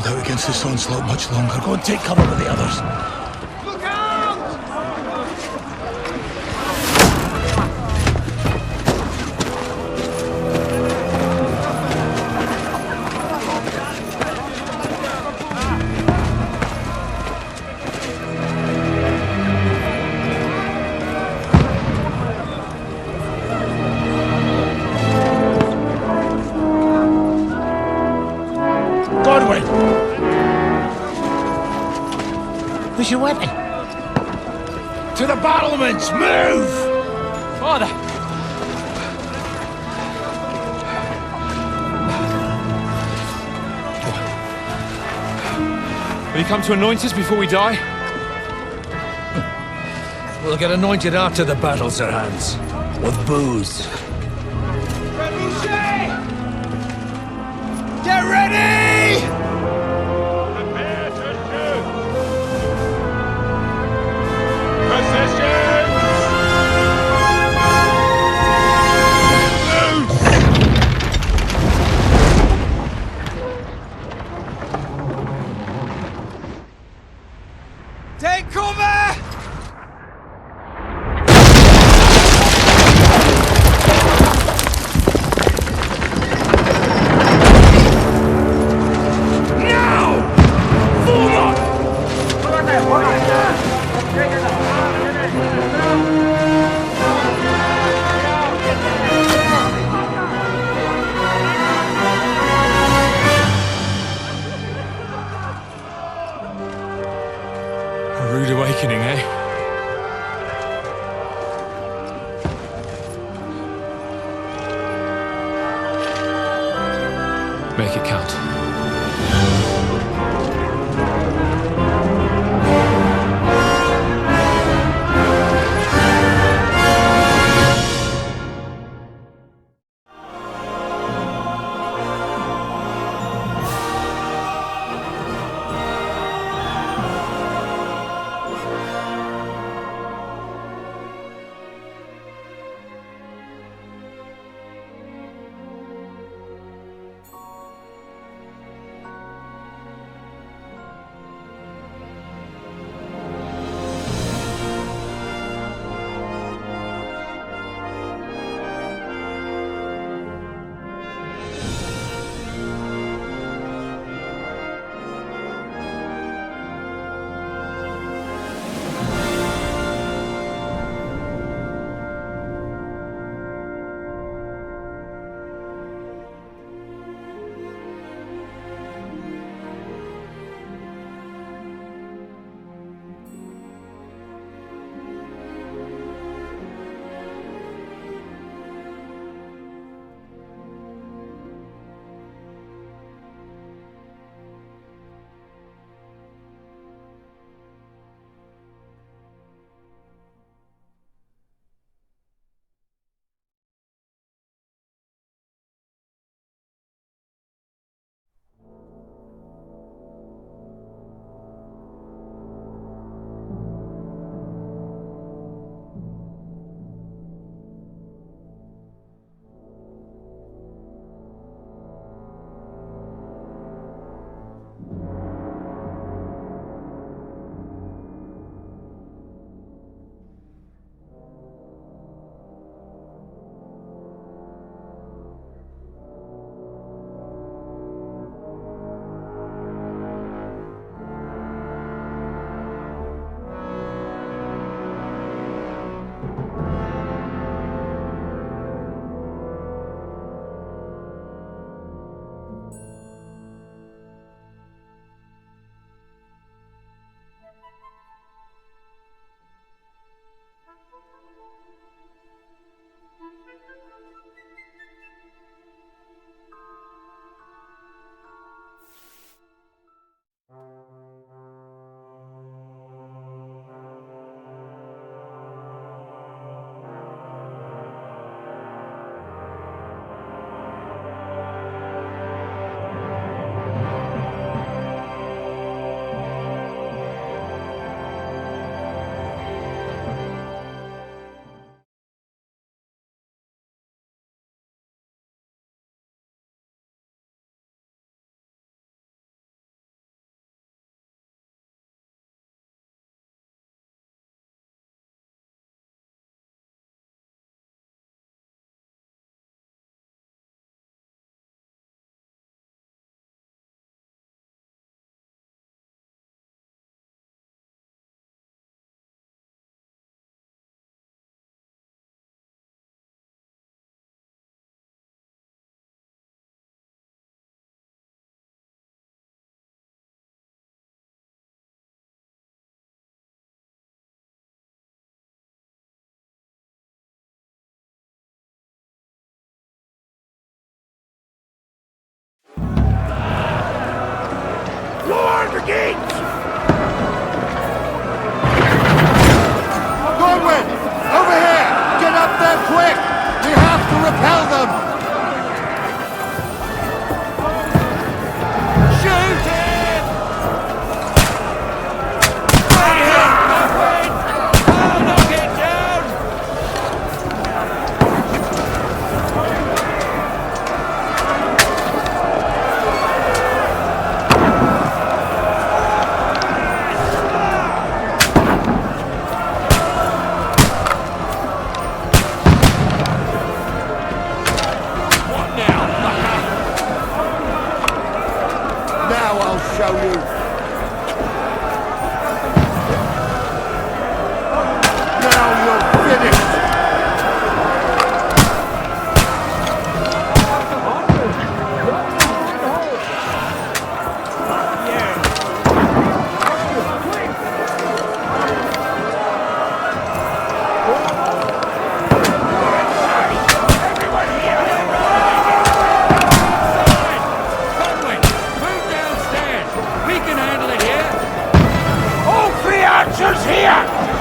hold out against this onslaught much longer. Go and take cover with the others. Look out! Where's your weapon? To the battlements! Move! Father! Will you come to anoint us before we die? We'll get anointed after the battles are hands. With booze. Get ready! Prepare to shoot! Positions! Take cover! A rude awakening, eh? Make it count.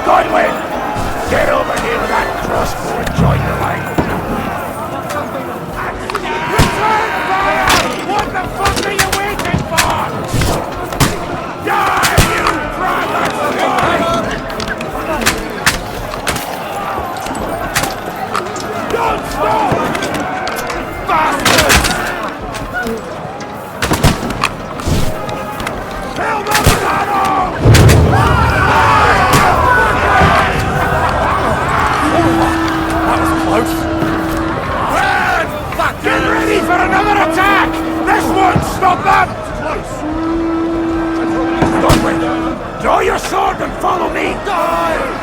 Godwin! Get over here with that crossbow and join the line. Return fire! What the fuck are you waiting for? Die, you brothers! Don't stop! Bastards! Kill them, Sano! Get ready for another attack! This won't stop them! Godwin, draw your sword and follow me! Die!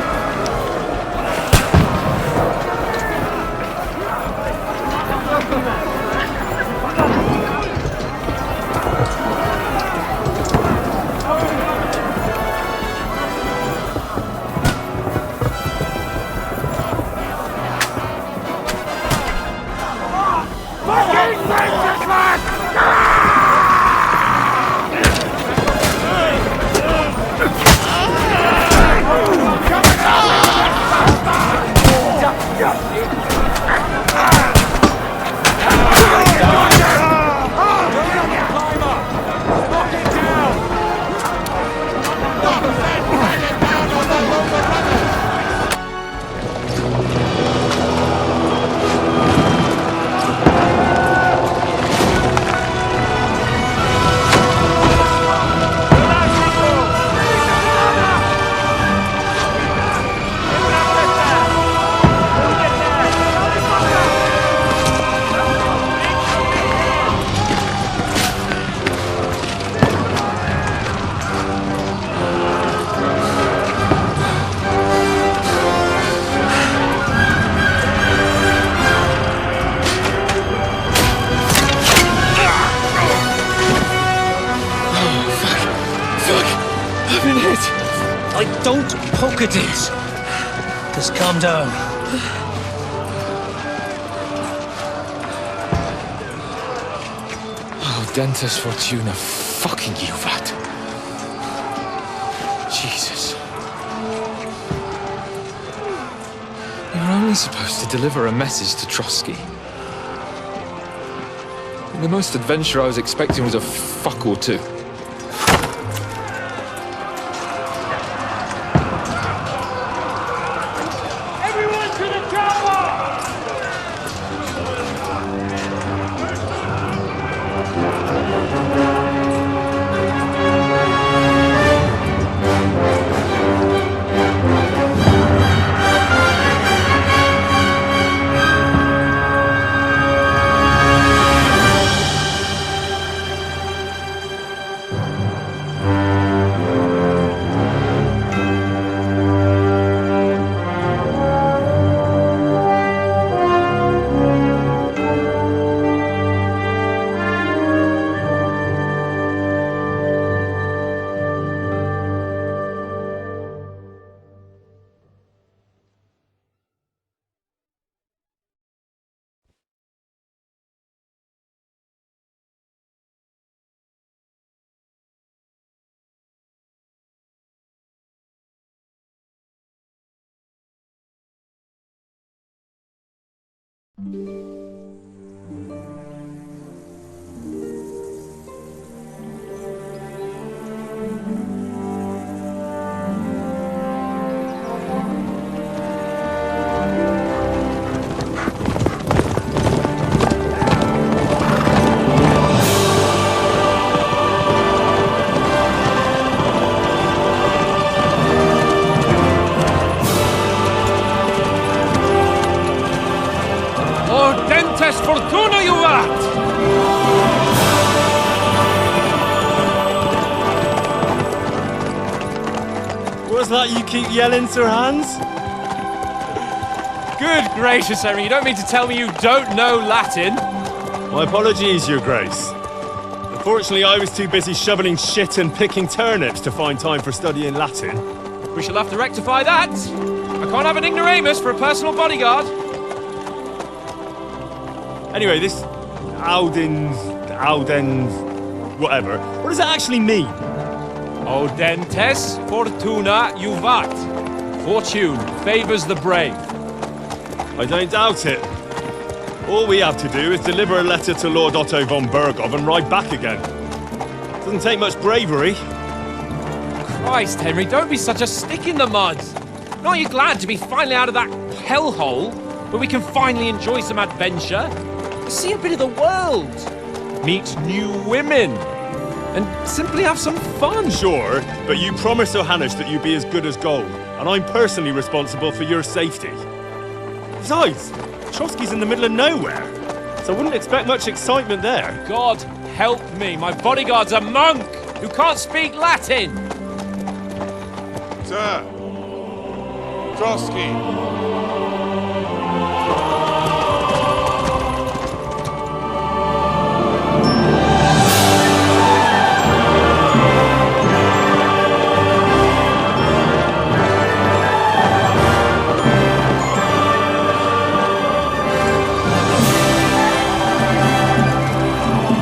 Don't poke at it. Just calm down. Oh, Dentes Fortuna, fucking you, vat. Jesus. You were only supposed to deliver a message to Trotsky. The most adventure I was expecting was a fuck or two. Fortuna, you vat! What's that you keep yelling, Sir Hans? Good gracious, Henry, you don't mean to tell me you don't know Latin? My apologies, Your Grace. Unfortunately, I was too busy shoveling shit and picking turnips to find time for studying Latin. We shall have to rectify that. I can't have an ignoramus for a personal bodyguard. Anyway, this Audens, whatever. What does that actually mean? Audentes Fortuna Juvat. Fortune favors the brave. I don't doubt it. All we have to do is deliver a letter to Lord Otto von Berghoff and ride back again. Doesn't take much bravery. Christ, Henry, don't be such a stick in the mud. Aren't you glad to be finally out of that hellhole where we can finally enjoy some adventure? See a bit of the world. Meet new women. And simply have some fun. Sure, but you promised Johannes that you'd be as good as gold, and I'm personally responsible for your safety. Besides, Trotsky's in the middle of nowhere, so I wouldn't expect much excitement there. God help me, my bodyguard's a monk who can't speak Latin. Sir. Trotsky.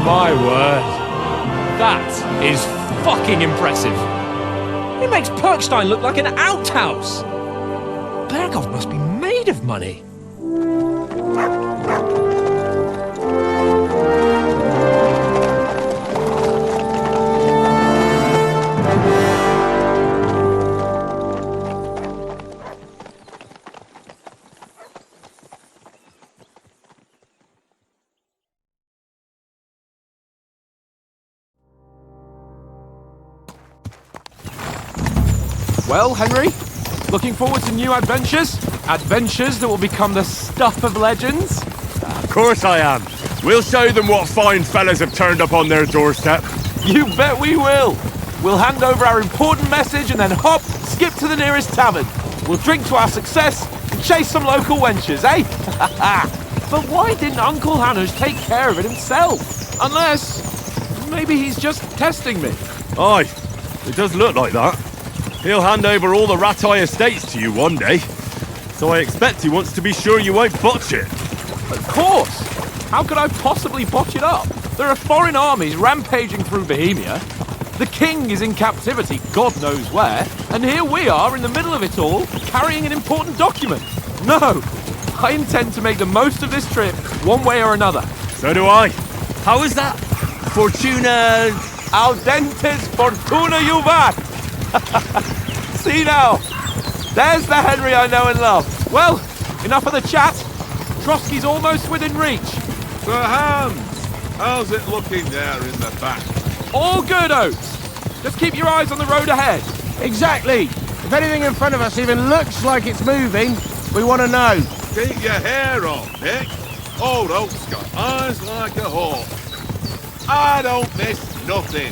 My word. That is fucking impressive. It makes Perkstein look like an outhouse. Berghoff must be made of money. Well, Henry, looking forward to new adventures? Adventures that will become the stuff of legends? Of course I am. We'll show them what fine fellas have turned up on their doorstep. You bet we will. We'll hand over our important message and then hop, skip to the nearest tavern. We'll drink to our success and chase some local wenches, eh? But why didn't Uncle Hanush take care of it himself? Unless, maybe he's just testing me. Aye, it does look like that. He'll hand over all the Ratai estates to you one day. So I expect he wants to be sure you won't botch it. Of course! How could I possibly botch it up? There are foreign armies rampaging through Bohemia. The king is in captivity, God knows where. And here we are in the middle of it all, carrying an important document. No! I intend to make the most of this trip, one way or another. So do I. How is that? Fortuna... Audentes fortuna juvat! See now, there's the Henry I know and love. Well, enough of the chat. Trotsky's almost within reach. Sir Hans, how's it looking there in the back? All good, Oates. Just keep your eyes on the road ahead. Exactly. If anything in front of us even looks like it's moving, we want to know. Keep your hair on, Nick. Old Oak's got eyes like a hawk. I don't miss nothing.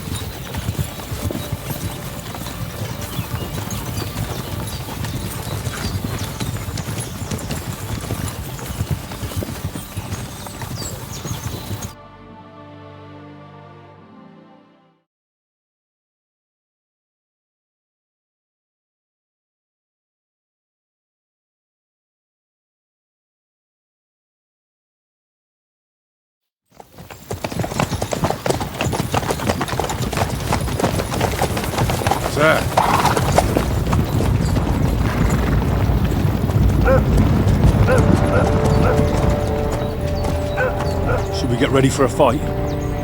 Sir. Should we get ready for a fight?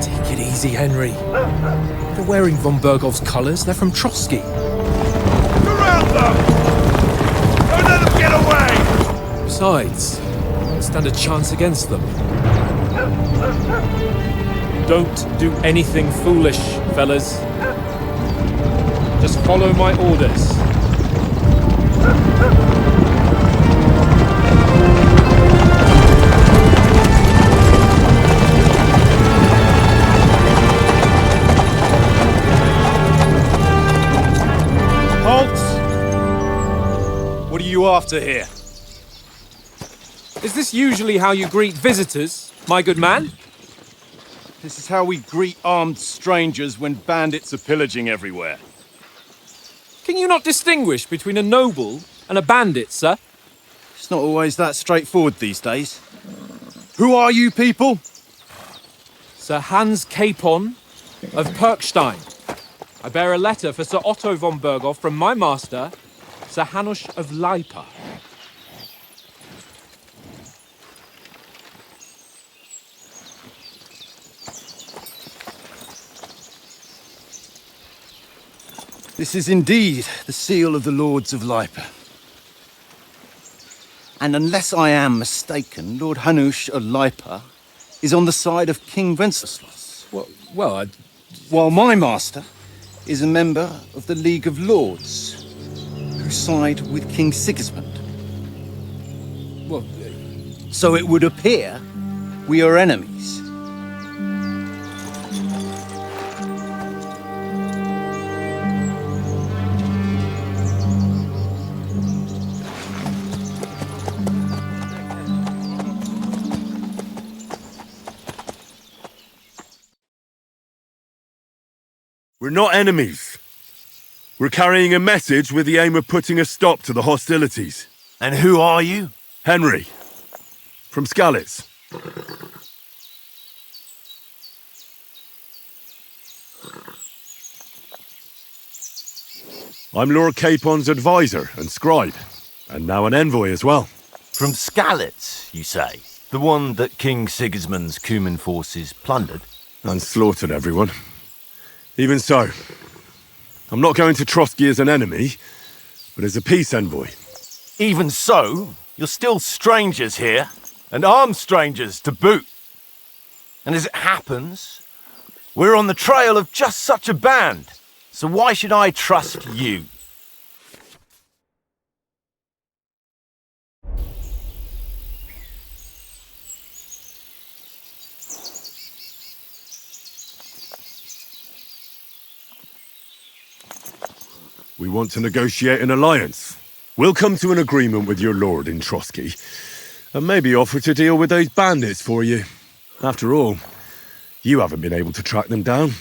Take it easy, Henry. They're wearing von Berghoff's colours. They're from Trotsky. Surround them! Don't let them get away! Besides, I don't stand a chance against them. Don't do anything foolish, fellas. Just follow my orders. Halt! What are you after here? Is this usually how you greet visitors, my good man? This is how we greet armed strangers when bandits are pillaging everywhere. Can you not distinguish between a noble and a bandit, sir? It's not always that straightforward these days. Who are you people? Sir Hans Capon of Perkstein. I bear a letter for Sir Otto von Berghoff from my master, Sir Hanush of Lipa. This is indeed the seal of the Lords of Lipa. And unless I am mistaken, Lord Hanush of Lipa is on the side of King Wenceslas. Well, While my master is a member of the League of Lords, who side with King Sigismund. well, So it would appear we are enemies. We're not enemies. We're carrying a message with the aim of putting a stop to the hostilities. And who are you? Henry, from Skalitz. I'm Lord Capon's advisor and scribe, and now an envoy as well. From Skalitz, you say? The one that King Sigismund's Cuman forces plundered? And slaughtered everyone. Even so, I'm not going to Trotsky as an enemy, but as a peace envoy. Even so, you're still strangers here, and armed strangers to boot. And as it happens, we're on the trail of just such a band, so why should I trust you? We want to negotiate an alliance. We'll come to an agreement with your lord in Trotsky, and maybe offer to deal with those bandits for you. After all, you haven't been able to track them down.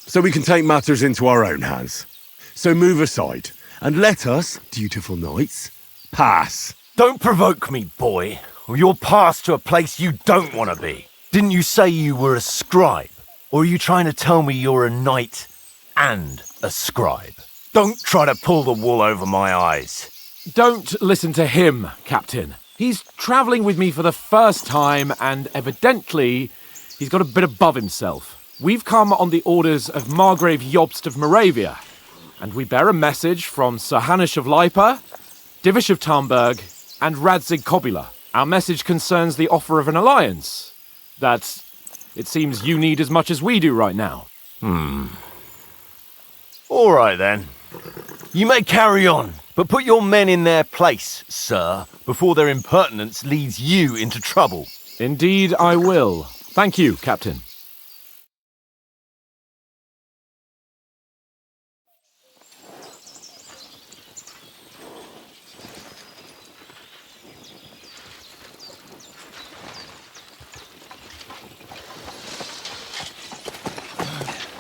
So we can take matters into our own hands. So move aside, and let us, dutiful knights, pass. Don't provoke me, boy, or you'll pass to a place you don't want to be. Didn't you say you were a scribe? Or are you trying to tell me you're a knight and a scribe? Don't try to pull the wool over my eyes. Don't listen to him, Captain. He's travelling with me for the first time, and evidently, he's got a bit above himself. We've come on the orders of Margrave Jobst of Moravia, and we bear a message from Sir Hanush of Lipa, Divish of Tarnberg, and Radzig Kobula. Our message concerns the offer of an alliance that it seems you need as much as we do right now. All right, then. You may carry on, but put your men in their place, sir, before their impertinence leads you into trouble. Indeed, I will. Thank you, Captain.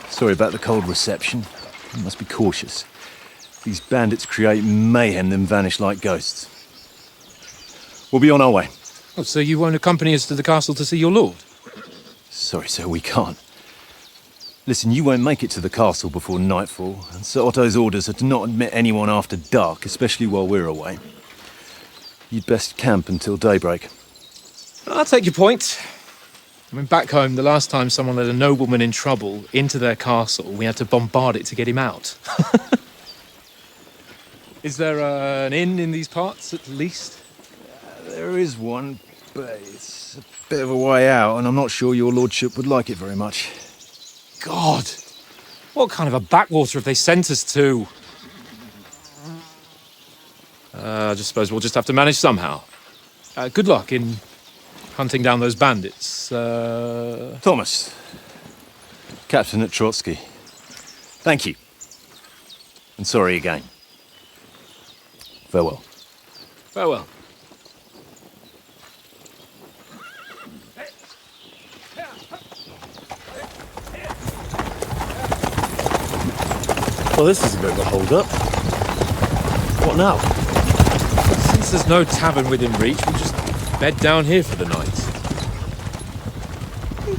Sorry about the cold reception. You must be cautious. These bandits create mayhem, then vanish like ghosts. We'll be on our way. oh, so you won't accompany us to the castle to see your lord? Sorry, sir, we can't. Listen, you won't make it to the castle before nightfall, and Sir Otto's orders are to not admit anyone after dark, especially while we're away. You'd best camp until daybreak. I'll take your point. I mean, back home, the last time someone let a nobleman in trouble into their castle, we had to bombard it to get him out. Is there an inn in these parts, at least? There is one, but it's a bit of a way out, and I'm not sure your lordship would like it very much. God! What kind of a backwater have they sent us to? I just suppose we'll just have to manage somehow. Good luck in hunting down those bandits. Thomas, captain at Trotsky. Thank you. And sorry again. Farewell. Farewell. Well, this is a bit of a hold-up. What now? Since there's no tavern within reach, we'll just bed down here for the night.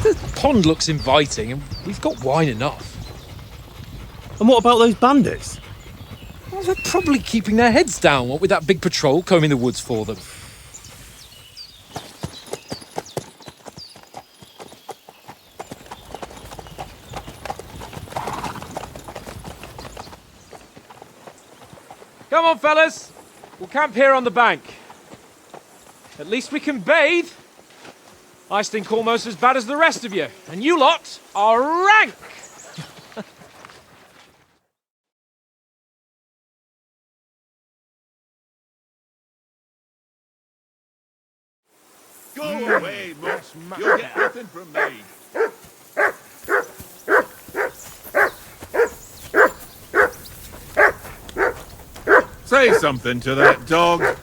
The pond looks inviting, and we've got wine enough. And what about those bandits? Well, they're probably keeping their heads down, what with that big patrol combing the woods for them. Come on, fellas. We'll camp here on the bank. At least we can bathe. I stink almost as bad as the rest of you, and you lot are rank! Go away, Mutt. You'll get nothing from me. Say something to that dog.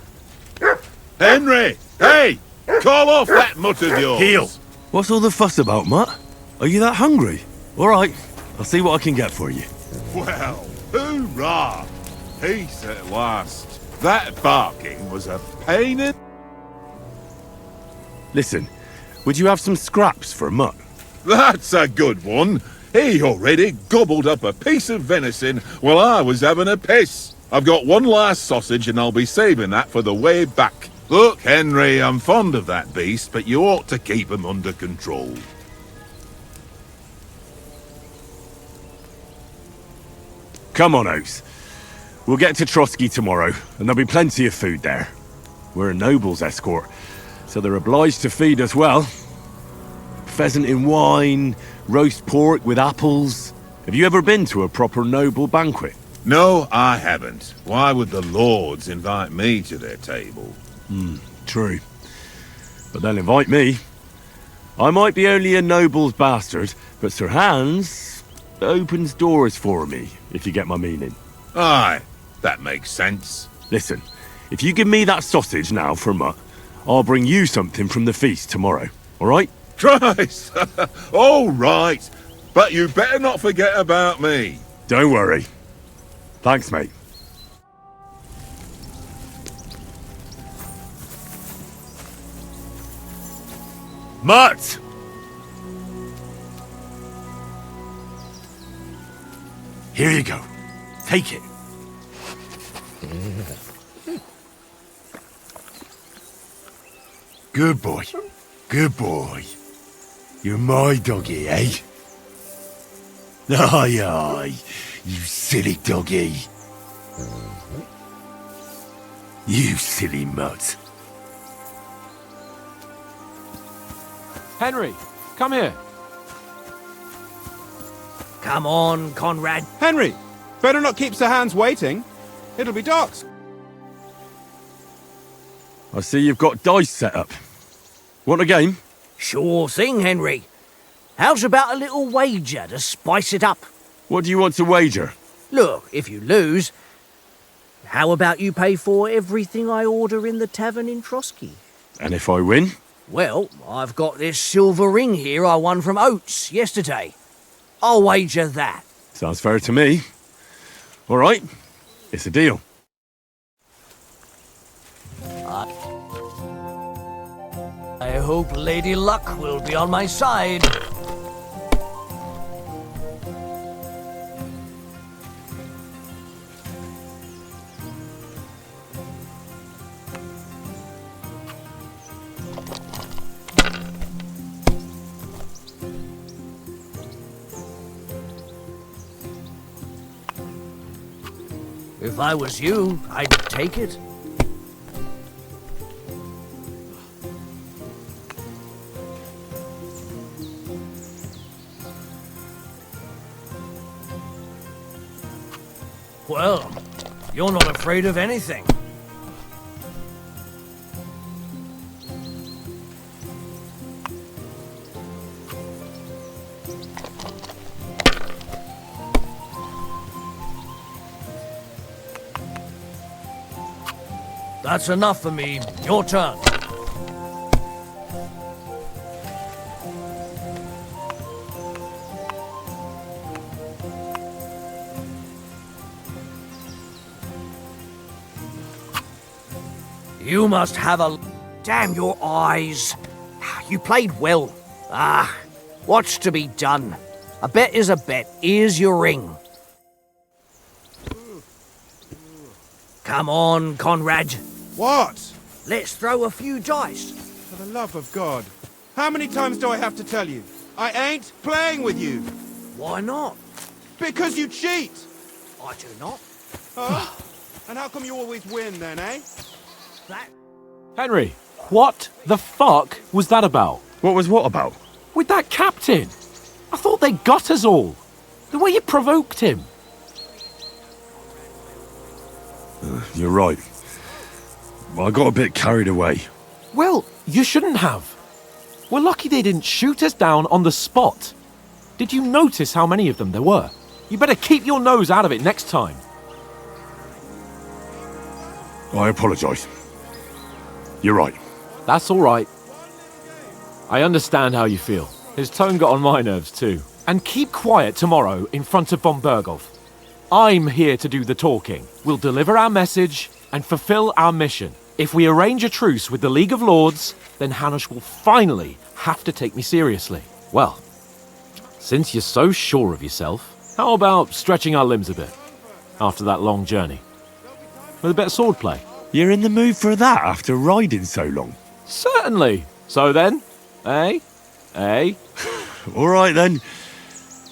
Henry! Hey! Call off that mutt of yours! Heel! What's all the fuss about, Mutt? Are you that hungry? All right, I'll see what I can get for you. Well, hoorah! Peace at last. That barking was a pain in... Listen, would you have some scraps for Mutt? That's a good one. He already gobbled up a piece of venison while I was having a piss. I've got one last sausage and I'll be saving that for the way back. Look, Henry, I'm fond of that beast, but you ought to keep him under control. Come on, Oates. We'll get to Trotsky tomorrow, and there'll be plenty of food there. We're a noble's escort, so they're obliged to feed us well. Pheasant in wine, roast pork with apples. Have you ever been to a proper noble banquet? No, I haven't. Why would the lords invite me to their table? True. But they'll invite me. I might be only a noble's bastard, but Sir Hans opens doors for me, if you get my meaning. Aye, that makes sense. Listen, if you give me that sausage now for Mutt, I'll bring you something from the feast tomorrow, all right? Christ! All right, but you better not forget about me. Don't worry. Thanks, mate. Mutt! Here you go. Take it. Good boy. Good boy. You're my doggy, eh? Aye, aye. You silly doggy. You silly mutt. Henry, come here. Come on, Conrad. Henry, better not keep Sir Hans waiting. It'll be dark. I see you've got dice set up. Want a game? Sure thing, Henry. How's about a little wager to spice it up? What do you want to wager? Look, if you lose, how about you pay for everything I order in the tavern in Trotsky? And if I win? Well, I've got this silver ring here I won from Oates yesterday. I'll wager that. Sounds fair to me. All right, it's a deal. I hope Lady Luck will be on my side. If I was you, I'd take it. Well, you're not afraid of anything. That's enough for me. Your turn. You must have a... Damn your eyes. You played well. Ah, what's to be done? A bet is a bet. Here's your ring. Come on, Conrad. What? Let's throw a few dice. For the love of God. How many times do I have to tell you? I ain't playing with you. Why not? Because you cheat. I do not. Huh? And how come you always win then, eh? That... Henry, what the fuck was that about? What was what about? With that captain? I thought they got us all. The way you provoked him. You're right. I got a bit carried away. Well, you shouldn't have. We're lucky they didn't shoot us down on the spot. Did you notice how many of them there were? You better keep your nose out of it next time. I apologise. You're right. That's all right. I understand how you feel. His tone got on my nerves too. And keep quiet tomorrow in front of von Berghoff. I'm here to do the talking. We'll deliver our message and fulfill our mission. If we arrange a truce with the League of Lords, then Hanush will finally have to take me seriously. Well, since you're so sure of yourself, how about stretching our limbs a bit after that long journey? With a bit of swordplay. You're in the mood for that after riding so long? Certainly. So then, eh? Eh? All right then.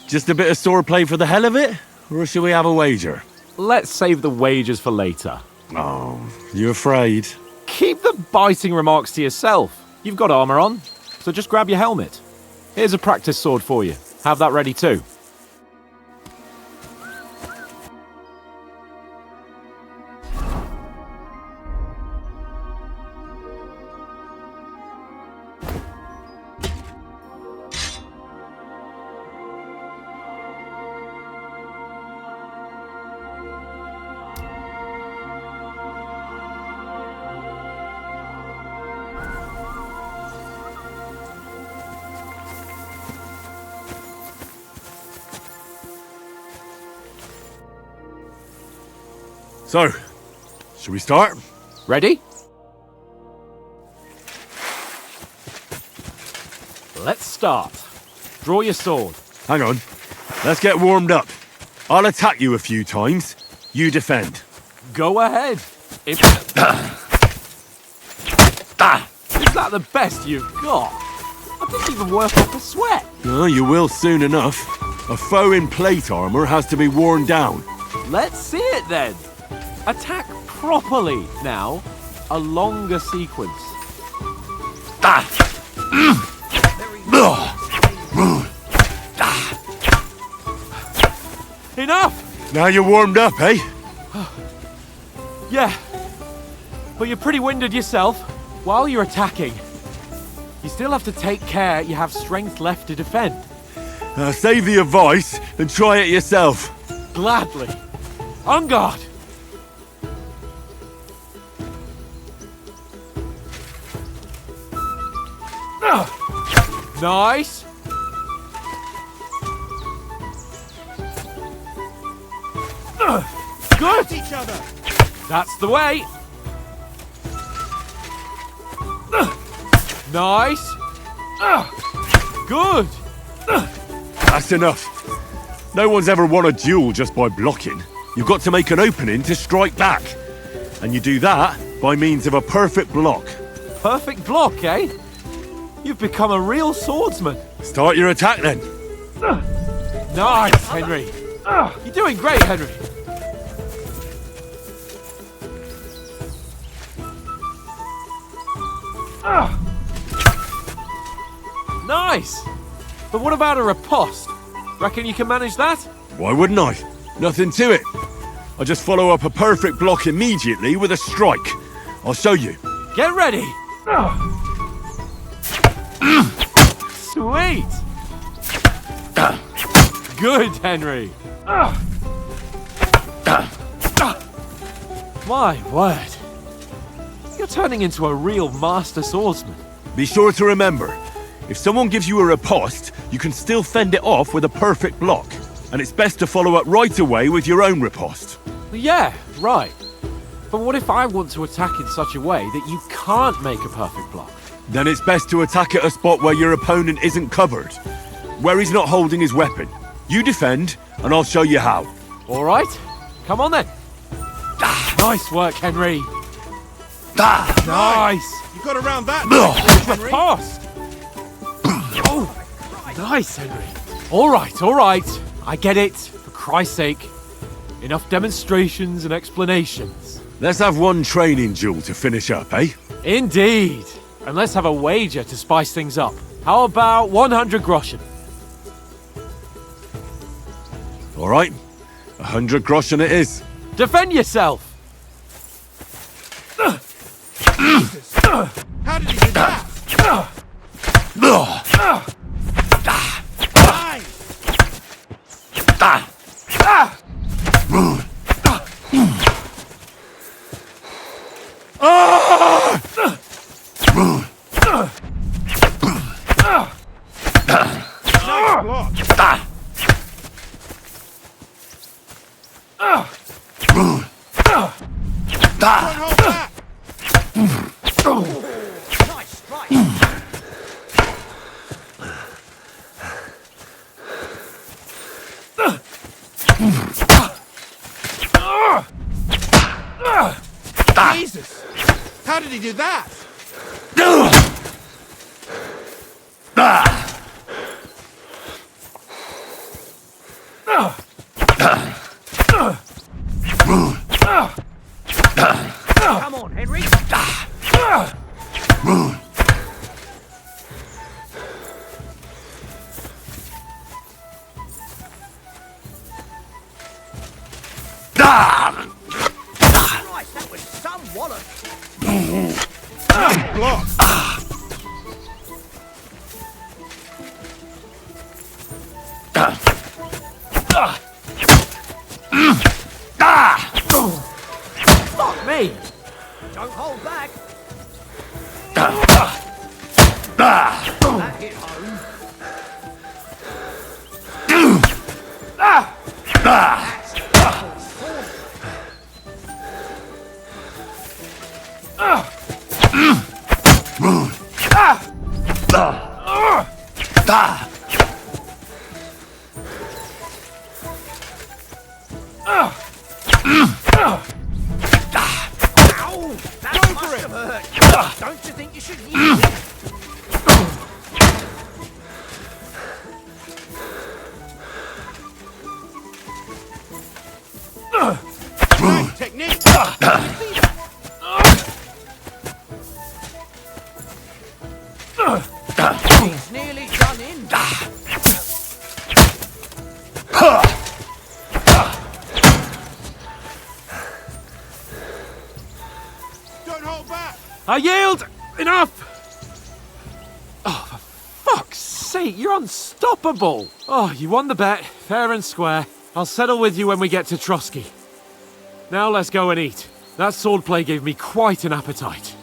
Just a bit of swordplay for the hell of it? Or shall we have a wager? Let's save the wagers for later. Oh, you afraid? Keep the biting remarks to yourself. You've got armor on, so just grab your helmet. Here's a practice sword for you. Have that ready too. So, shall we start? Ready? Let's start. Draw your sword. Hang on. Let's get warmed up. I'll attack you a few times. You defend. Go ahead. If... Is that the best you've got? I didn't even work up a sweat. Oh, you will soon enough. A foe in plate armor has to be worn down. Let's see it then. Attack properly now. A longer sequence. Enough! Now you're warmed up, eh? Yeah. But you're pretty winded yourself. While you're attacking, you still have to take care you have strength left to defend. Save the advice and try it yourself. Gladly. On guard! Nice! Good! Each other. That's the way! Nice! Good! That's enough. No one's ever won a duel just by blocking. You've got to make an opening to strike back. And you do that by means of a perfect block. Perfect block, eh? You've become a real swordsman. Start your attack then. Nice, Henry. You're doing great, Henry. Nice! But what about a riposte? Reckon you can manage that? Why wouldn't I? Nothing to it. I just follow up a perfect block immediately with a strike. I'll show you. Get ready! Sweet! Good, Henry. My word. You're turning into a real master swordsman. Be sure to remember, if someone gives you a riposte, you can still fend it off with a perfect block. And it's best to follow up right away with your own riposte. Yeah, right. But what if I want to attack in such a way that you can't make a perfect block? Then it's best to attack at a spot where your opponent isn't covered, where he's not holding his weapon. You defend, and I'll show you how. All right, come on then. Nice work, Henry. Nice. Nice. You got around that, Henry. Past. Oh, nice, Henry. All right. I get it. For Christ's sake. Enough demonstrations and explanations. Let's have one training duel to finish up, eh? Indeed. And let's have a wager to spice things up. How about 100 groschen? All right. 100 groschen it is. Defend yourself. How did he do that? Don't hold back. Nice strike. Jesus. How did he do that? Come on, Henry. Christ, that was some wallop. Block. Fuck me. Don't hold back. That hit home. Ow! That Go for must it. have hurt. Don't you think you should use it? Nice technique. He's nearly done in. Don't hold back. I yield! Enough! Oh, for fuck's sake, you're unstoppable! Oh, you won the bet, fair and square. I'll settle with you when we get to Trotsky. Now let's go and eat. That swordplay gave me quite an appetite.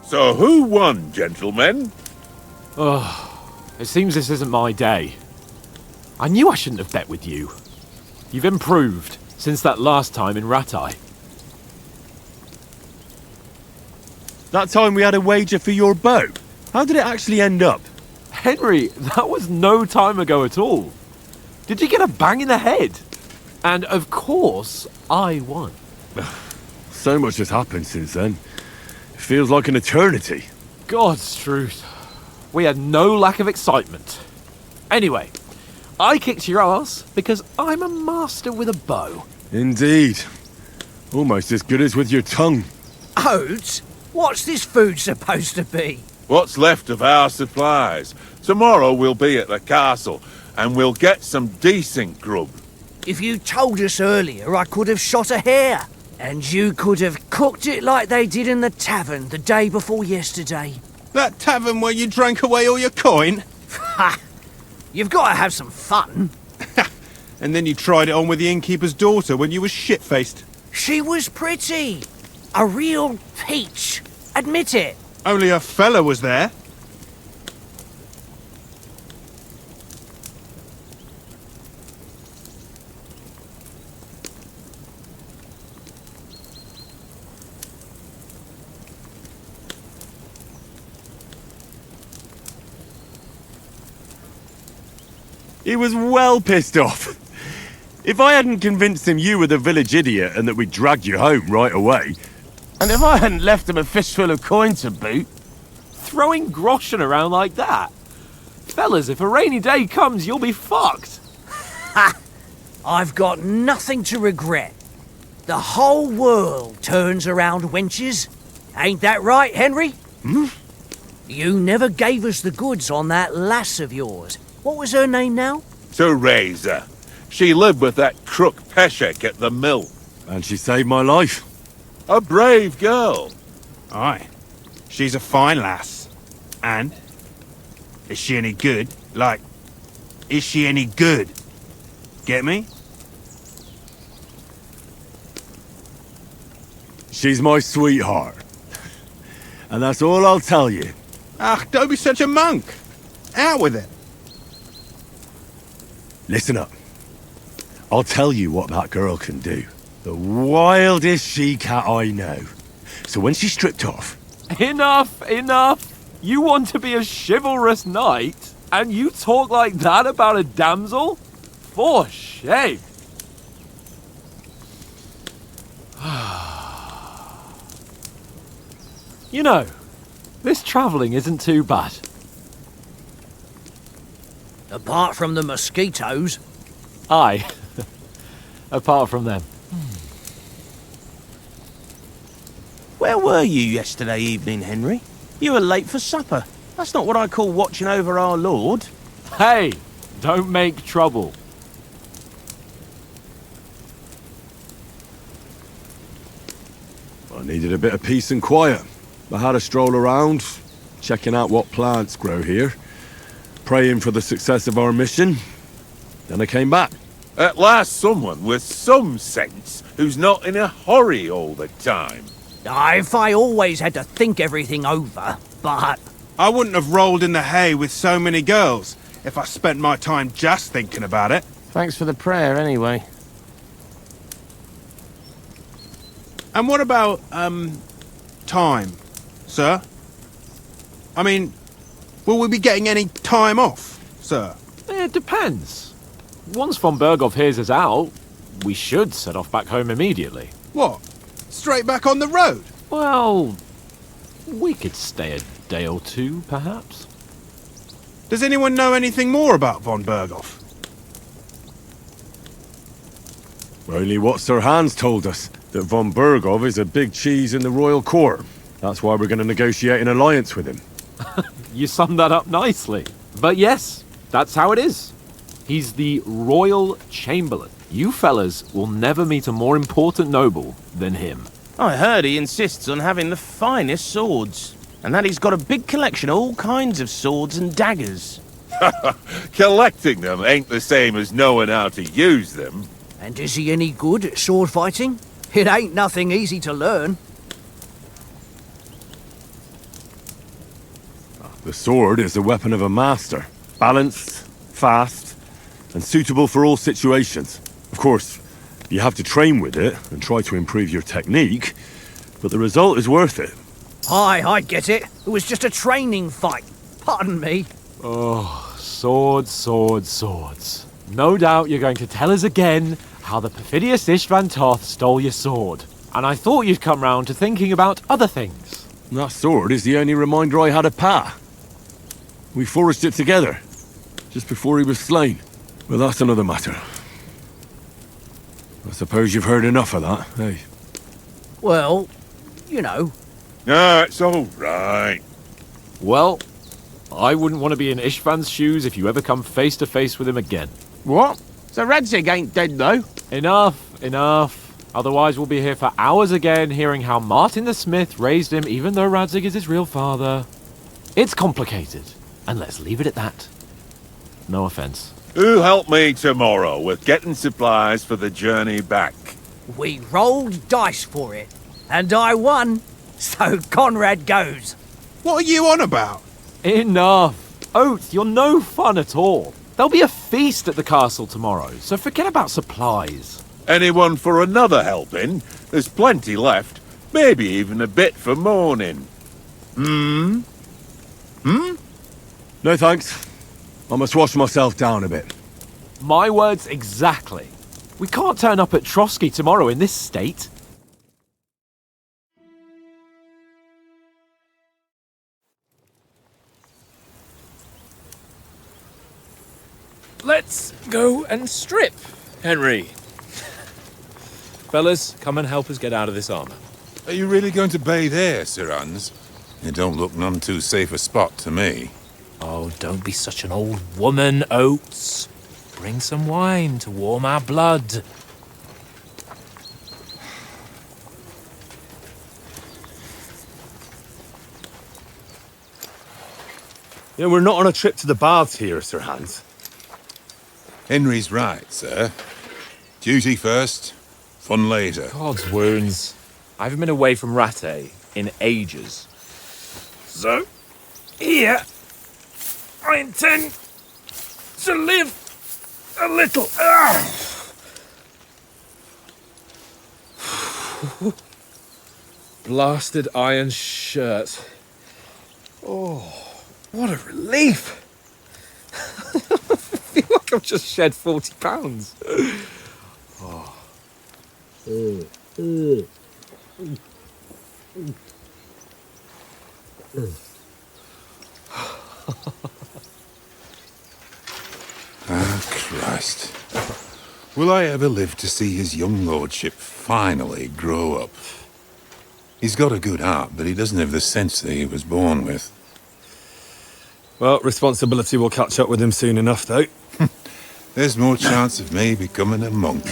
So who won, gentlemen? It seems this isn't my day. I knew I shouldn't have bet with you. You've improved since that last time in Ratai. That time we had a wager for your bow. How did it actually end up? Henry, that was no time ago at all. Did you get a bang in the head? And of course, I won. So much has happened since then. It feels like an eternity. God's truth. We had no lack of excitement. Anyway, I kicked your ass because I'm a master with a bow. Indeed. Almost as good as with your tongue. Oats? What's this food supposed to be? What's left of our supplies. Tomorrow we'll be at the castle, and we'll get some decent grub. If you told us earlier, I could have shot a hare. And you could have cooked it like they did in the tavern the day before yesterday. That tavern where you drank away all your coin? Ha! You've got to have some fun. And then you tried it on with the innkeeper's daughter when you were shit-faced. She was pretty. A real peach. Admit it. Only a fella was there. He was well pissed off. If I hadn't convinced him you were the village idiot and that we'd drag you home right away... And if I hadn't left him a fistful of coin to boot... Throwing groschen around like that? Fellas, if a rainy day comes, you'll be fucked. Ha! I've got nothing to regret. The whole world turns around wenches. Ain't that right, Henry? Hmm? You never gave us the goods on that lass of yours. What was her name now? Teresa. She lived with that crook Peshek at the mill. And she saved my life. A brave girl. Aye. She's a fine lass. And? Is she any good? Like, is she any good? Get me? She's my sweetheart. And that's all I'll tell you. Ach, don't be such a monk. Out with it. Listen up. I'll tell you what that girl can do. The wildest she-cat I know. So when she's stripped off... Enough, enough. You want to be a chivalrous knight, and you talk like that about a damsel? For shame. You know, this travelling isn't too bad. Apart from the mosquitoes. Aye. Apart from them. Where were you yesterday evening, Henry? You were late for supper. That's not what I call watching over our Lord. Hey, don't make trouble. I needed a bit of peace and quiet. I had a stroll around, checking out what plants grow here, praying for the success of our mission. Then I came back. At last someone with some sense who's not in a hurry all the time. If I always had to think everything over, but... I wouldn't have rolled in the hay with so many girls if I spent my time just thinking about it. Thanks for the prayer, anyway. And what about, time, sir? I mean, will we be getting any time off, sir? It depends. Once von Berghoff hears us out, we should set off back home immediately. What? Straight back on the road? Well, we could stay a day or two, perhaps. Does anyone know anything more about von Berghoff? Only what Sir Hans told us, that von Berghoff is a big cheese in the royal court. That's why we're going to negotiate an alliance with him. You summed that up nicely. But yes, that's how it is. He's the royal chamberlain. You fellas will never meet a more important noble than him. I heard he insists on having the finest swords, and that he's got a big collection of all kinds of swords and daggers. Collecting them ain't the same as knowing how to use them. And is he any good at sword fighting? It ain't nothing easy to learn. The sword is the weapon of a master. Balanced, fast, and suitable for all situations. Of course, you have to train with it and try to improve your technique, but the result is worth it. Aye, I get it. It was just a training fight. Pardon me. Oh, swords, swords, swords. No doubt you're going to tell us again how the perfidious Istvan Toth stole your sword. And I thought you'd come round to thinking about other things. That sword is the only reminder I had of Pa. We forged it together, just before he was slain. But that's another matter. I suppose you've heard enough of that, eh? Well, you know. It's all right. Well, I wouldn't want to be in Istvan's shoes if you ever come face to face with him again. What? So Radzig ain't dead, though? Enough, enough. Otherwise we'll be here for hours again hearing how Martin the Smith raised him even though Radzig is his real father. It's complicated, and let's leave it at that. No offense. Who'll help me tomorrow with getting supplies for the journey back? We rolled dice for it, and I won. So Conrad goes. What are you on about? Enough. Oath, you're no fun at all. There'll be a feast at the castle tomorrow, so forget about supplies. Anyone for another helping? There's plenty left. Maybe even a bit for morning. No thanks. I must wash myself down a bit. My words exactly. We can't turn up at Trotsky tomorrow in this state. Let's go and strip, Henry. Fellas, come and help us get out of this armour. Are you really going to bathe here, Sir Hans? It don't look none too safe a spot to me. Oh, don't be such an old woman, Oates. Bring some wine to warm our blood. Yeah, we're not on a trip to the baths here, Sir Hans. Henry's right, sir. Duty first, fun later. God's wounds. I haven't been away from Rattay in ages. So, here, I intend to live a little. Blasted iron shirt. Oh, what a relief. I feel like I've just shed 40 pounds. Oh. Ah, Christ. Will I ever live to see his young lordship finally grow up? He's got a good heart, but he doesn't have the sense that he was born with. Well, responsibility will catch up with him soon enough, though. There's more chance of me becoming a monk.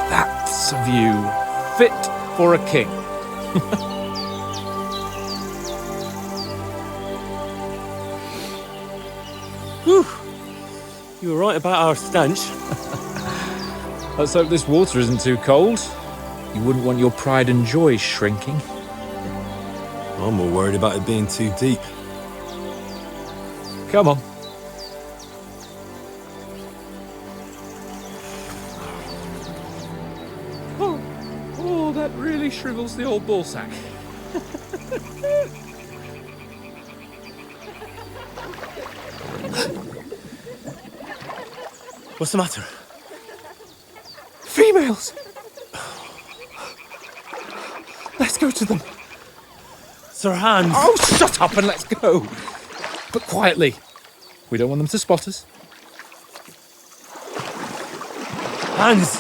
That's a view fit for a king. Whew. You were right about our stench. Let's hope this water isn't too cold. You wouldn't want your pride and joy shrinking. I'm more worried about it being too deep. Come on. Oh, that really shrivels the old ballsack. What's the matter? Females! Let's go to them. Sir Hans! Oh, shut up and let's go. But quietly. We don't want them to spot us. Hans!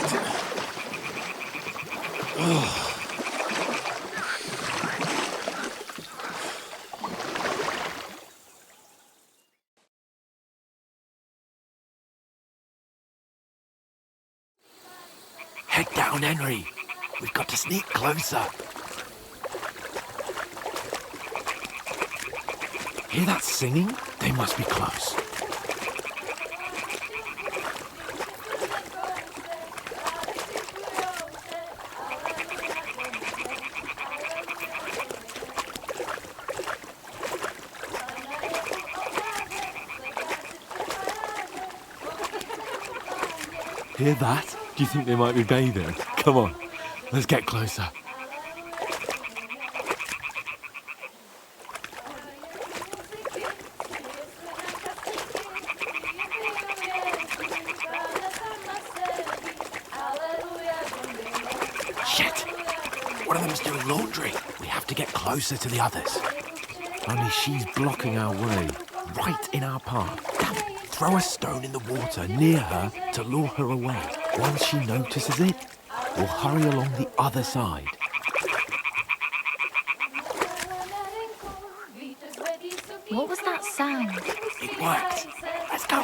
Head down, Henry. We've got to sneak closer. Hear that singing? They must be close. Hear that? Do you think they might be bathing? Come on, let's get closer. Shit! One of them's doing laundry. We have to get closer to the others. Only she's blocking our way, right in our path. Damn it! Throw a stone in the water near her to lure her away. Once she notices it, we'll hurry along the other side. What was that sound? It worked. Let's go.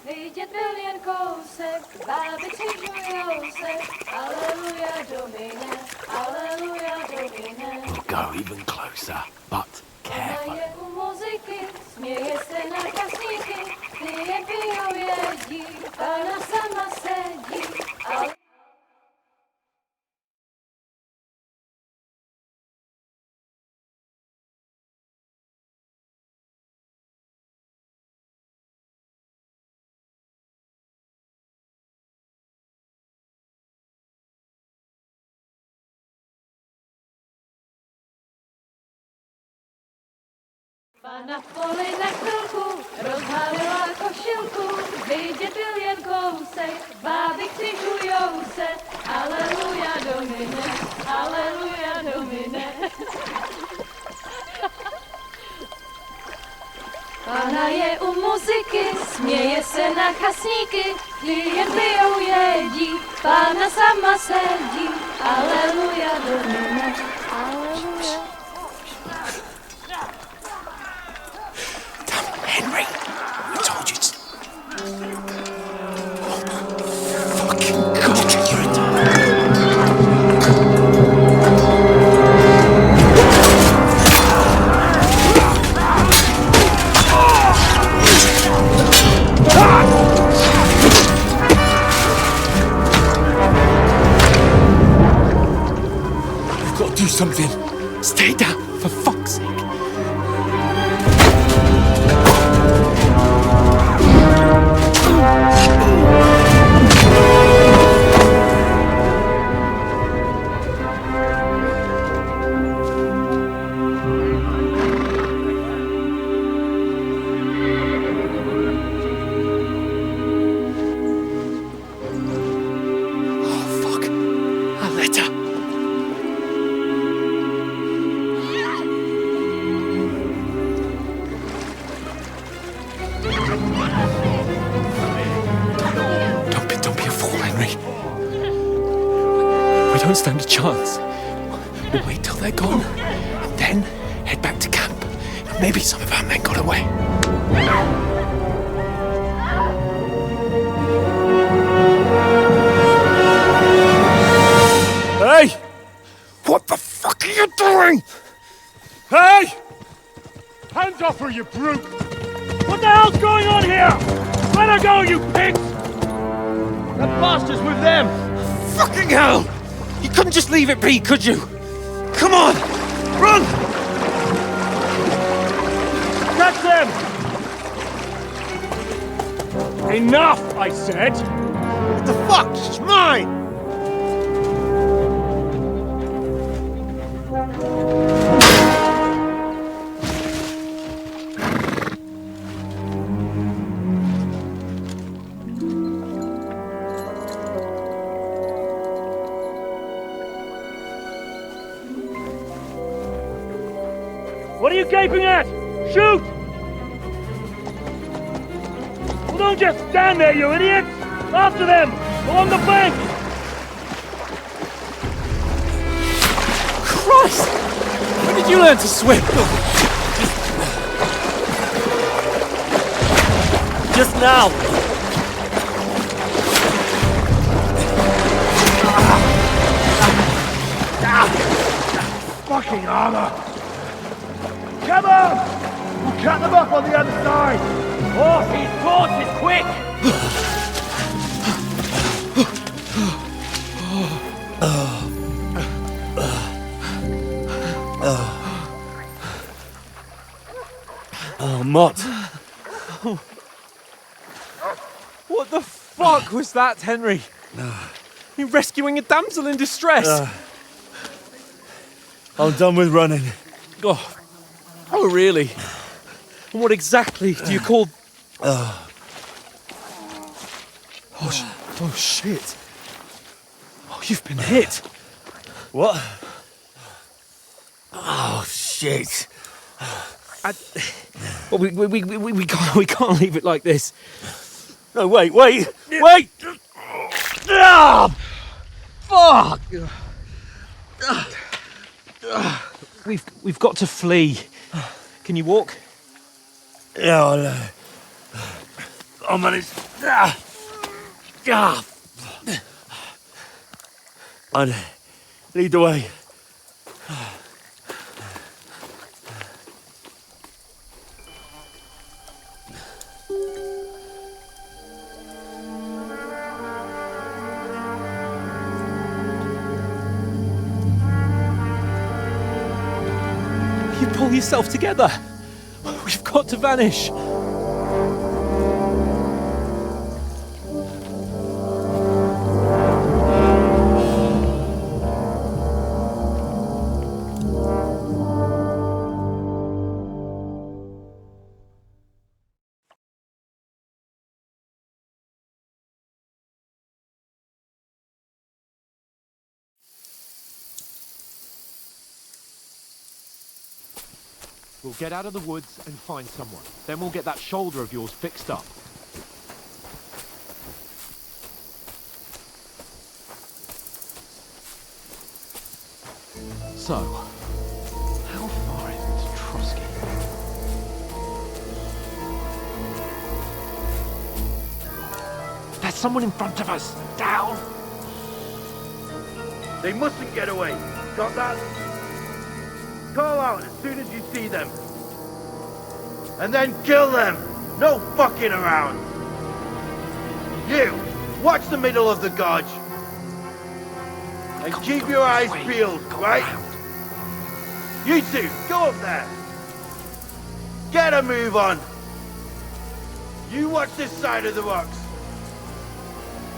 Vidět byl jen kousek, báby křižujou se, aleluja Domine, aleluja Domine. We'll go even closer, but careful. U muzyky směje se na kasníky, ty jen pijou jedí, Pána sama sedí, ale... Pána v poli na chvilku rozhálila košilku, vidět byl jen kousek, báby křižujou se, aleluja domine, aleluja domine. Pána je u muziky, směje se na chasníky, ty jen pijou jedí, Pána sama sedí, aleluja domine, aleluja. Henry, I told you to... You've got to do something. Stay down, for fuck's sake. Don't stand a chance. We'll wait till they're gone, and then head back to camp. Maybe some of our men got away. Hey! What the fuck are you doing? Hey! Hands off her, you brute! What the hell's going on here? Let her go, you pigs! That bastard's with them! Fucking hell! You couldn't just leave it be, could you? Come on! Run! Catch them! Enough, I said! What the fuck? She's mine! What are you gaping at? Shoot! Well, don't just stand there, you idiots! After them! Along the bank! Christ! When did you learn to swim? Just now! Fucking armor! Come on! We'll cut them up on the other side! Oh, these horses, quick! Oh, Mott. What the fuck was that, Henry? You're rescuing a damsel in distress. I'm done with running. Oh, really? And what exactly do you call... Oh, shit. Oh, you've been hit. What? Oh, shit. Well, we can't leave it like this. No, wait! Ah! Fuck! We've got to flee. Can you walk? Yeah, I'll manage. I'd lead the way. yourself together. We've got to vanish. We'll get out of the woods and find someone. Then we'll get that shoulder of yours fixed up. So, how far is it to Trotsky? There's someone in front of us! Down! They mustn't get away. Got that? Call out as soon as you see them. And then kill them! No fucking around! You! Watch the middle of the gorge! And keep your eyes peeled, right? You two, go up there! Get a move on! You watch this side of the rocks!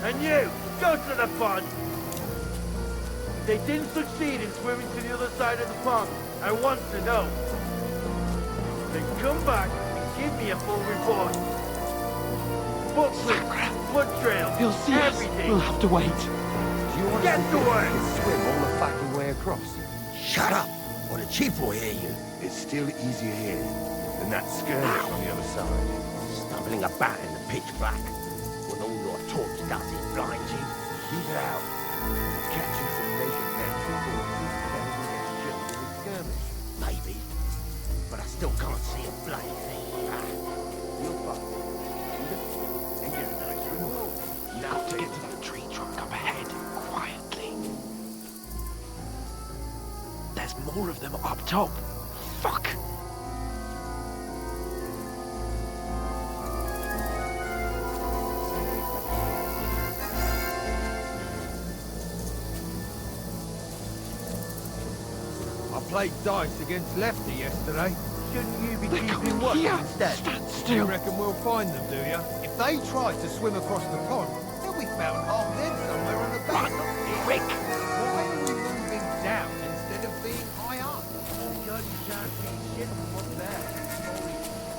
And you, go to the pond! They didn't succeed in swimming to the other side of the pond. I want to know. Then come back and give me a full report. Footprints, blood trail, He'll see everything. us. We'll have to wait. Do you want Get us to to work. swim all the fucking way across? Shut up, or the chief will hear you. It's still easier here than that skirmish on the other side. Stumbling about in the pitch black, when all your torch does is blind you. Keep it out. Catch you some naked men before you get killed in the skirmish. Maybe, but I still can't see a bloody thing. You'll find it. And get a nice reward. Now to get to that tree trunk up ahead, quietly. There's more of them up top. Fuck! I played dice against Lefty yesterday. Shouldn't you be They're keeping coming watch here. instead? Stand You still. reckon we'll find them, do you? If they try to swim across the pond, they'll be found half dead somewhere on the bank. Quick! Why are we moving down instead of being high up? Because you can't see shit from up there.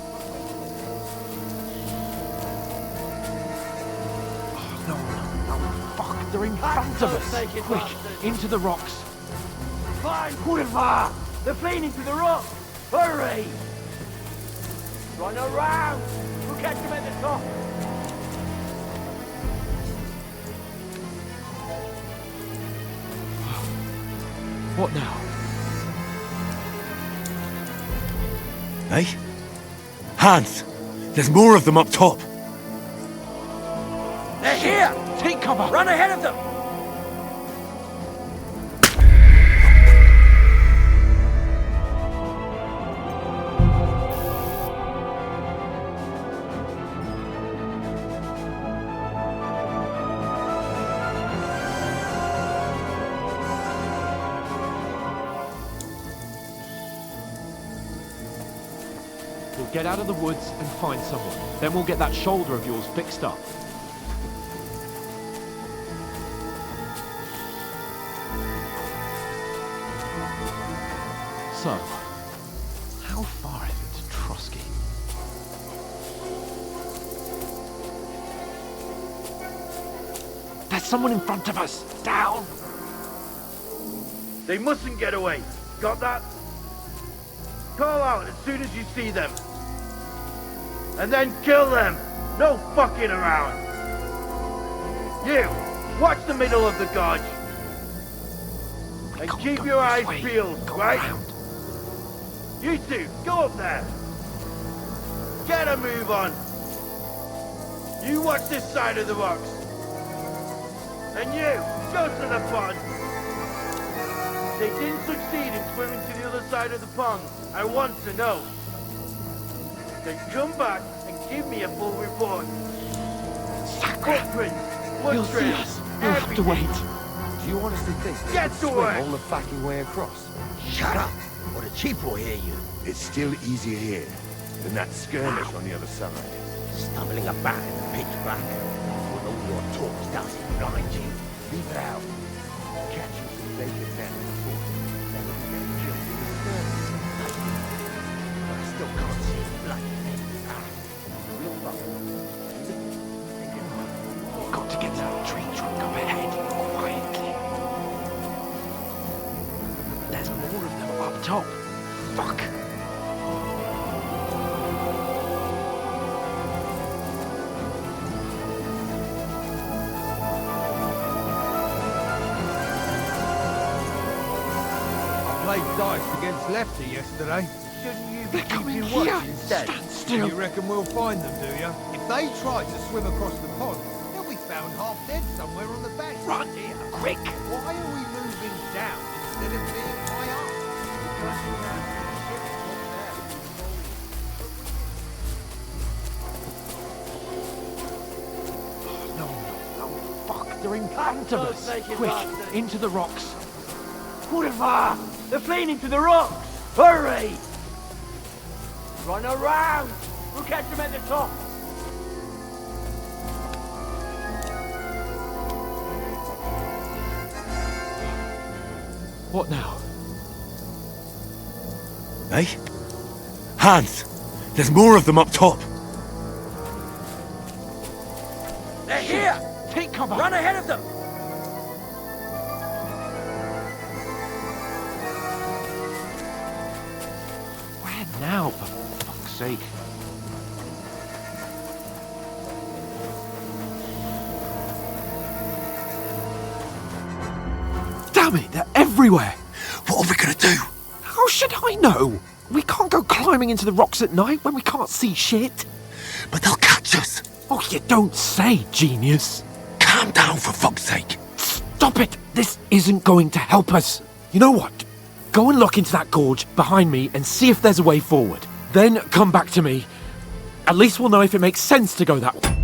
No, fuck! They're in front of us! Take it, Quick! bastard. Into the rocks! Climb, Boulevard! They're fleeing into the rock! Hurry! Run around! We'll catch them at the top! What now? Eh? Hans! There's more of them up top! They're here! Take cover! Run ahead of them! We'll get out of the woods and find someone. Then we'll get that shoulder of yours fixed up. So, how far is it to Trotsky? There's someone in front of us! Down! They mustn't get away. Got that? Call out as soon as you see them. And then kill them. No fucking around. You, watch the middle of the gorge. And keep your eyes peeled, right? You two, go up there. Get a move on. You watch this side of the rocks. And you, go to the pond. They didn't succeed in swimming to the other side of the pond. I want to know. Then come back and give me a full report. Footprints, blood He'll see trails, us. We'll have to everything. wait. Do you honestly think they Get could to swim work. all the fucking way across? Shut up, or the chief will hear you. It's still easier here than that skirmish on the other side. Stumbling about in the pitch black, with all your talk starting blind you. Leave it out. Catch you some bacon down in the fort. Then we'll be getting killed in the skirmish. But I still can't see the bloody thing. Real fuck. Got to get to that tree trunk up ahead, quietly. There's more of them up top. Fuck! Played dice against Lefty yesterday. Shouldn't you be They're coming keeping watch here. instead? Stand still. You reckon we'll find them, do you? If they try to swim across the pond, they'll be found half dead somewhere on the bank. Run here, quick! Why are we moving down instead of being high up? Because we have ships up there. No, fuck, they're in front of us. Quick, into the rocks. Kurva! They're fleeing into the rocks! Hurry! Run around! We'll catch them at the top! What now? Eh? Hans! There's more of them up top! They're here! Take cover! Run ahead of them! Where now, for fuck's sake? Damn it, they're everywhere! What are we gonna do? How should I know? We can't go climbing into the rocks at night when we can't see shit. But they'll catch us! Oh, you don't say, genius. Calm down, for fuck's sake! Stop it! This isn't going to help us. You know what? Go and look into that gorge behind me and see if there's a way forward. Then come back to me. At least we'll know if it makes sense to go that way.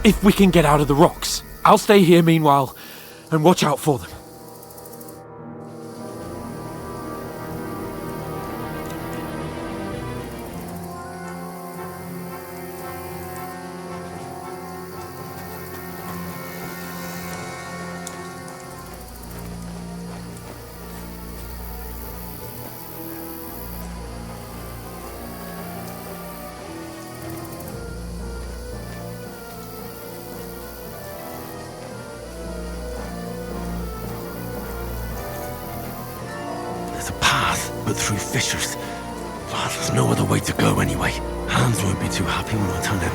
If we can get out of the rocks, I'll stay here meanwhile and watch out for them. But through fissures. Well, there's no other way to go anyway. Hans won't be too happy when I tell him.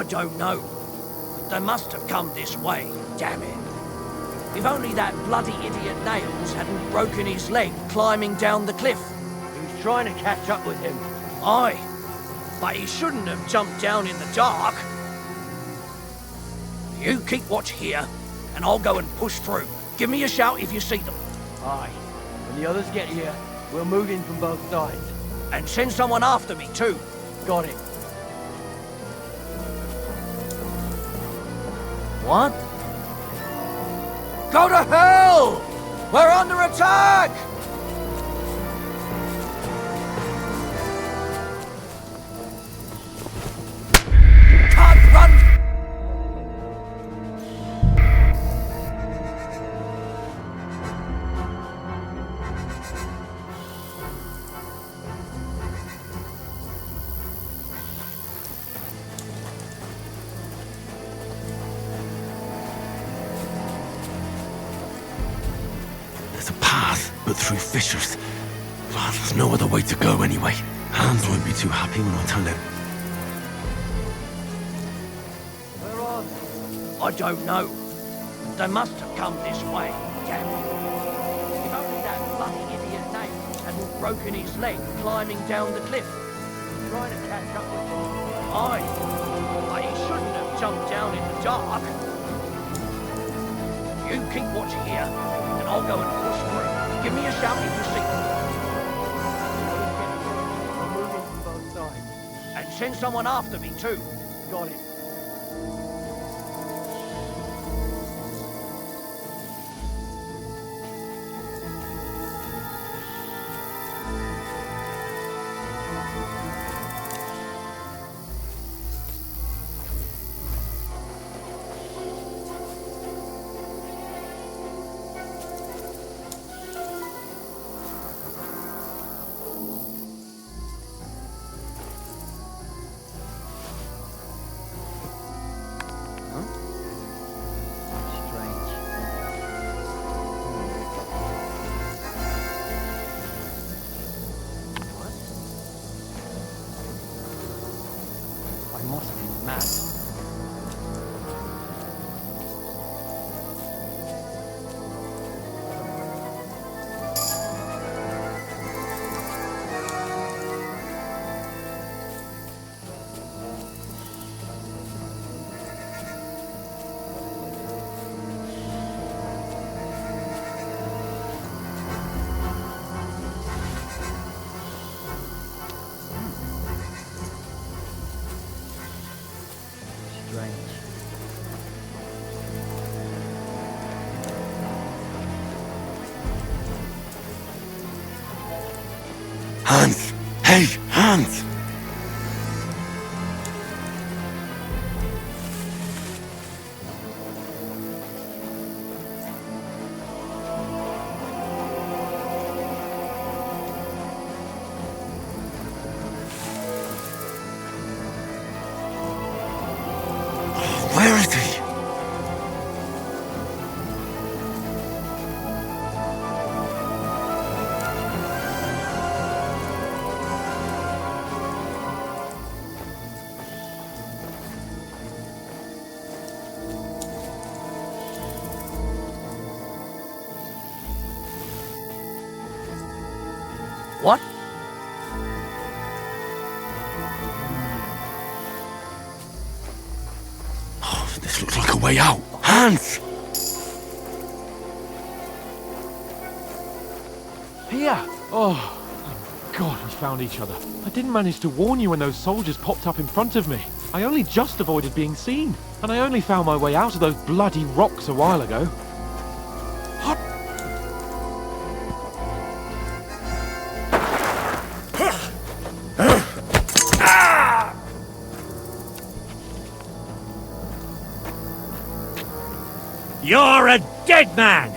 don't know. They must have come this way, damn it. If only that bloody idiot Nails hadn't broken his leg climbing down the cliff. He was trying to catch up with him. Aye, but he shouldn't have jumped down in the dark. You keep watch here, and I'll go and push through. Give me a shout if you see them. Aye. When the others get here, we'll move in from both sides. And send someone after me too. Got it. What? Go to hell! We're under attack! Can't run! There's a path, but through fissures. Well, there's no other way to go anyway. Hans won't be too happy when I tell him. Where are they? I don't know. They must have come this way, damn it. If only that bloody idiot Nails hadn't broken his leg climbing down the cliff. Trying to catch up with him. Aye, but he shouldn't have jumped down in the dark. You keep watch here, and I'll go and push through. Give me a shout if you see them. We'll move in from both sides. And send someone after me too. Got it. I must be mad. Hans! Hey, Hans! Where is he? What? Oh, this looks like a way out. Hans! Here! Oh, thank God we found each other. I didn't manage to warn you when those soldiers popped up in front of me. I only just avoided being seen. And I only found my way out of those bloody rocks a while ago. You're a dead man!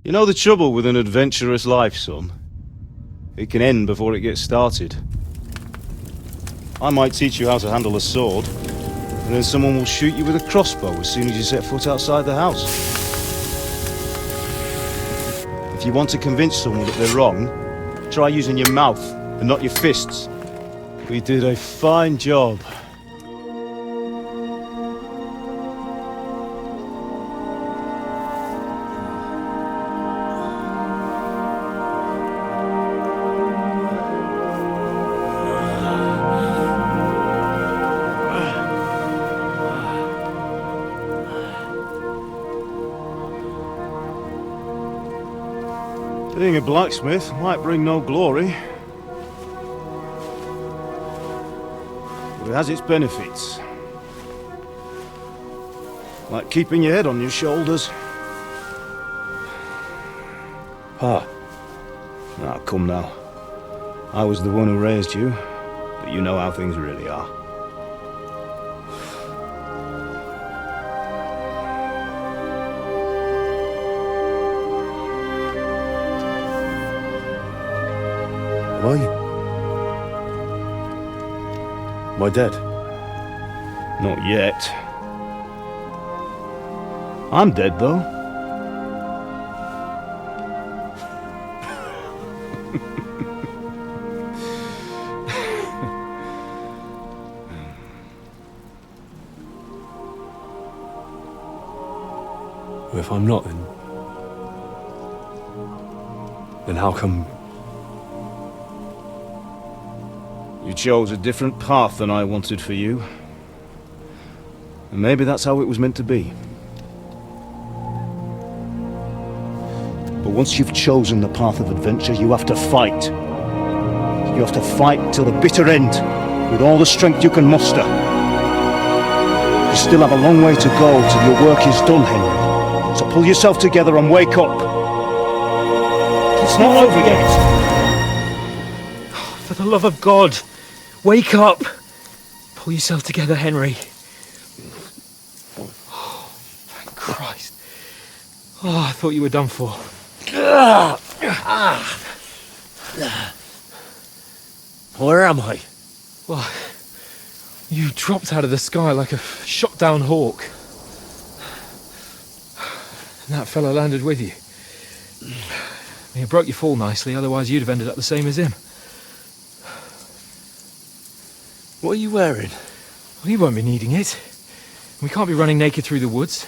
You know the trouble with an adventurous life, son? It can end before it gets started. I might teach you how to handle a sword, and then someone will shoot you with a crossbow as soon as you set foot outside the house. If you want to convince someone that they're wrong, try using your mouth and not your fists. We did a fine job. Being a blacksmith might bring no glory, but it has its benefits. Like keeping your head on your shoulders. Pa. Ah, come now. I was the one who raised you, but you know how things really are. Why? Am I dead? Not yet. I'm dead, though. Well, if I'm not, then how come... You chose a different path than I wanted for you. And maybe that's how it was meant to be. But once you've chosen the path of adventure, you have to fight. You have to fight till the bitter end, with all the strength you can muster. You still have a long way to go till your work is done, Henry. So pull yourself together and wake up. It's not over yet. For the love of God, wake up! Pull yourself together, Henry. Oh, thank Christ. Oh, I thought you were done for. Where am I? Well, you dropped out of the sky like a shot-down hawk. And that fella landed with you. He broke your fall nicely, otherwise you'd have ended up the same as him. What are you wearing? Well, you won't be needing it. We can't be running naked through the woods.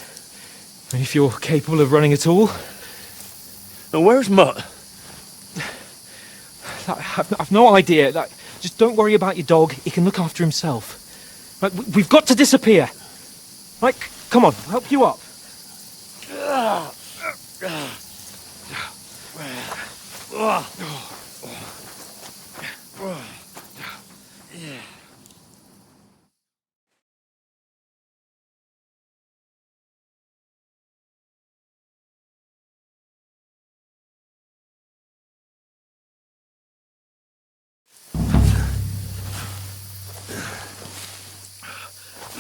And if you're capable of running at all... And where's Mutt? I've no idea. Just don't worry about your dog. He can look after himself. Right, we've got to disappear. Right, come on, I'll help you up.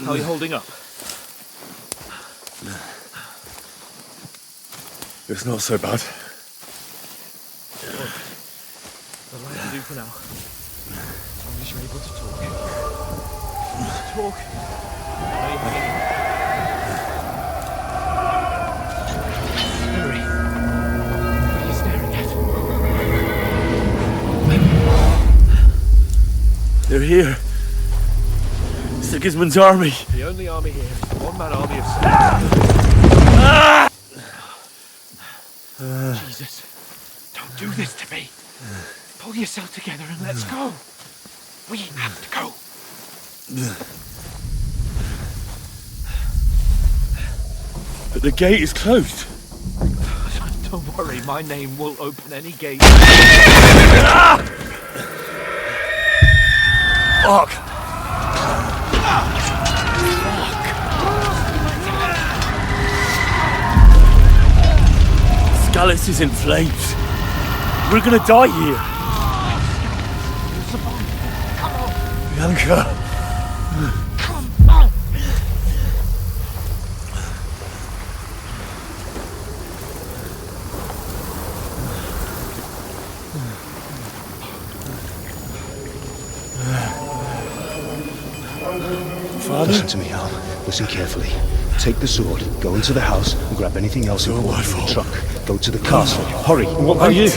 How are you holding up? It's not so bad. That's all I have to do for now. As long as you're able to talk. Talk. I know you're hanging in. Henry, what are you staring at? They're here. Sigismund's army. The only army here is the one-man army of Jesus, don't do this to me. Pull yourself together and let's go. We have to go. But the gate is closed. Don't worry, my name will open any gate. Fuck. Scallis is in flames. We're gonna die here. Bianca. Father? Listen to me, Al. Listen carefully. Take the sword, go into the house, and grab anything else important in the truck. Go to the castle. Hurry. What about you?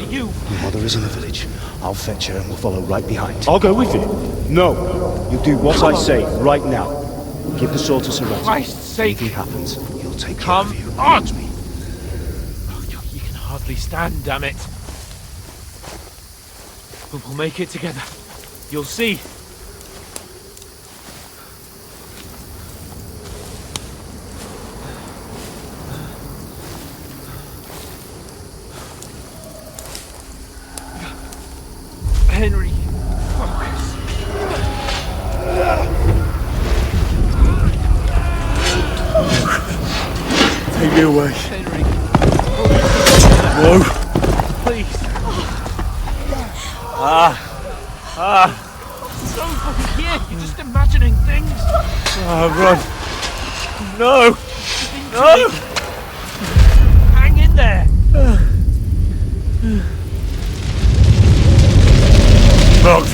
You? Your mother is in the village. I'll fetch her and we'll follow right behind. I'll go with you. No. You do what I say right now. Give the sword to Sir Ratty. Christ's sake. Anything happens, he'll take care Come of you. on! Me. Oh, you can hardly stand, damn it. But we'll make it together. You'll see. Henry, focus. Take me away. Henry. No. Please. So fucking here. You're just imagining things. Run. No. No. Hang in there. Not.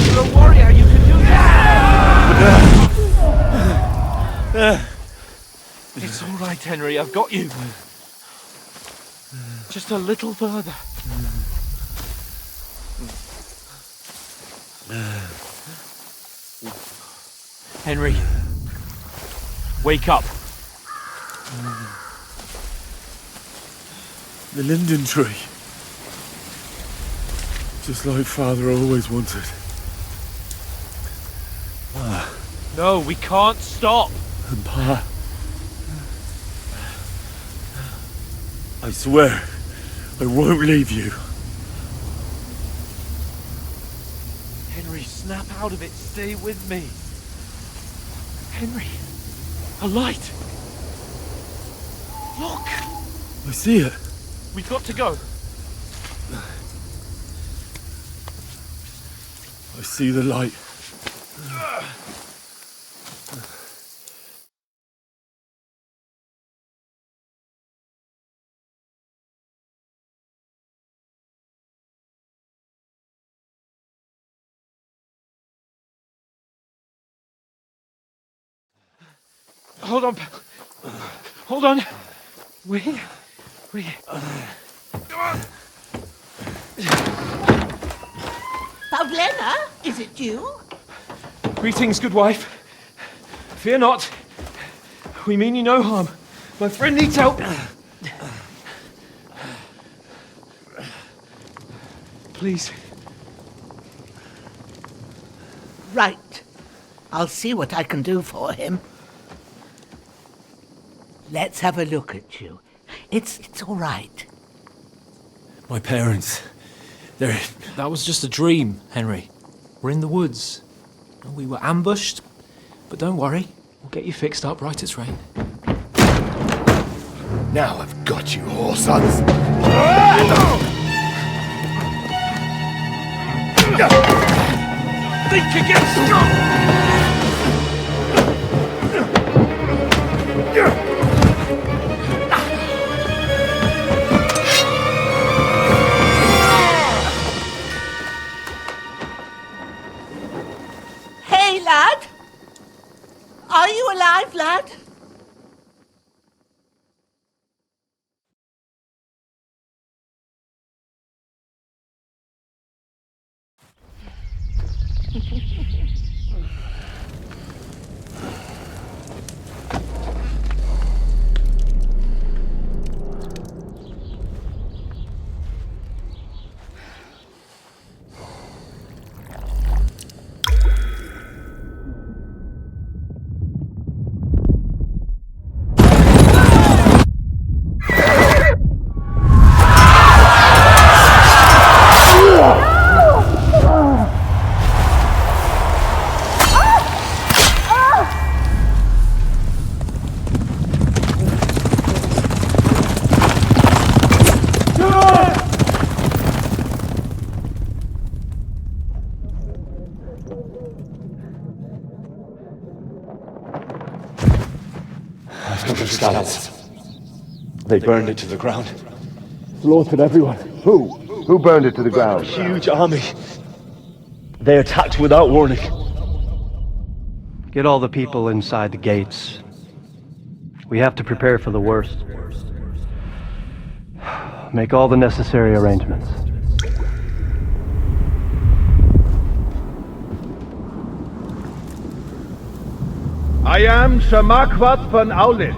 You're a warrior. You can do this. It's all right, Henry. I've got you. Just a little further. Henry, wake up. The linden tree. Just like Father always wanted. No, we can't stop. And Pa. I swear, I won't leave you. Henry, snap out of it. Stay with me. Henry, a light. Look. I see it. We've got to go. I see the light. Hold on. Hold on. We. Pavlena, is it you? Greetings, good wife. Fear not. We mean you no harm. My friend needs help. Please. Right. I'll see what I can do for him. Let's have a look at you. It's all right. My parents, they're... That was just a dream, Henry. We're in the woods. We were ambushed, but don't worry. We'll get you fixed up right as rain. Now I've got you, whore sons. Think again, strong! Hey, lad! Are you alive, lad? Scouts. They burned it to the ground. Slaughtered everyone. Who? Who burned it to the ground? Huge army. They attacked without warning. Get all the people inside the gates. We have to prepare for the worst. Make all the necessary arrangements. I am Sir Marquardt von Aulitz.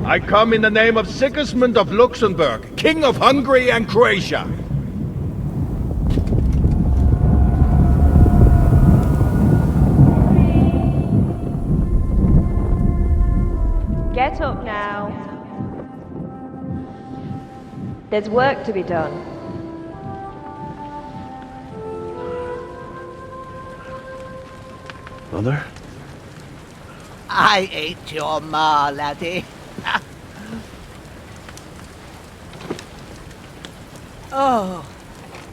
I come in the name of Sigismund of Luxembourg, King of Hungary and Croatia. Get up now. There's work to be done. Mother? I ain't your ma, laddie. Oh,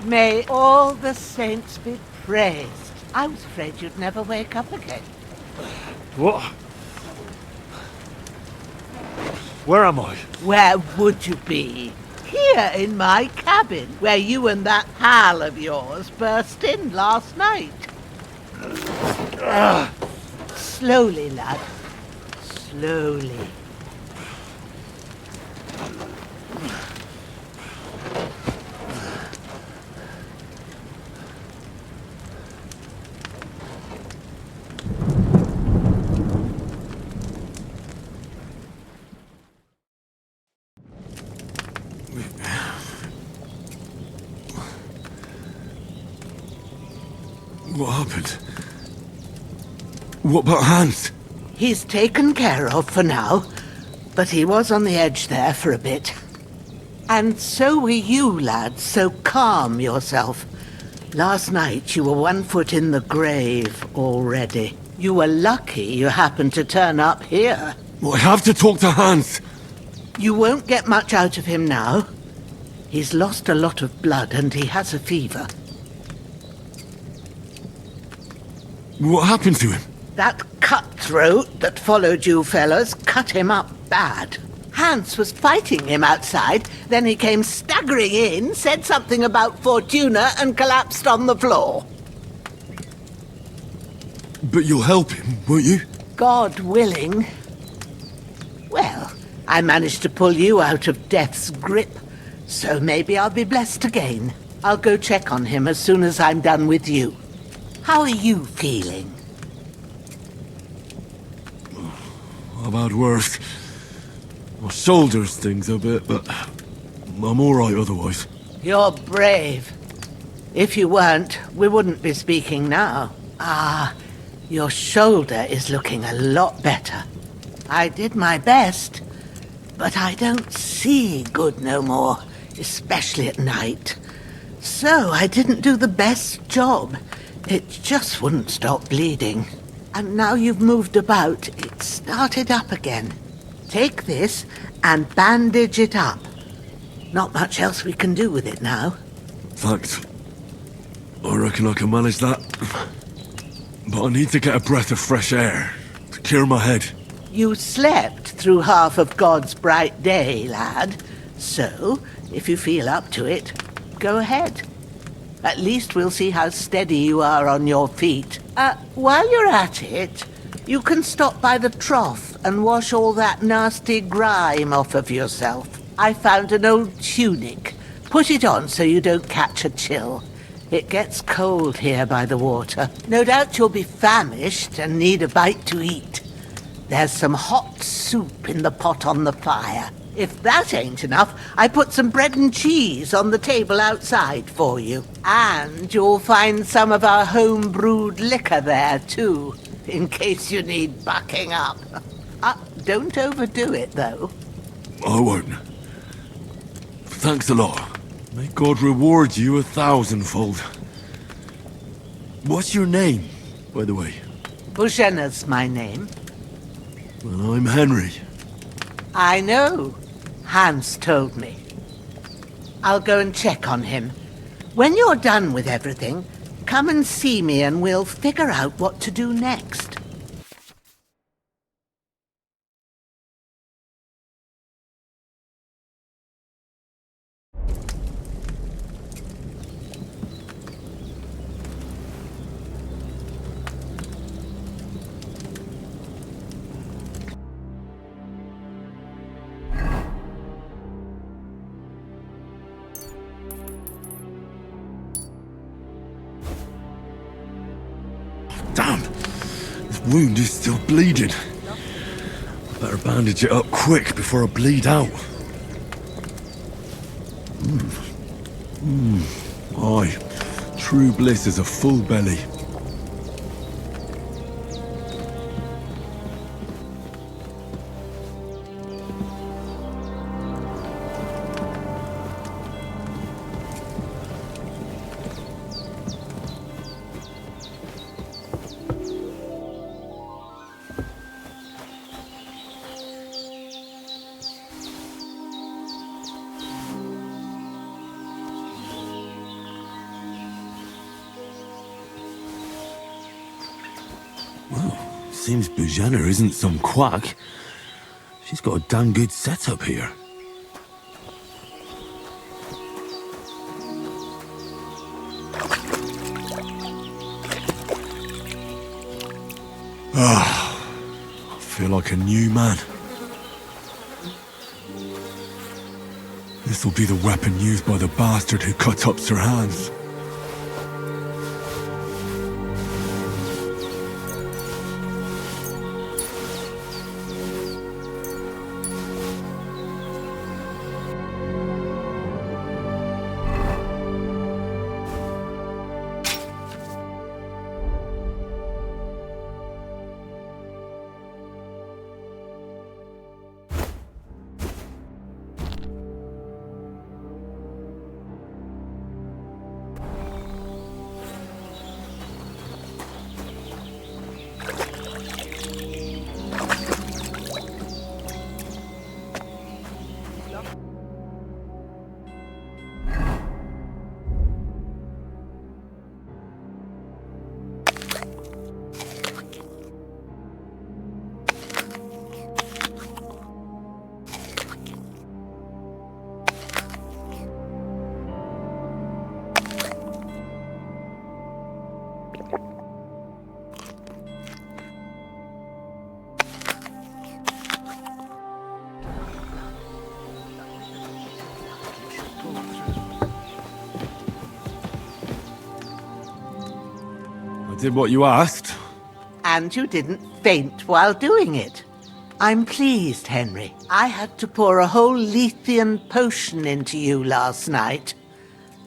may all the saints be praised. I was afraid you'd never wake up again. What? Where am I? Where would you be? Here in my cabin, where you and that pal of yours burst in last night. Slowly, lad. Slowly. What happened? What about Hans? He's taken care of for now, but he was on the edge there for a bit. And so were you, lad, so calm yourself. Last night you were 1 foot in the grave already. You were lucky you happened to turn up here. Well, I have to talk to Hans. You won't get much out of him now. He's lost a lot of blood and he has a fever. What happened to him? That cutthroat that followed you fellas cut him up bad. Hans was fighting him outside, then he came staggering in, said something about Fortuna and collapsed on the floor. But you'll help him, won't you? God willing. Well, I managed to pull you out of death's grip, so maybe I'll be blessed again. I'll go check on him as soon as I'm done with you. How are you feeling? I've had worse. My shoulder stings a bit, but I'm alright otherwise. You're brave. If you weren't, we wouldn't be speaking now. Ah, your shoulder is looking a lot better. I did my best, but I don't see good no more, especially at night. So I didn't do the best job. It just wouldn't stop bleeding. And now you've moved about, it started up again. Take this and bandage it up. Not much else we can do with it now. Thanks. I reckon I can manage that. But I need to get a breath of fresh air to clear my head. You slept through half of God's bright day, lad. So, if you feel up to it, go ahead. At least we'll see how steady you are on your feet. While you're at it, you can stop by the trough and wash all that nasty grime off of yourself. I found an old tunic. Put it on so you don't catch a chill. It gets cold here by the water. No doubt you'll be famished and need a bite to eat. There's some hot soup in the pot on the fire. If that ain't enough, I put some bread and cheese on the table outside for you. And you'll find some of our home-brewed liquor there, too, in case you need bucking up. Don't overdo it, though. I won't. Thanks a lot. May God reward you 1,000-fold. What's your name, by the way? Bushenna's my name. Well, I'm Henry. I know. Hans told me. I'll go and check on him. When you're done with everything, come and see me and we'll figure out what to do next. Damn! This wound is still bleeding. I better bandage it up quick before I bleed out. Aye. True bliss is a full belly. Seems Bujana isn't some quack. She's got a damn good setup here. I feel like a new man. This'll be the weapon used by the bastard who cut up Sir Hans. I did what you asked. And you didn't faint while doing it. I'm pleased, Henry. I had to pour a whole Lethean potion into you last night.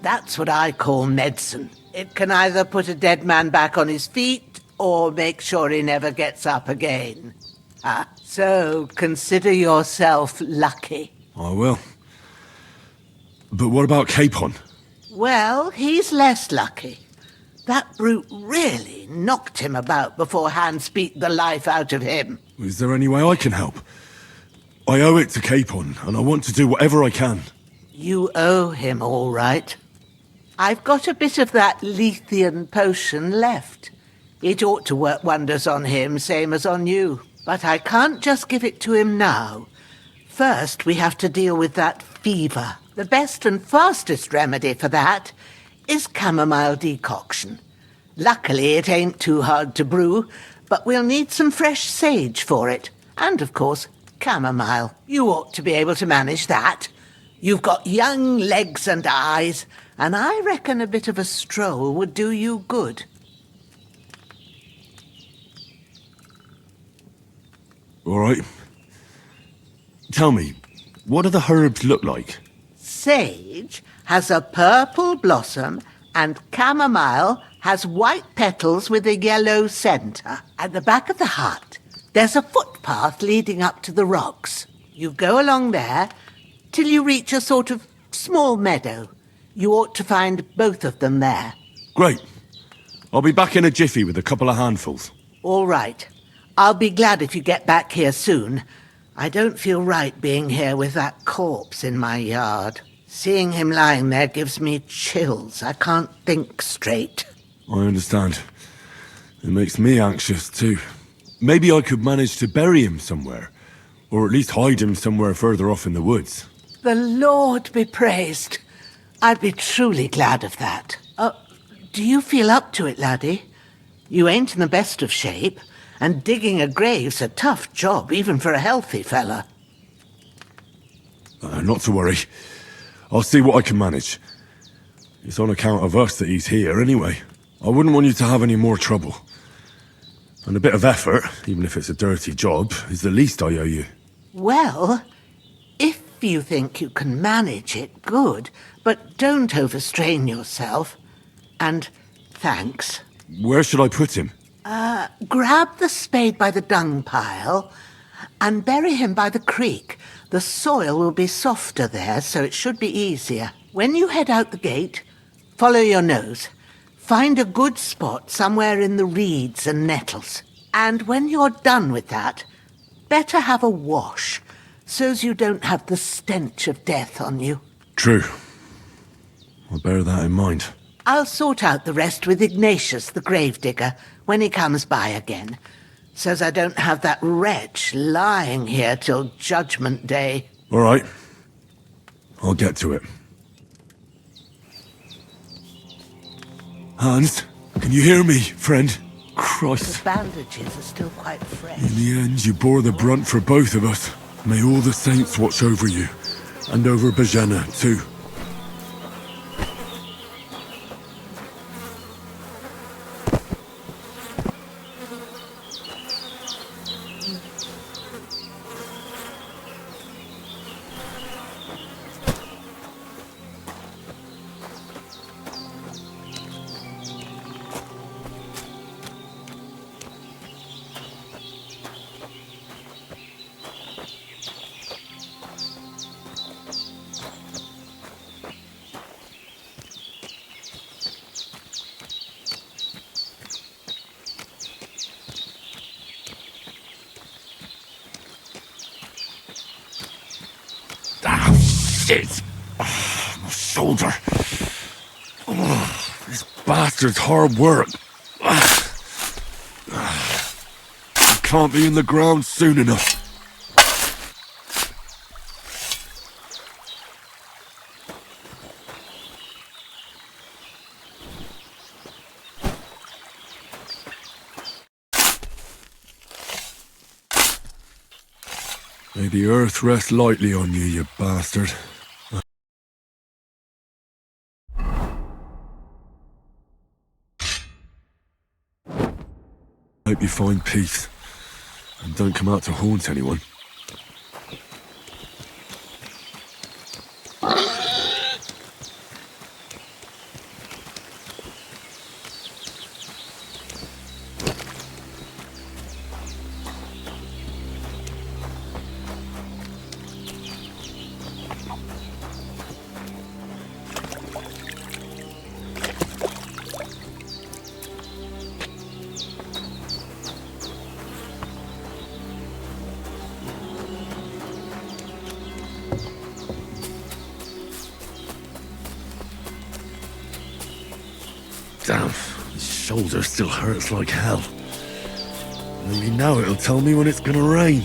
That's what I call medicine. It can either put a dead man back on his feet or make sure he never gets up again. So consider yourself lucky. I will. But what about Capon? Well, he's less lucky. That brute really knocked him about before Hans beat the life out of him. Is there any way I can help? I owe it to Capon, and I want to do whatever I can. You owe him, all right. I've got a bit of that Lethean potion left. It ought to work wonders on him, same as on you. But I can't just give it to him now. First, we have to deal with that fever. The best and fastest remedy for that is chamomile decoction. Luckily, it ain't too hard to brew, but we'll need some fresh sage for it. And, of course, chamomile. You ought to be able to manage that. You've got young legs and eyes, and I reckon a bit of a stroll would do you good. All right. Tell me, what do the herbs look like? Sage has a purple blossom, and chamomile has white petals with a yellow centre. At the back of the hut, there's a footpath leading up to the rocks. You go along there till you reach a sort of small meadow. You ought to find both of them there. Great. I'll be back in a jiffy with a couple of handfuls. All right. I'll be glad if you get back here soon. I don't feel right being here with that corpse in my yard. Seeing him lying there gives me chills. I can't think straight. I understand. It makes me anxious too. Maybe I could manage to bury him somewhere. Or at least hide him somewhere further off in the woods. The Lord be praised. I'd be truly glad of that. Do you feel up to it, laddie? You ain't in the best of shape, and digging a grave's a tough job, even for a healthy fella. Not to worry. I'll see what I can manage. It's on account of us that he's here anyway. I wouldn't want you to have any more trouble. And a bit of effort, even if it's a dirty job, is the least I owe you. Well, if you think you can manage it, good. But don't overstrain yourself. And thanks. Where should I put him? Grab the spade by the dung pile and bury him by the creek. The soil will be softer there, so it should be easier. When you head out the gate, follow your nose. Find a good spot somewhere in the reeds and nettles. And when you're done with that, better have a wash, so's you don't have the stench of death on you. True. I'll bear that in mind. I'll sort out the rest with Ignatius, the gravedigger, when he comes by again, so's I don't have that wretch lying here till Judgment Day. All right. I'll get to it. Hans, can you hear me, friend? Christ. The bandages are still quite fresh. In the end, you bore the brunt for both of us. May all the saints watch over you. And over Bajana, too. Shit! Oh, my shoulder. Oh, this bastard's hard work. I can't be in the ground soon enough. May the earth rest lightly on you, you bastard. Hope you find peace, and don't come out to haunt anyone. Damn, his shoulder still hurts like hell. Maybe now it'll tell me when it's gonna rain.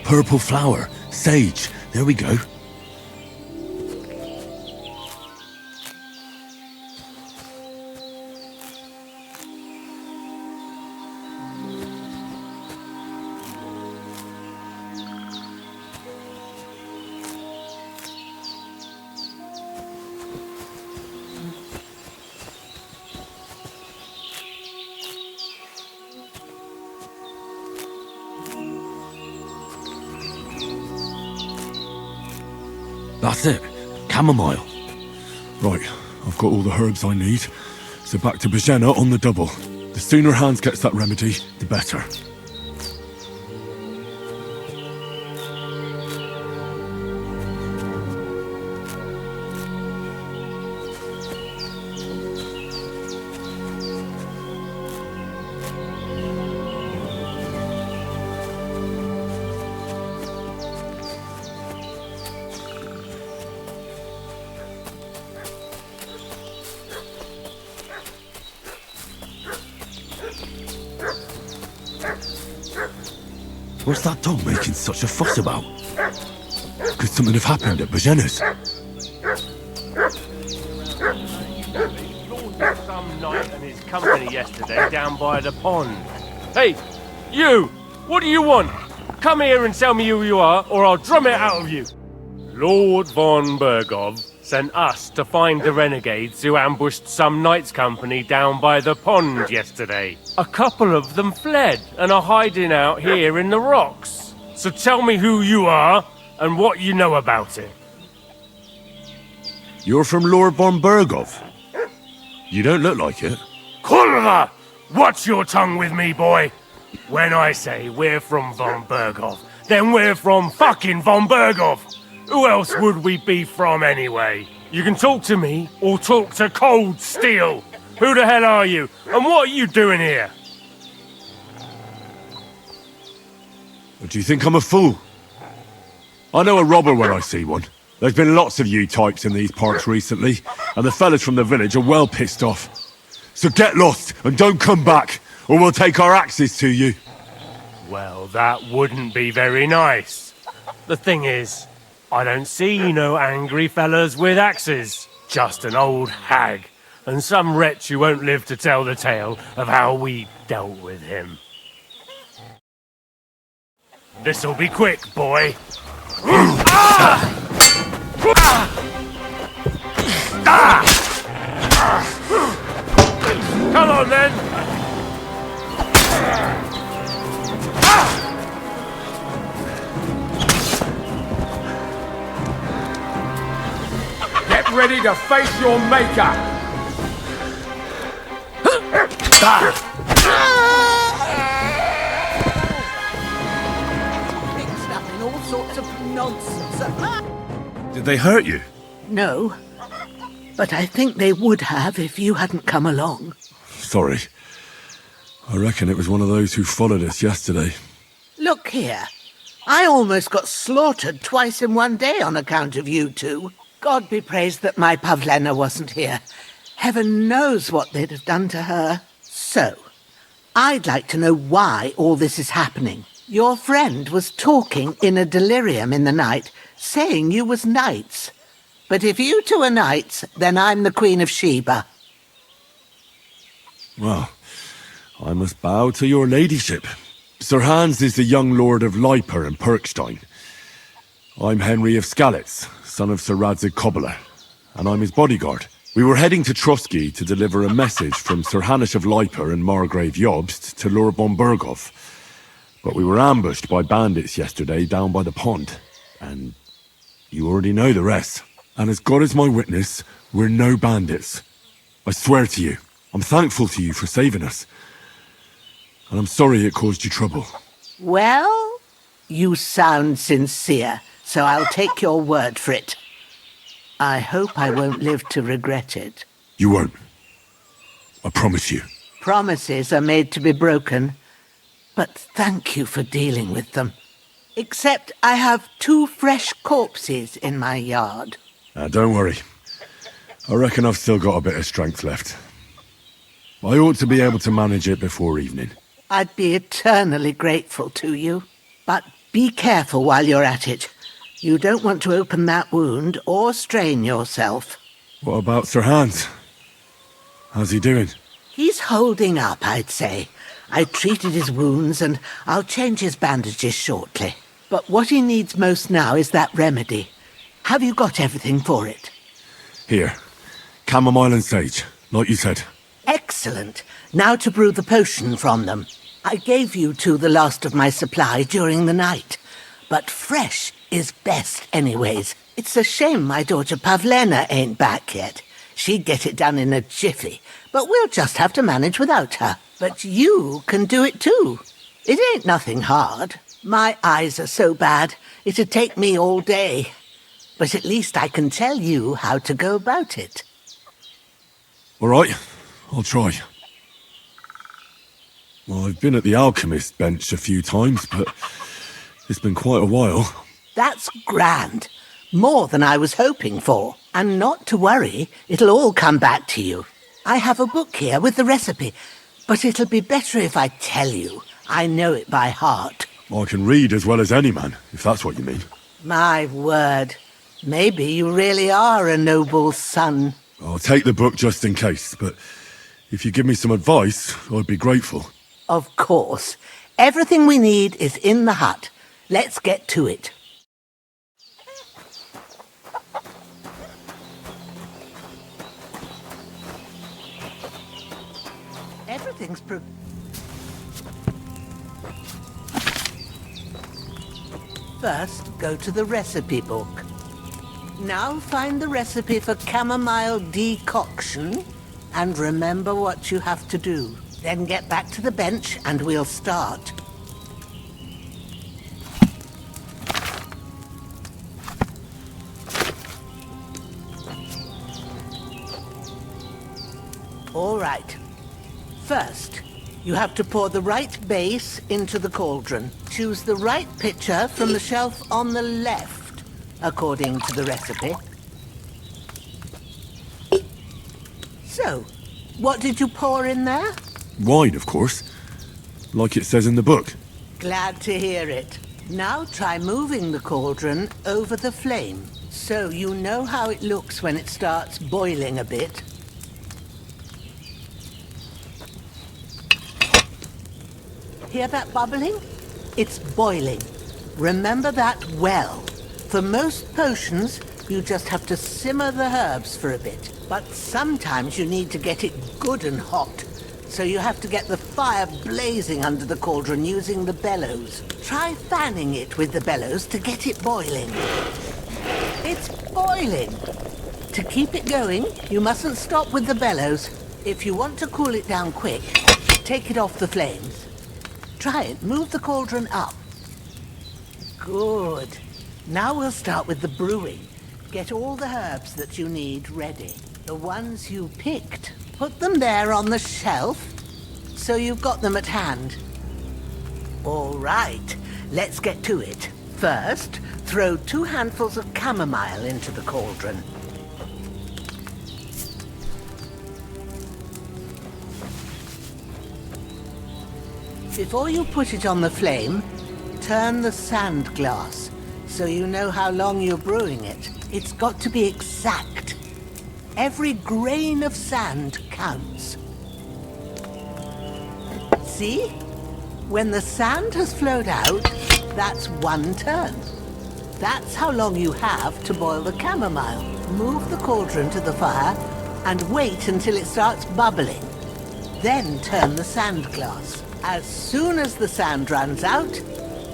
Purple flower, sage, there we go. That's it. Chamomile. Right, I've got all the herbs I need. So back to Bajana on the double. The sooner Hans gets that remedy, the better. What's that dog making such a fuss about? Could something have happened at Bajana's? Some knight and his company yesterday down by the pond. Hey, you! What do you want? Come here and tell me who you are, or I'll drum it out of you. Lord von Bergov sent us to find the renegades who ambushed some knights' company down by the pond yesterday. A couple of them fled and are hiding out here in the rocks. So tell me who you are and what you know about it. You're from Lord von Bergov? You don't look like it. Kurva! Watch your tongue with me, boy. When I say we're from von Bergov, then we're from fucking von Bergov. Who else would we be from anyway? You can talk to me or talk to cold steel. Who the hell are you? And what are you doing here? Do you think I'm a fool? I know a robber when I see one. There's been lots of you types in these parts recently, and the fellas from the village are well pissed off. So get lost and don't come back, or we'll take our axes to you. Well, that wouldn't be very nice. The thing is, I don't see no angry fellas with axes. Just an old hag, and some wretch who won't live to tell the tale of how we dealt with him. This'll be quick, boy. Come on, then! Get ready to face your maker! Mixed up in all sorts of nonsense. Did they hurt you? No, but I think they would have if you hadn't come along. Sorry. I reckon it was one of those who followed us yesterday. Look here. I almost got slaughtered twice in one day on account of you two. God be praised that my Pavlena wasn't here. Heaven knows what they'd have done to her. So, I'd like to know why all this is happening. Your friend was talking in a delirium in the night, saying you was knights. But if you two are knights, then I'm the Queen of Sheba. Well, I must bow to your ladyship. Sir Hans is the young lord of Leiper and Perkstein. I'm Henry of Skalitz, son of Sir Radzig Kobyla, and I'm his bodyguard. We were heading to Trotsky to deliver a message from Sir Hanish of Leiper and Margrave Jobst to Lord von Bergov. But we were ambushed by bandits yesterday down by the pond, and you already know the rest. And as God is my witness, we're no bandits. I swear to you, I'm thankful to you for saving us. And I'm sorry it caused you trouble. Well, you sound sincere, so I'll take your word for it. I hope I won't live to regret it. You won't. I promise you. Promises are made to be broken, but thank you for dealing with them. Except I have 2 fresh corpses in my yard. Don't worry. I reckon I've still got a bit of strength left. I ought to be able to manage it before evening. I'd be eternally grateful to you. But be careful while you're at it. You don't want to open that wound or strain yourself. What about Sir Hans? How's he doing? He's holding up, I'd say. I treated his wounds and I'll change his bandages shortly. But what he needs most now is that remedy. Have you got everything for it? Here. Chamomile and sage, like you said. Excellent. Now to brew the potion from them. I gave you two the last of my supply during the night. But fresh is best anyways. It's a shame my daughter Pavlena ain't back yet. She'd get it done in a jiffy, but we'll just have to manage without her. But you can do it too. It ain't nothing hard. My eyes are so bad, it'd take me all day. But at least I can tell you how to go about it. All right, I'll try. Well, I've been at the alchemist bench a few times, but it's been quite a while. That's grand. More than I was hoping for. And not to worry, it'll all come back to you. I have a book here with the recipe, but it'll be better if I tell you. I know it by heart. I can read as well as any man, if that's what you mean. My word. Maybe you really are a noble son. I'll take the book just in case, but if you give me some advice, I'd be grateful. Of course. Everything we need is in the hut. let's get to it. Everything's First, go to the recipe book. Now find the recipe for chamomile decoction and remember what you have to do. Then get back to the bench and we'll start. All right. First, you have to pour the right base into the cauldron. Choose the right pitcher from the shelf on the left, according to the recipe. So, what did you pour in there? Wine, of course. Like it says in the book. Glad to hear it. Now try moving the cauldron over the flame, so you know how it looks when it starts boiling a bit. Hear that bubbling? It's boiling. Remember that well. For most potions, you just have to simmer the herbs for a bit. But sometimes you need to get it good and hot. So you have to get the fire blazing under the cauldron using the bellows. Try fanning it with the bellows to get it boiling. It's boiling. To keep it going, you mustn't stop with the bellows. If you want to cool it down quick, take it off the flames. Try it. Move the cauldron up. Good. Now we'll start with the brewing. Get all the herbs that you need ready. The ones you picked. Put them there on the shelf, so you've got them at hand. All right, let's get to it. First, throw 2 handfuls of chamomile into the cauldron. Before you put it on the flame, turn the sand glass, so you know how long you're brewing it. It's got to be exact. Every grain of sand counts. See? When the sand has flowed out, that's 1 turn. That's how long you have to boil the chamomile. Move the cauldron to the fire and wait until it starts bubbling. Then turn the sand glass. As soon as the sand runs out,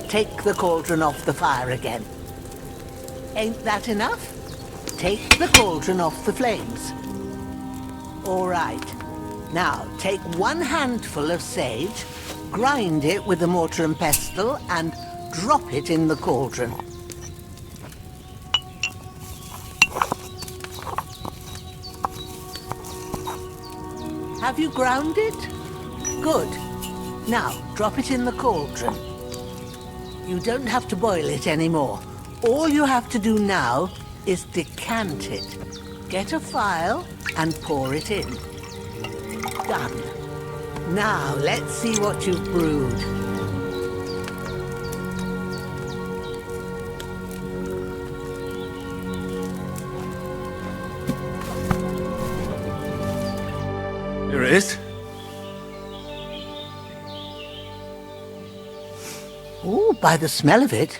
take the cauldron off the fire again. Ain't that enough? Take the cauldron off the flames. All right. Now, take 1 handful of sage, grind it with a mortar and pestle, and drop it in the cauldron. Have you ground it? Good. Now, drop it in the cauldron. You don't have to boil it anymore. All you have to do now is decant it. Get a phial and pour it in. Done. Now, let's see what you've brewed. Here it is. Oh, by the smell of it,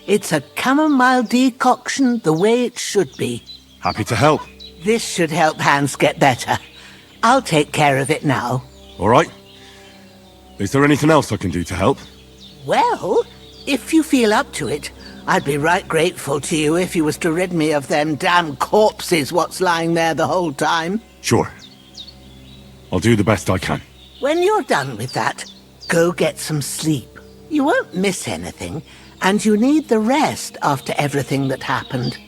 it's a chamomile decoction the way it should be. Happy to help. This should help Hans get better. I'll take care of it now. All right. Is there anything else I can do to help? Well, if you feel up to it, I'd be right grateful to you if you was to rid me of them damn corpses what's lying there the whole time. Sure. I'll do the best I can. When you're done with that, go get some sleep. You won't miss anything, and you need the rest after everything that happened.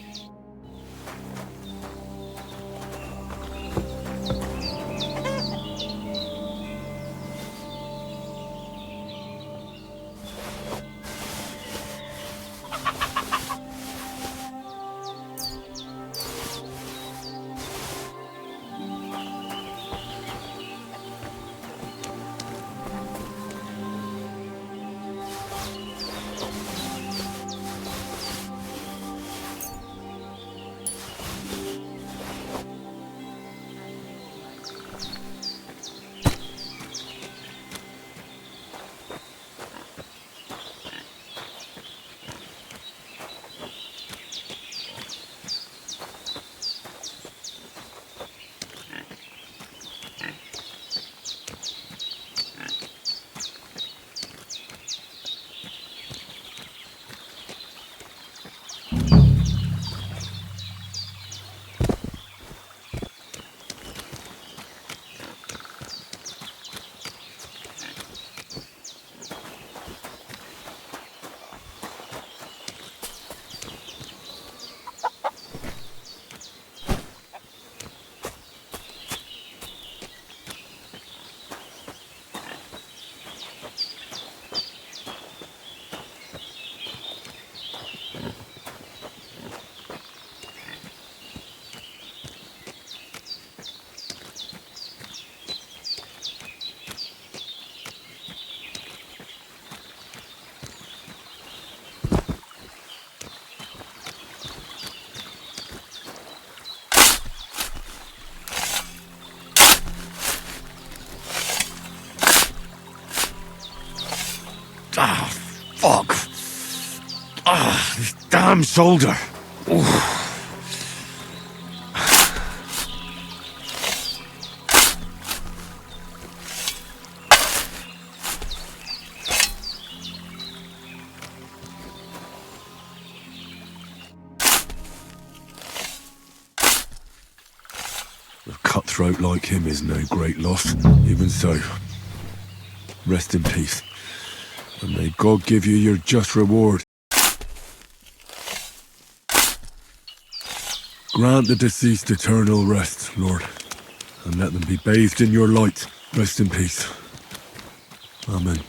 damn shoulder. Oof. A cutthroat like him is no great loss. Even so, rest in peace. And may God give you your just reward. Grant the deceased eternal rest, Lord, and let them be bathed in your light. Rest in peace. Amen.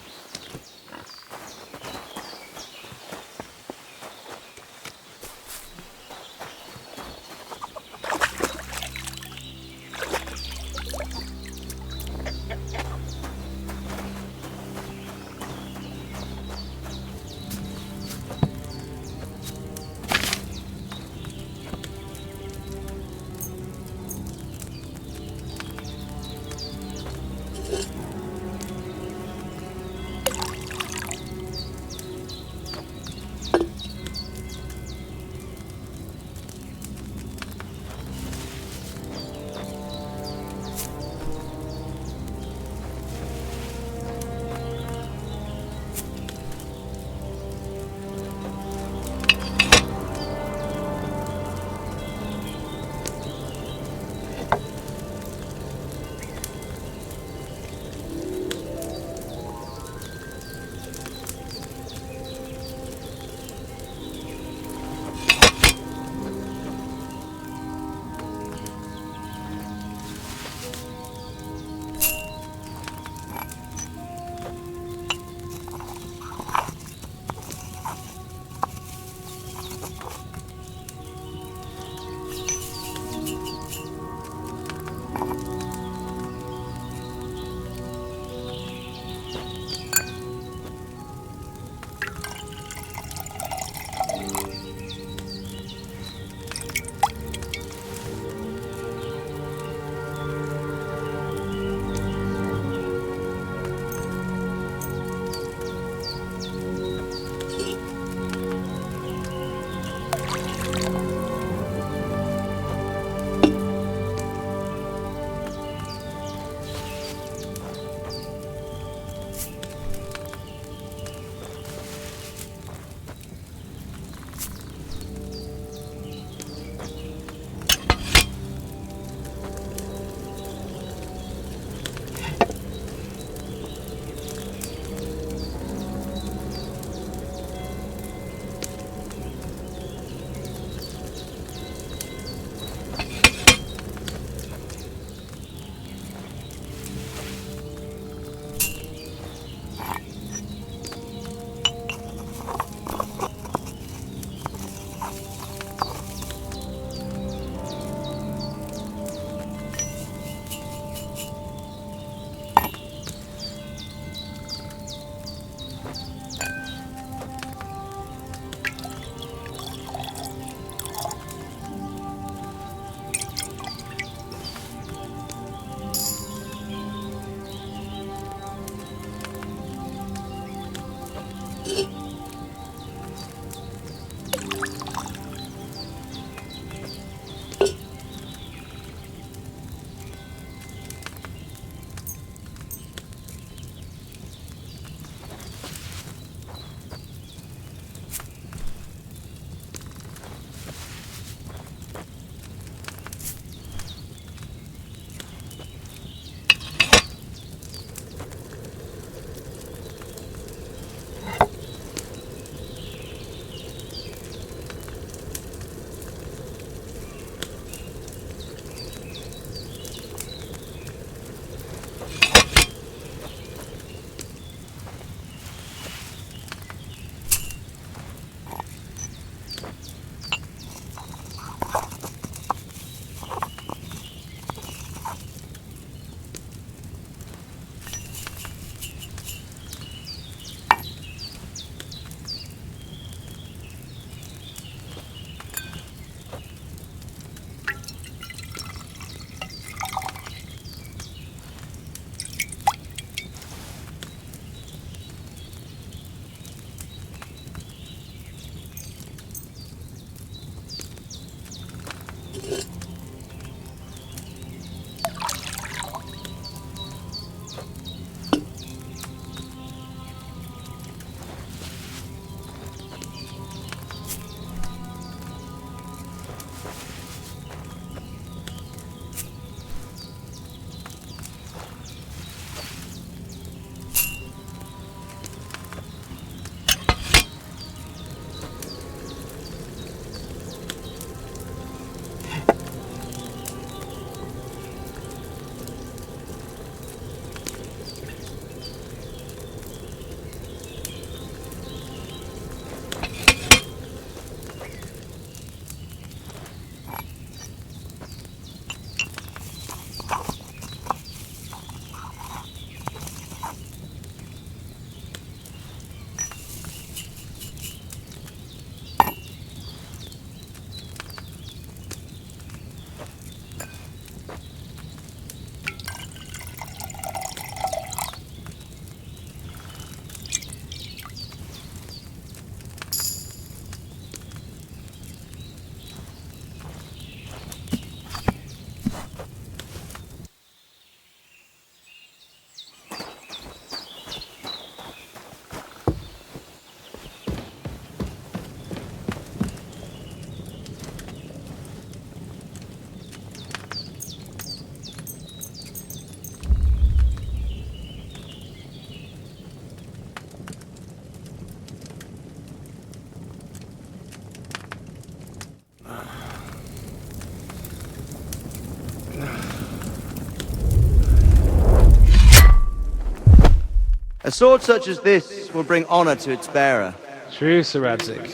A sword such as this will bring honor to its bearer. True, Sir Radzig.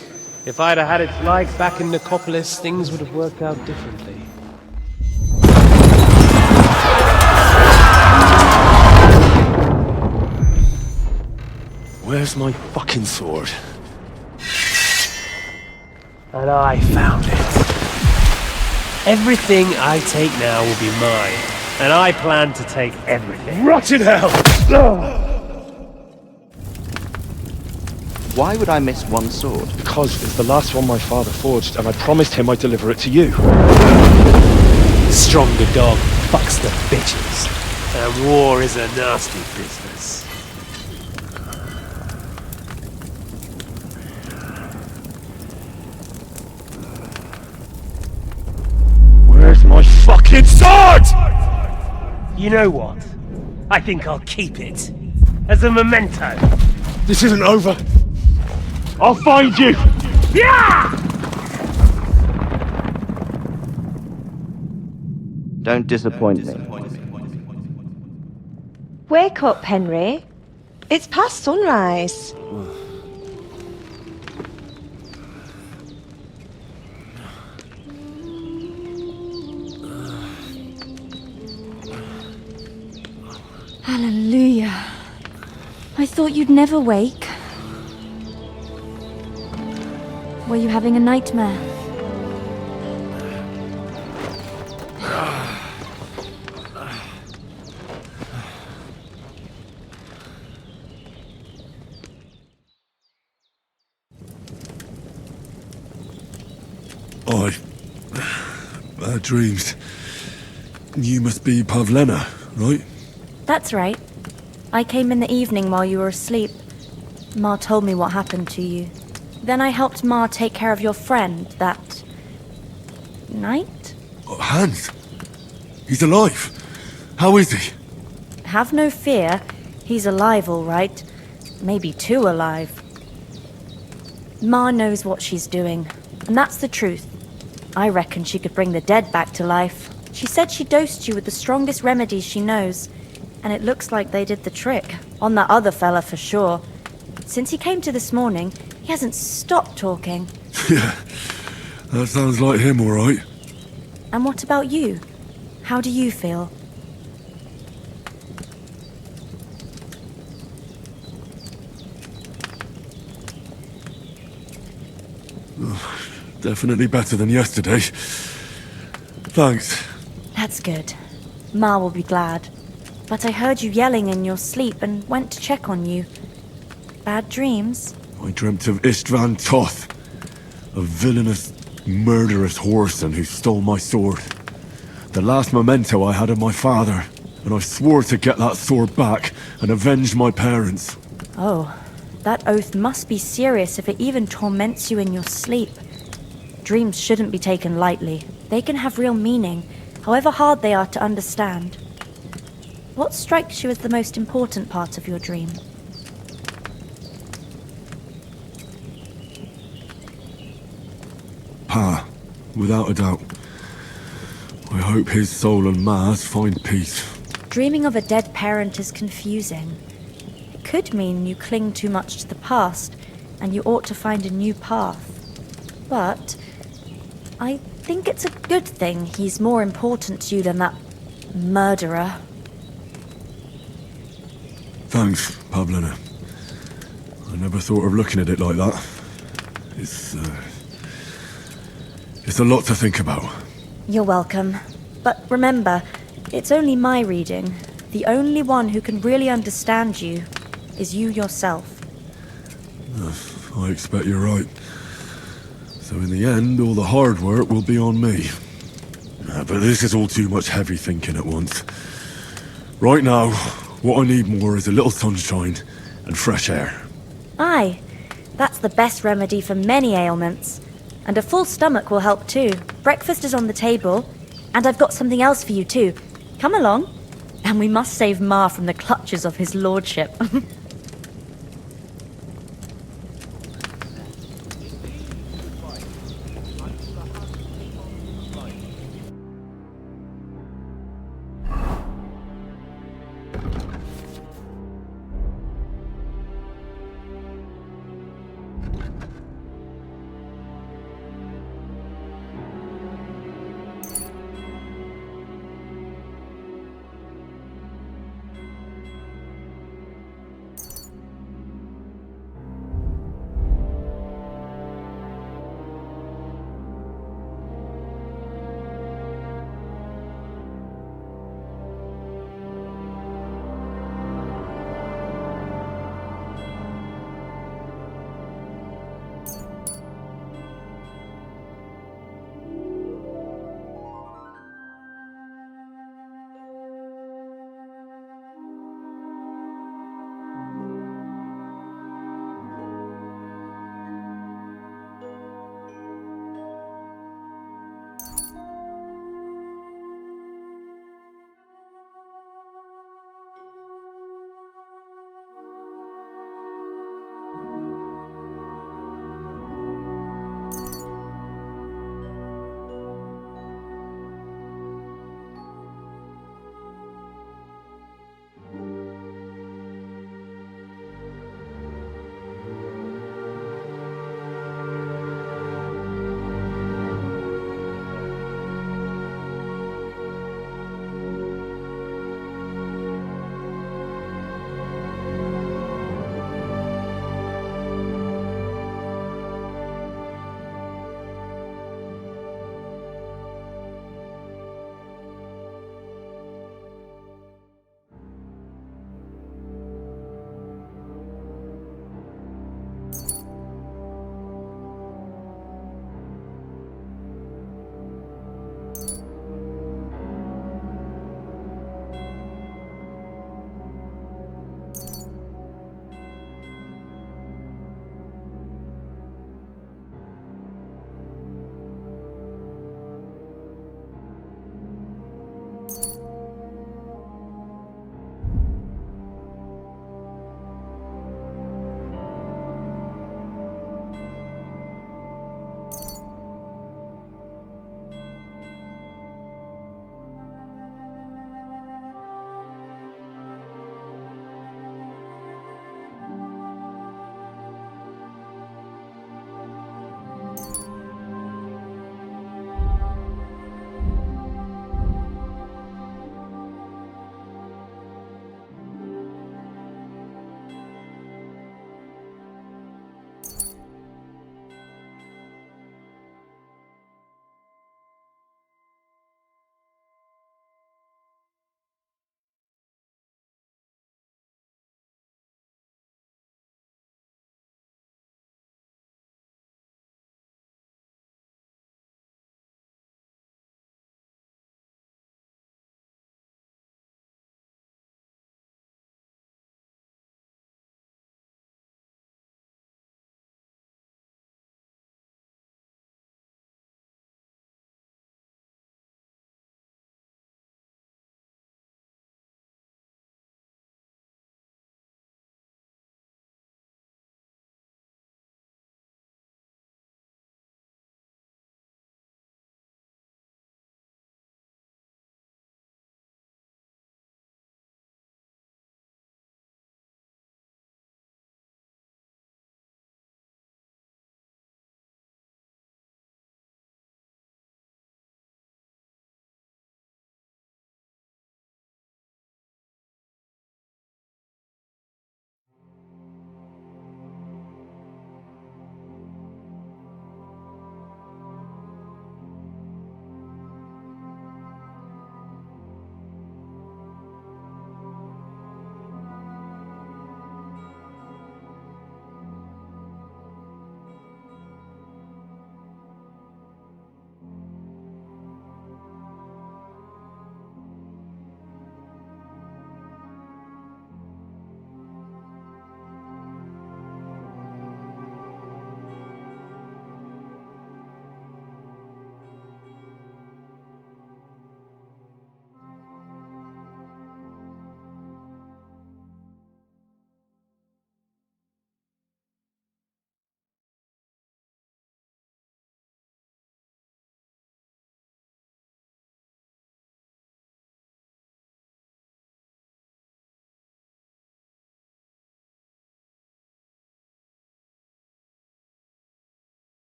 If I'd have had its like back in Nicopolis, things would have worked out differently. Where's my fucking sword? And I found it. Everything I take now will be mine, and I plan to take everything. Rot in hell! Why would I miss one sword? Because it's the last one my father forged, and I promised him I'd deliver it to you. Stronger dog fucks the bitches, and war is a nasty business. Where's my fucking sword? You know what? I think I'll keep it. As a memento. This isn't over. I'll find you! Yeah! Don't disappoint me. Wake up, Henry. It's past sunrise. Hallelujah. I thought you'd never wake. Were you having a nightmare? Bad dreams. You must be Pavlena, right? That's right. I came in the evening while you were asleep. Ma told me what happened to you. Then I helped Ma take care of your friend that night? Hans? He's alive. How is he? Have no fear. He's alive, all right. Maybe too alive. Ma knows what she's doing, and that's the truth. I reckon she could bring the dead back to life. She said she dosed you with the strongest remedies she knows, and it looks like they did the trick. On that other fella for sure. Since he came to this morning, he hasn't stopped talking. Yeah, that sounds like him, all right. And what about you? How do you feel? Definitely better than yesterday. Thanks. That's good. Ma will be glad. But I heard you yelling in your sleep and went to check on you. Bad dreams? I dreamt of Istvan Toth, a villainous, murderous whoreson who stole my sword. The last memento I had of my father, and I swore to get that sword back and avenge my parents. Oh, that oath must be serious if it even torments you in your sleep. Dreams shouldn't be taken lightly. They can have real meaning, however hard they are to understand. What strikes you as the most important part of your dream? Pa, without a doubt. I hope his soul and Ma's find peace. Dreaming of a dead parent is confusing. It could mean you cling too much to the past, and you ought to find a new path. But I think it's a good thing he's more important to you than that murderer. Thanks, Pavlena. I never thought of looking at it like that. It's a lot to think about. You're welcome. But remember, it's only my reading. The only one who can really understand you is you yourself. I expect you're right. So in the end, all the hard work will be on me. But this is all too much heavy thinking at once. Right now, what I need more is a little sunshine and fresh air. Aye, that's the best remedy for many ailments. And a full stomach will help too. Breakfast is on the table, and I've got something else for you too. Come along, and we must save Ma from the clutches of his lordship.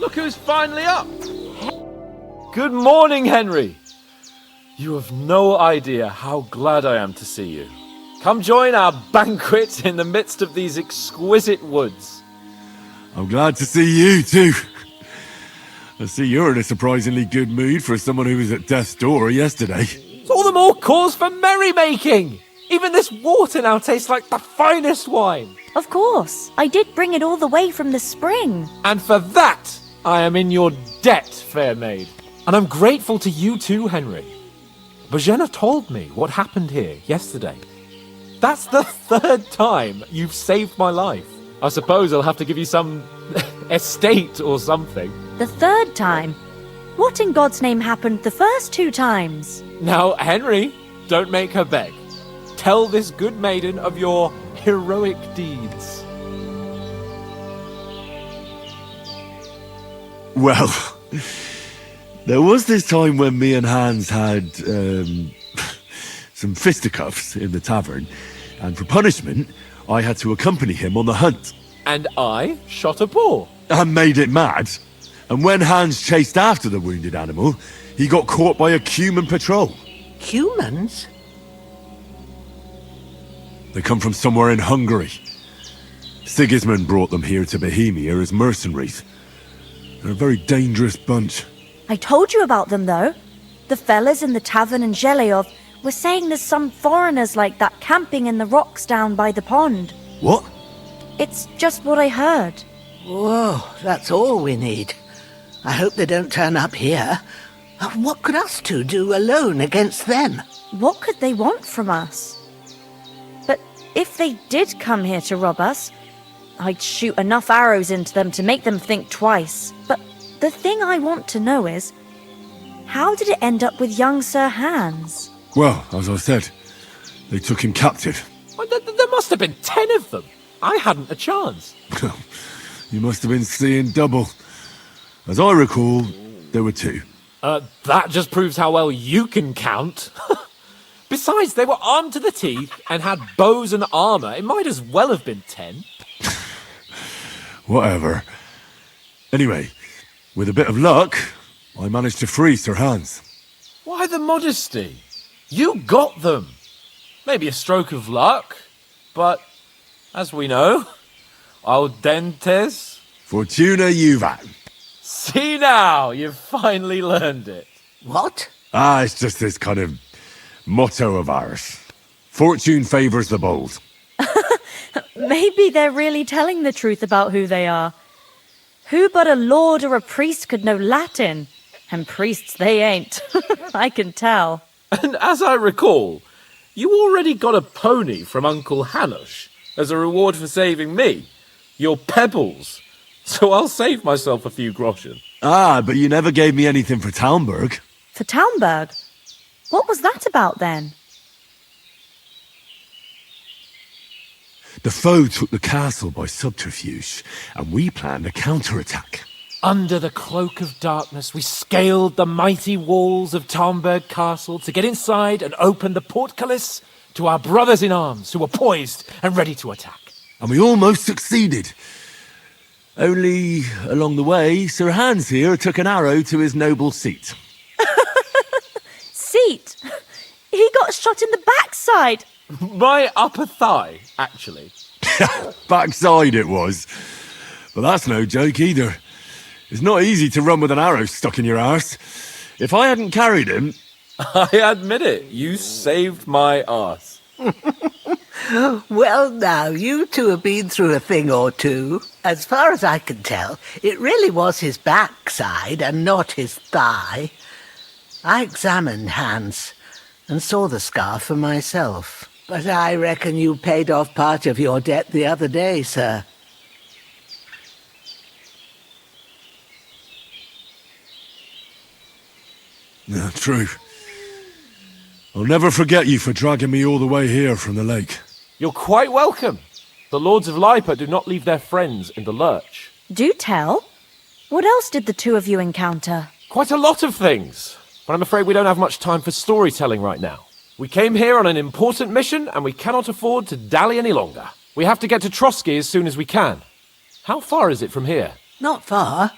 Look who's finally up! Good morning, Henry! You have no idea how glad I am to see you. Come join our banquet in the midst of these exquisite woods. I'm glad to see you too. I see you're in a surprisingly good mood for someone who was at death's door yesterday. It's all the more cause for merrymaking! Even this water now tastes like the finest wine. Of course. I did bring it all the way from the spring. And for that, I am in your debt, fair maid. And I'm grateful to you too, Henry. Bojena told me what happened here yesterday. That's the 3rd time you've saved my life. I suppose I'll have to give you some estate or something. The 3rd time? What in God's name happened the first 2 times? Now, Henry, don't make her beg. Tell this good maiden of your heroic deeds. Well, there was this time when me and Hans had some fisticuffs in the tavern, and for punishment, I had to accompany him on the hunt. And I shot a boar. And made it mad. And when Hans chased after the wounded animal, he got caught by a human patrol. Humans? They come from somewhere in Hungary. Sigismund brought them here to Bohemia as mercenaries. They're a very dangerous bunch. I told you about them, though. The fellas in the tavern in Zheleov were saying there's some foreigners like that camping in the rocks down by the pond. What? It's just what I heard. Whoa, that's all we need. I hope they don't turn up here. What could us two do alone against them? What could they want from us? But if they did come here to rob us, I'd shoot enough arrows into them to make them think twice. But the thing I want to know is, how did it end up with young Sir Hans? Well, as I said, they took him captive. Well, there must have been 10 of them. I hadn't a chance. You must have been seeing double. As I recall, there were 2. That just proves how well you can count. Besides, they were armed to the teeth and had bows and armour. It might as well have been 10. Whatever. Anyway, with a bit of luck, I managed to free Sir Hans. Why the modesty? You got them. Maybe a stroke of luck, but as we know, audentes Fortuna juvat. See now, you've finally learned it. What? It's just this kind of motto of ours. Fortune favours the bold. Maybe they're really telling the truth about who they are. Who but a lord or a priest could know Latin? And priests they ain't. I can tell. And as I recall, you already got a pony from Uncle Hanush as a reward for saving me. Your pebbles. So I'll save myself a few groschen. But you never gave me anything for Talmberg. For Talmberg? What was that about then? The foe took the castle by subterfuge, and we planned a counterattack. Under the cloak of darkness, we scaled the mighty walls of Talmberg Castle to get inside and open the portcullis to our brothers-in-arms who were poised and ready to attack. And we almost succeeded. Only, along the way, Sir Hans here took an arrow to his noble seat. Seat? He got shot in the backside. My upper thigh, actually. Backside it was. But that's no joke either. It's not easy to run with an arrow stuck in your arse. If I hadn't carried him... I admit it, you saved my arse. Well, now, you two have been through a thing or two. As far as I can tell, it really was his backside and not his thigh. I examined Hans and saw the scar for myself. But I reckon you paid off part of your debt the other day, sir. Yeah, true. I'll never forget you for dragging me all the way here from the lake. You're quite welcome. The Lords of Lipa do not leave their friends in the lurch. Do tell. What else did the two of you encounter? Quite a lot of things. But I'm afraid we don't have much time for storytelling right now. We came here on an important mission and we cannot afford to dally any longer. We have to get to Trotsky as soon as we can. How far is it from here? Not far.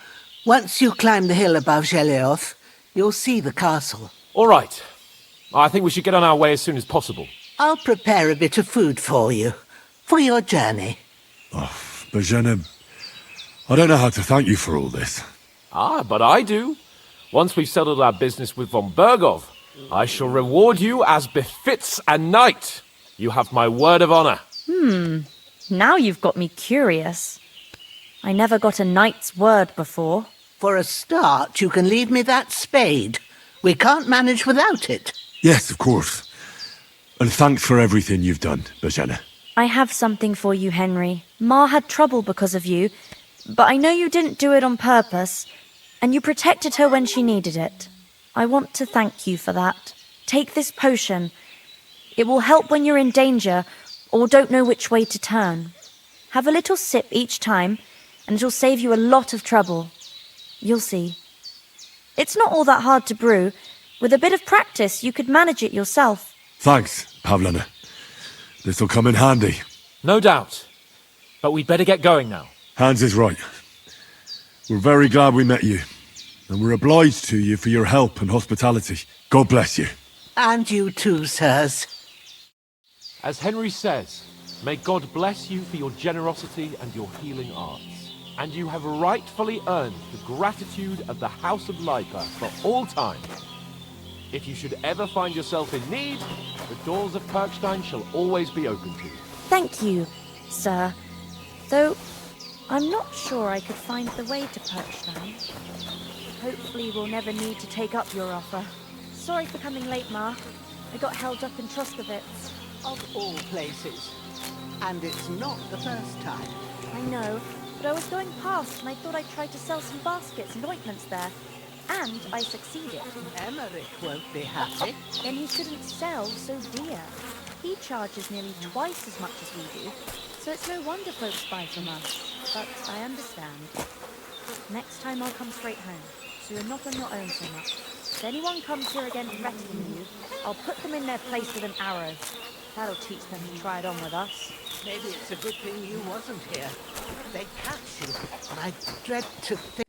Once you climb the hill above Geleoth, you'll see the castle. All right. I think we should get on our way as soon as possible. I'll prepare a bit of food for you, for your journey. Bozhena, I don't know how to thank you for all this. But I do. Once we've settled our business with von Bergov, I shall reward you as befits a knight. You have my word of honor. Now you've got me curious. I never got a knight's word before. For a start, you can leave me that spade. We can't manage without it. Yes, of course. And thanks for everything you've done, Bozhena. I have something for you, Henry. Ma had trouble because of you, but I know you didn't do it on purpose, and you protected her when she needed it. I want to thank you for that. Take this potion. It will help when you're in danger or don't know which way to turn. Have a little sip each time, and it'll save you a lot of trouble. You'll see. It's not all that hard to brew. With a bit of practice, you could manage it yourself. Thanks, Pavlena. This'll come in handy. No doubt. But we'd better get going now. Hans is right. We're very glad we met you. And we're obliged to you for your help and hospitality. God bless you. And you too, sirs. As Henry says, may God bless you for your generosity and your healing arts. And you have rightfully earned the gratitude of the House of Leipa for all time. If you should ever find yourself in need, the doors of Perkstein shall always be open to you. Thank you, sir. Though, I'm not sure I could find the way to Perkstein. Hopefully we'll never need to take up your offer. Sorry for coming late, Ma. I got held up in Troskowitz. Of all places. And it's not the first time. I know, but I was going past and I thought I'd try to sell some baskets and ointments there. And I succeeded. Emmerich won't be happy. Then he shouldn't sell so dear. He charges nearly twice as much as we do, so it's no wonder folks buy from us. But I understand. Next time I'll come straight home, so you're not on your own so much. If anyone comes here again threatening you, I'll put them in their place with an arrow. That'll teach them to try it on with us. Maybe it's a good thing you wasn't here. They'd catch you, and I dread to think...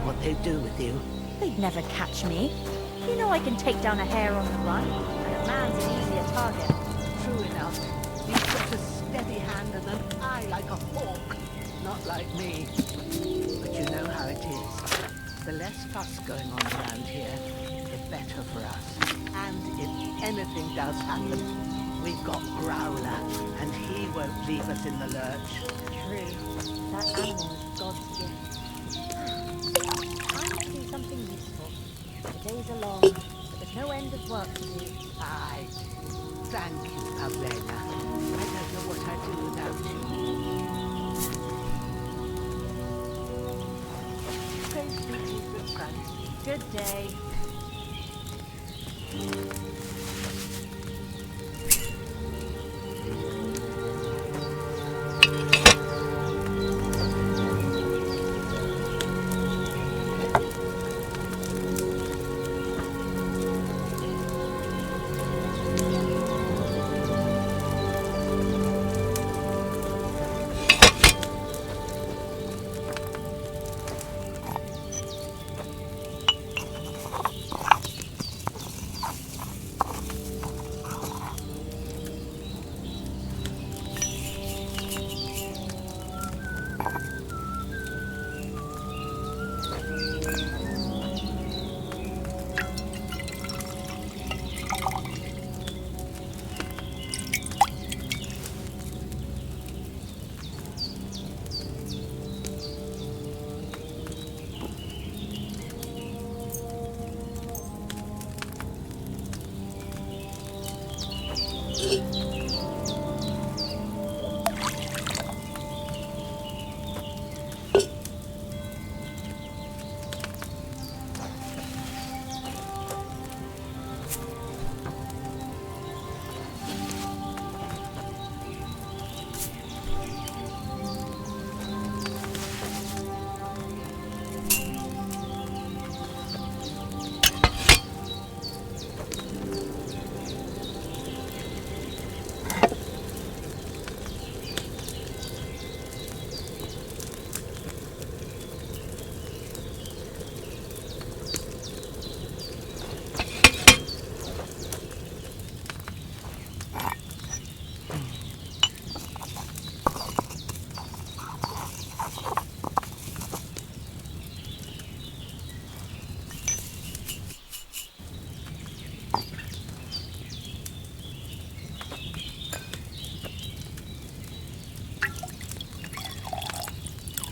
What they'd do with you. They'd never catch me. You know I can take down a hare on the run, and a man's an easier target. True enough. You've got a steady hand and an eye like a hawk. Not like me. But you know how it is. The less fuss going on around here, the better for us. And if anything does happen, we've got Growler, and he won't leave us in the lurch. True. That animal is God's gift. Time to do something useful. The days are long, but there's no end of work to do. Aye. Thank you, Pavlena. I don't know what I'd do without you. So sweet, good fun. Good day.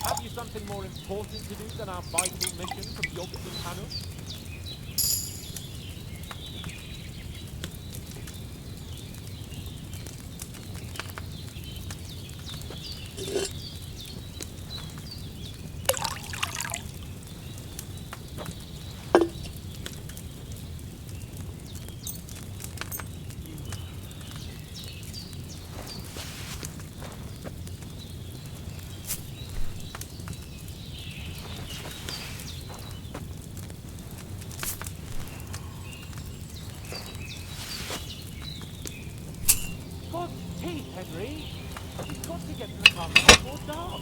Have you something more important to do than our vital mission from Yogurt and Hanush? God's teeth, Henry! You've got to get to the castle before dark.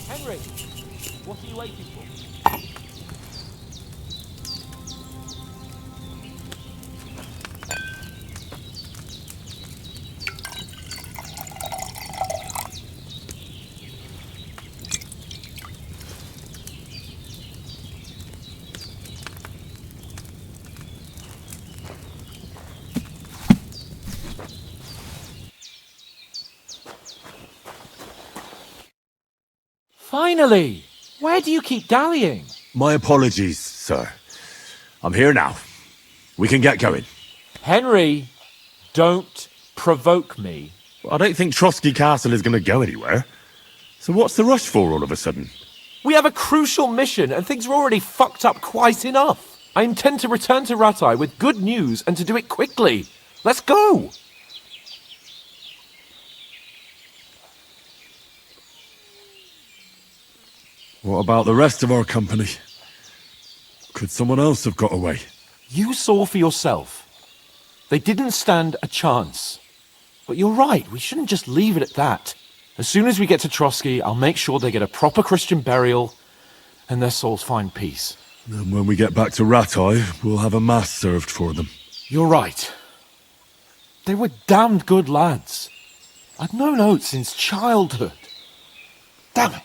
Henry, what are you waiting for? Finally! Where do you keep dallying? My apologies, sir. I'm here now. We can get going. Henry, don't provoke me. I don't think Trotsky Castle is going to go anywhere. So what's the rush for all of a sudden? We have a crucial mission and things are already fucked up quite enough. I intend to return to Ratai with good news and to do it quickly. Let's go! What about the rest of our company? Could someone else have got away? You saw for yourself. They didn't stand a chance. But you're right, we shouldn't just leave it at that. As soon as we get to Trotsky, I'll make sure they get a proper Christian burial and their souls find peace. And when we get back to Ratai, we'll have a mass served for them. You're right. They were damned good lads. I'd known Oates since childhood. Damn it.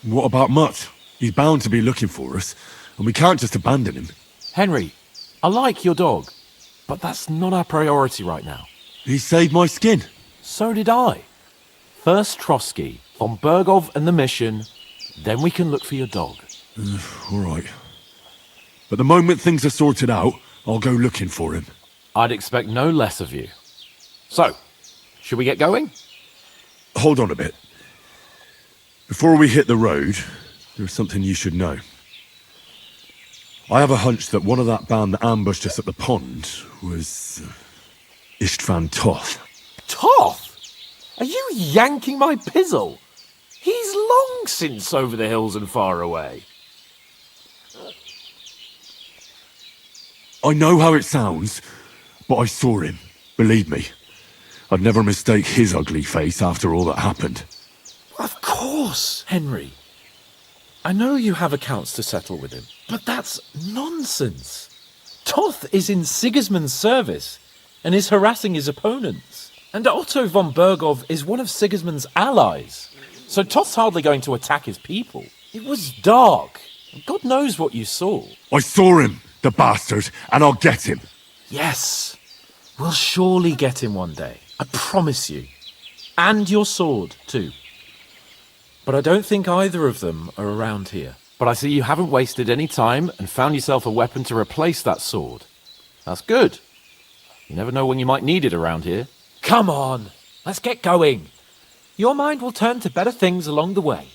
What about Mutt? He's bound to be looking for us, and we can't just abandon him. Henry, I like your dog, but that's not our priority right now. He saved my skin. So did I. First Trotsky, von Bergov and the mission, then we can look for your dog. All right. But the moment things are sorted out, I'll go looking for him. I'd expect no less of you. So, should we get going? Hold on a bit. Before we hit the road, there's something you should know. I have a hunch that one of that band that ambushed us at the pond was Istvan Toth. Toth? Are you yanking my pizzle? He's long since over the hills and far away. I know how it sounds, but I saw him. Believe me. I'd never mistake his ugly face after all that happened. Of course, Henry. I know you have accounts to settle with him, but that's nonsense. Toth is in Sigismund's service and is harassing his opponents. And Otto von Bergov is one of Sigismund's allies. So Toth's hardly going to attack his people. It was dark. God knows what you saw. I saw him, the bastard, and I'll get him. Yes. We'll surely get him one day. I promise you. And your sword, too. But I don't think either of them are around here. But I see you haven't wasted any time and found yourself a weapon to replace that sword. That's good. You never know when you might need it around here. Come on, let's get going. Your mind will turn to better things along the way.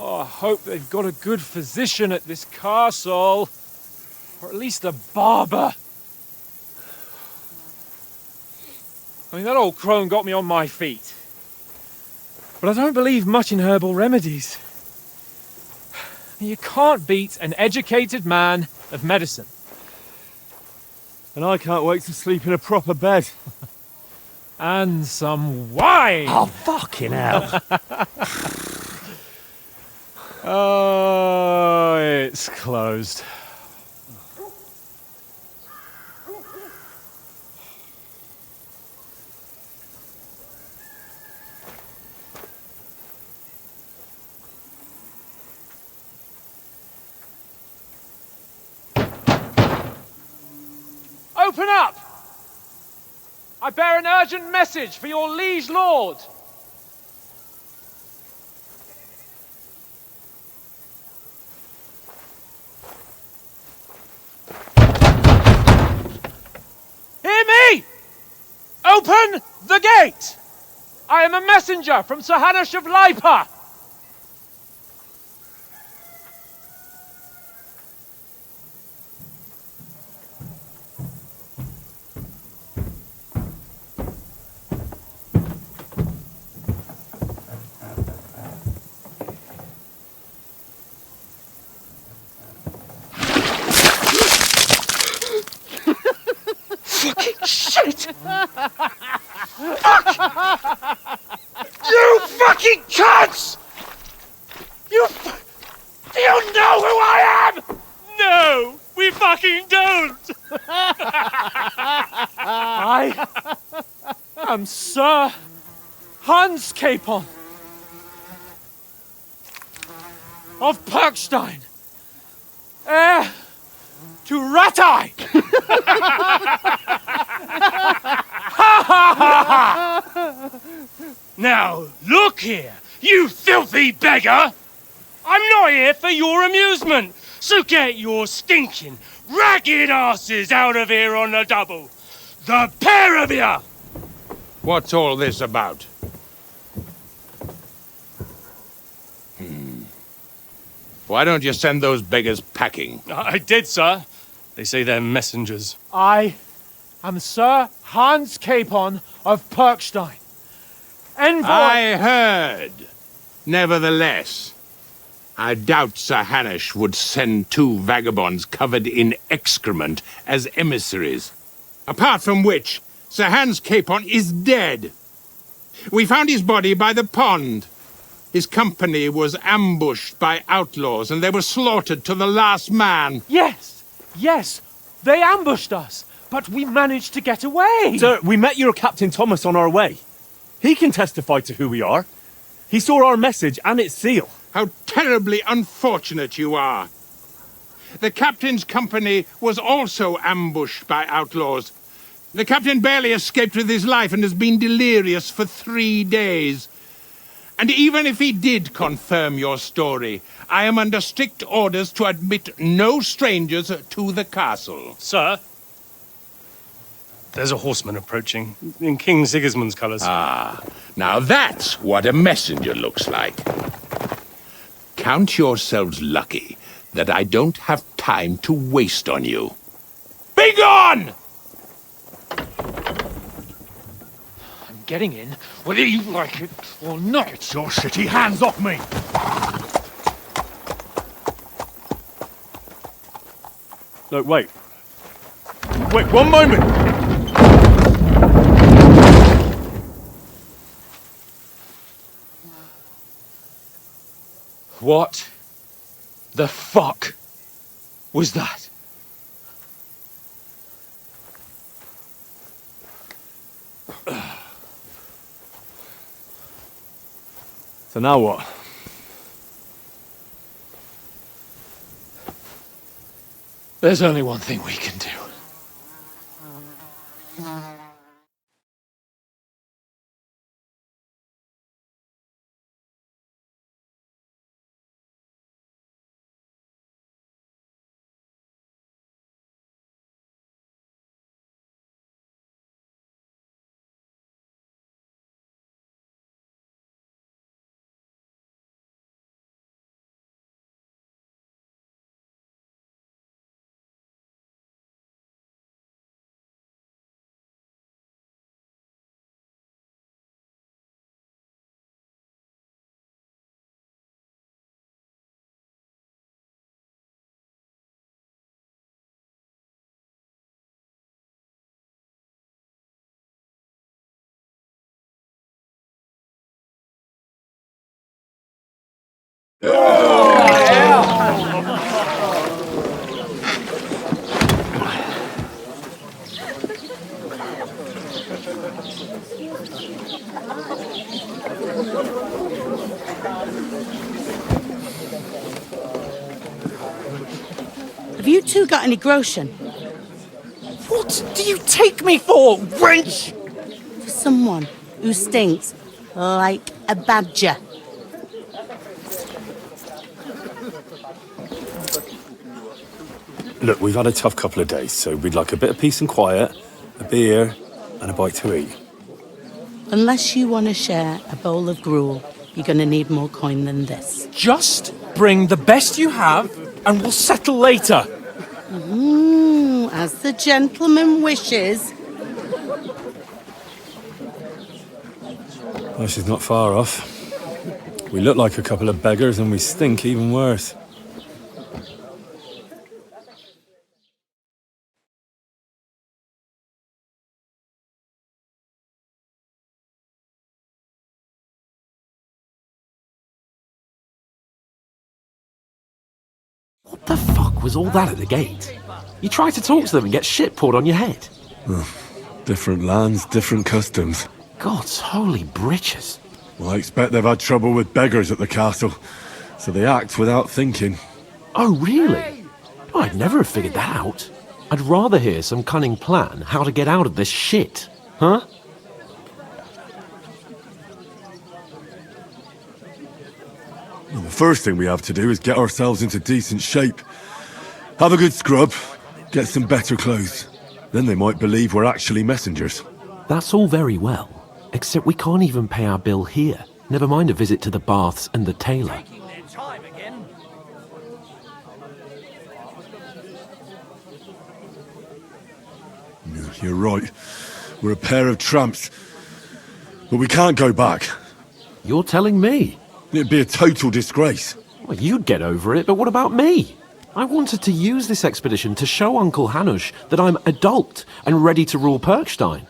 Oh, I hope they've got a good physician at this castle. Or at least a barber. I mean, that old crone got me on my feet. But I don't believe much in herbal remedies. You can't beat an educated man of medicine. And I can't wait to sleep in a proper bed. And some wine! Oh, fucking hell. Oh, it's closed. Open up! I bear an urgent message for your liege lord. Hear me! Open the gate! I am a messenger from Sir Hanush of Lipa. Fucking shit! Fuck! You fucking cunts! Do you know who I am? No, we fucking don't! I am Sir Hans Capon of Perkstein, heir to Ratai! Now, look here, you filthy beggar! I'm not here for your amusement, so get your stinking, ragged asses out of here on the double! The pair of you! What's all this about? Why don't you send those beggars packing? I did, sir. They say they're messengers. I am Sir Hans Capon of Perkstein. Envoy... I heard. Nevertheless, I doubt Sir Hanush would send two vagabonds covered in excrement as emissaries. Apart from which, Sir Hans Capon is dead. We found his body by the pond. His company was ambushed by outlaws, and they were slaughtered to the last man. Yes, they ambushed us, but we managed to get away. Sir, we met your Captain Thomas on our way. He can testify to who we are. He saw our message and its seal. How terribly unfortunate you are. The captain's company was also ambushed by outlaws. The captain barely escaped with his life and has been delirious for 3 days. And even if he did confirm your story, I am under strict orders to admit no strangers to the castle. Sir, there's a horseman approaching, in King Sigismund's colours. Ah, now that's what a messenger looks like. Count yourselves lucky that I don't have time to waste on you. Be gone! Getting in, whether you like it or not. Your shitty hands off me! No, wait. Wait, one moment! What the fuck was that? So now what? There's only one thing we can do. Have you two got any groschen? What do you take me for, wench? someone who stinks like a badger. Look, we've had a tough couple of days, so we'd like a bit of peace and quiet, a beer, and a bite to eat. Unless you want to share a bowl of gruel, you're going to need more coin than this. Just bring the best you have, and we'll settle later. As the gentleman wishes. Well, she's not far off. We look like a couple of beggars, and we stink even worse. What the fuck was all that at the gate? You try to talk to them and get shit poured on your head. Different lands, different customs. God's holy britches. Well, I expect they've had trouble with beggars at the castle, so they act without thinking. Oh, really? Oh, I'd never have figured that out. I'd rather hear some cunning plan how to get out of this shit. Huh? Well, the first thing we have to do is get ourselves into decent shape. Have a good scrub, get some better clothes. Then they might believe we're actually messengers. That's all very well, except we can't even pay our bill here. Never mind a visit to the baths and the tailor. You're right. We're a pair of tramps. But we can't go back. You're telling me? It'd be a total disgrace. Well, you'd get over it, but what about me? I wanted to use this expedition to show Uncle Hanush that I'm adult and ready to rule Perkstein.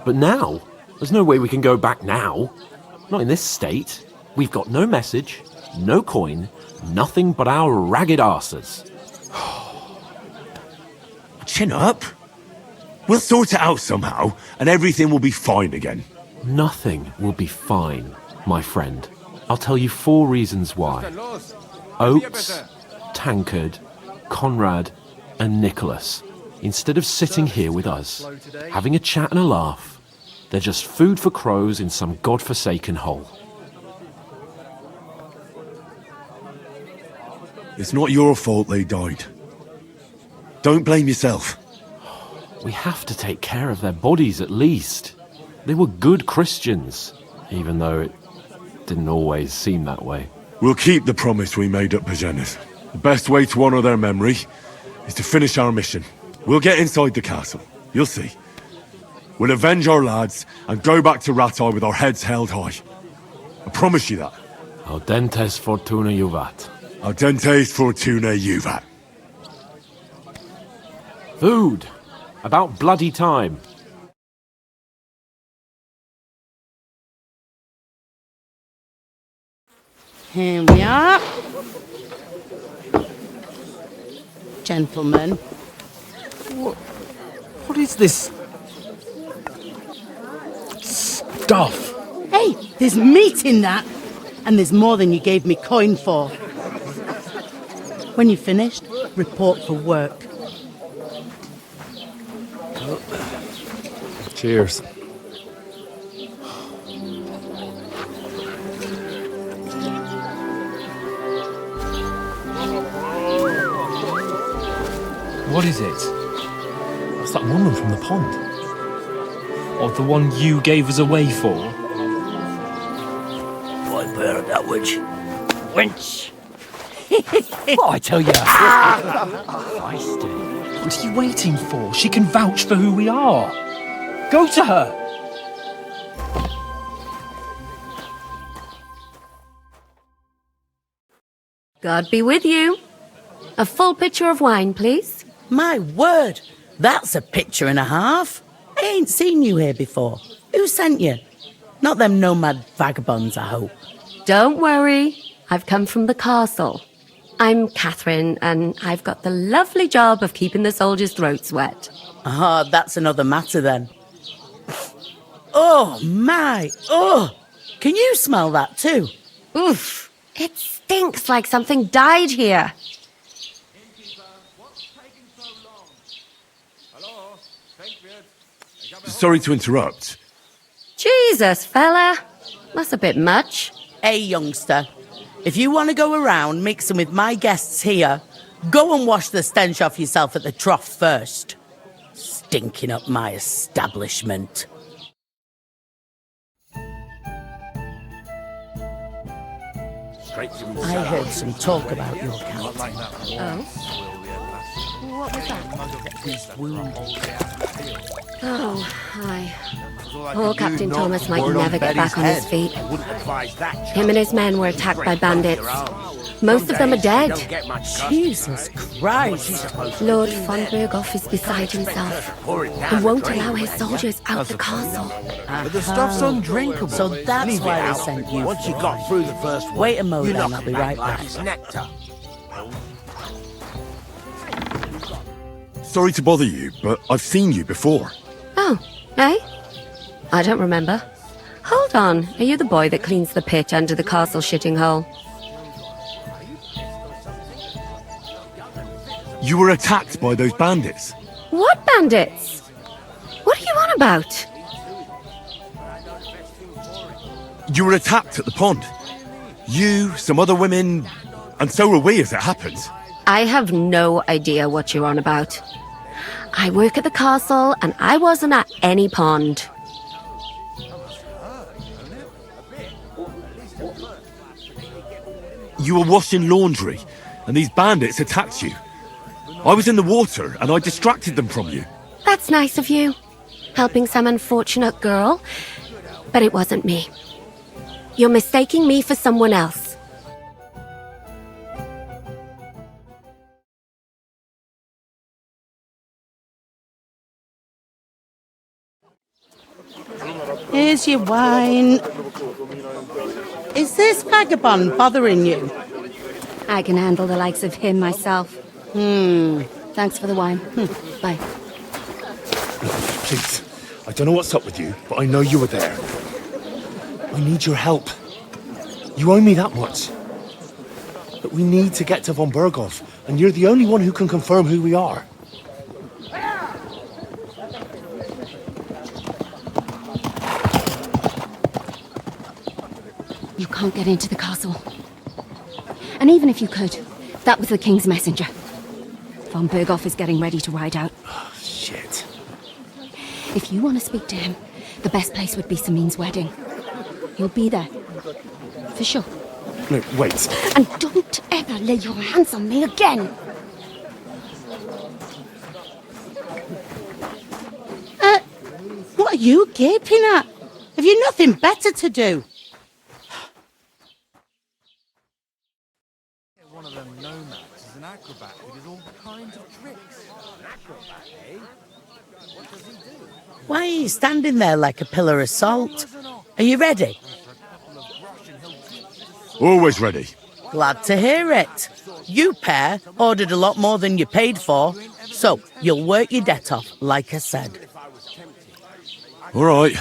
But now, there's no way we can go back now. Not in this state. We've got no message, no coin, nothing but our ragged arses. Chin up. We'll sort it out somehow, and everything will be fine again. Nothing will be fine, my friend. I'll tell you 4 reasons why. Oates, Tankard, Conrad, and Nicholas, instead of sitting here with us, having a chat and a laugh, they're just food for crows in some godforsaken hole. It's not your fault they died. Don't blame yourself. We have to take care of their bodies at least. They were good Christians, even though it didn't always seem that way. We'll keep the promise we made at Pagenis. The best way to honour their memory is to finish our mission. We'll get inside the castle. You'll see. We'll avenge our lads and go back to Ratai with our heads held high. I promise you that. Audentes fortuna juvat. Audentes fortuna juvat. Food. About bloody time. Here we are. Gentlemen. What is this stuff? Hey, there's meat in that. And there's more than you gave me coin for. When you're finished, report for work. Cheers. What is it? It's that woman from the pond. Or the one you gave us away for? I bear that witch. Wench! What I tell you? What are you waiting for? She can vouch for who we are. Go to her. God be with you. A full pitcher of wine, please. My word, that's a picture and a half. I ain't seen you here before. Who sent you? Not them nomad vagabonds, I hope. Don't worry. I've come from the castle. I'm Catherine, and I've got the lovely job of keeping the soldiers' throats wet. Ah, that's another matter then. Oh, my. Oh, can you smell that too? Oof. It stinks like something died here. Sorry to interrupt. Jesus, fella. That's a bit much. Hey, youngster. If you want to go around mixing with my guests here, go and wash the stench off yourself at the trough first. Stinking up my establishment. I heard some talk about your cat. Oh? What was that? Oh, hi. Poor Captain Thomas might never get back on his feet. Him and his men were attacked by bandits. Most of them are dead. Jesus Christ. Lord von Berghoff is beside himself and won't allow his soldiers out the castle. But the stuff's undrinkable. So that's Leave it why out. they sent you. Once you got through the first one, Wait a moment, you knock I'll be it right like back. it's nectar. Sorry to bother you, but I've seen you before. Oh, eh? I don't remember. Hold on, are you the boy that cleans the pit under the castle shitting hole? You were attacked by those bandits. What bandits? What are you on about? You were attacked at the pond. You, some other women, and so were we as it happens. I have no idea what you're on about. I work at the castle and I wasn't at any pond. You were washing laundry, and these bandits attacked you. I was in the water, and I distracted them from you. That's nice of you, helping some unfortunate girl, but it wasn't me. You're mistaking me for someone else. Here's your wine. Is this vagabond bothering you? I can handle the likes of him myself. Thanks for the wine. Bye. Please, I don't know what's up with you, but I know you were there. I need your help. You owe me that much. But we need to get to von Berghoff, and you're the only one who can confirm who we are. You can't get into the castle. And even if you could, that was the king's messenger. Von Berghoff is getting ready to ride out. Oh, shit. If you want to speak to him, the best place would be Samin's wedding. You'll be there. For sure. No, wait. And don't ever lay your hands on me again! What are you gaping at? Have you nothing better to do? One of them nomads is an acrobat who does all kinds of tricks. An acrobat, eh? What does he do? Why are you standing there like a pillar of salt? Are you ready? Always ready. Glad to hear it. You pair ordered a lot more than you paid for, so you'll work your debt off, like I said. All right.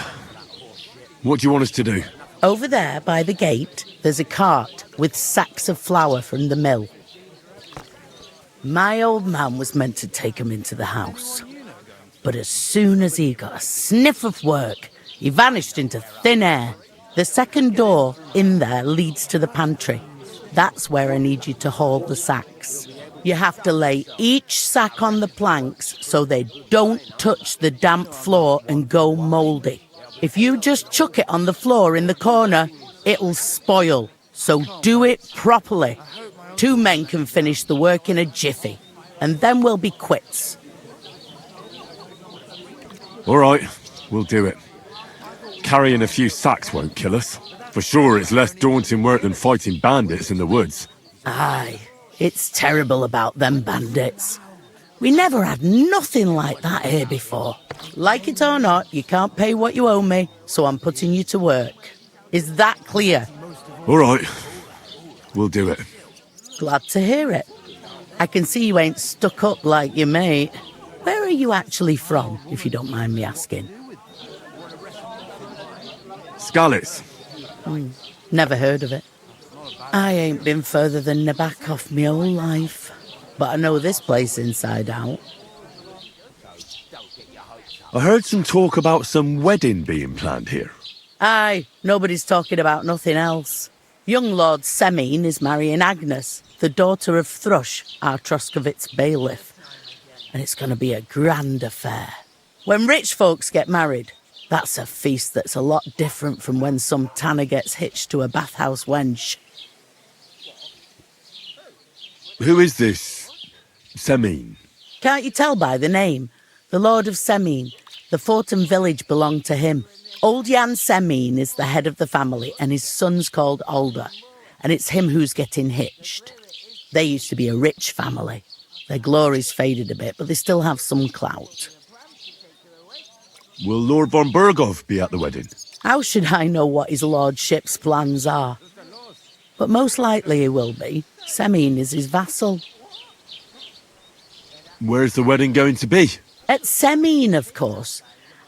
What do you want us to do? Over there by the gate, there's a cart with sacks of flour from the mill. My old man was meant to take 'em into the house. But as soon as he got a sniff of work, he vanished into thin air. The second door in there leads to the pantry. That's where I need you to haul the sacks. You have to lay each sack on the planks so they don't touch the damp floor and go mouldy. If you just chuck it on the floor in the corner, it'll spoil. So do it properly. 2 men can finish the work in a jiffy, and then we'll be quits. All right, we'll do it. Carrying a few sacks won't kill us. For sure, it's less daunting work than fighting bandits in the woods. Aye, it's terrible about them bandits. We never had nothing like that here before. Like it or not, you can't pay what you owe me, so I'm putting you to work. Is that clear? All right, we'll do it. Glad to hear it. I can see you ain't stuck up like your mate. Where are you actually from, if you don't mind me asking? Skalitz. Never heard of it. I ain't been further than Nabakov my whole life, but I know this place inside out. I heard some talk about some wedding being planned here. Aye, nobody's talking about nothing else. Young Lord Semine is marrying Agnes, the daughter of Thrush, our Troskovitz bailiff. And it's going to be a grand affair. When rich folks get married, that's a feast that's a lot different from when some tanner gets hitched to a bathhouse wench. Who is this Semine? Can't you tell by the name? The Lord of Semine. The fort and village belong to him. Old Jan Semine is the head of the family, and his son's called Alder. And it's him who's getting hitched. They used to be a rich family. Their glory's faded a bit, but they still have some clout. Will Lord von Berghoff be at the wedding? How should I know what his lordship's plans are? But most likely he will be. Semine is his vassal. Where's the wedding going to be? At Semine, of course.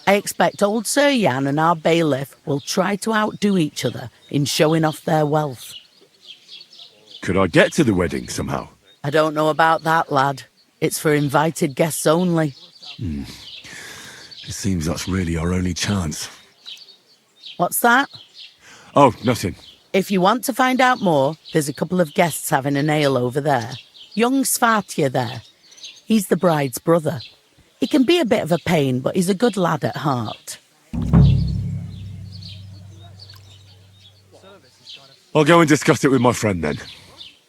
I expect old Sir Jan and our bailiff will try to outdo each other in showing off their wealth. Could I get to the wedding somehow? I don't know about that, lad. It's for invited guests only. It seems that's really our only chance. What's that? Oh, nothing. If you want to find out more, there's a couple of guests having an ale over there. Young Svartje there. He's the bride's brother. He can be a bit of a pain, but he's a good lad at heart. I'll go and discuss it with my friend then.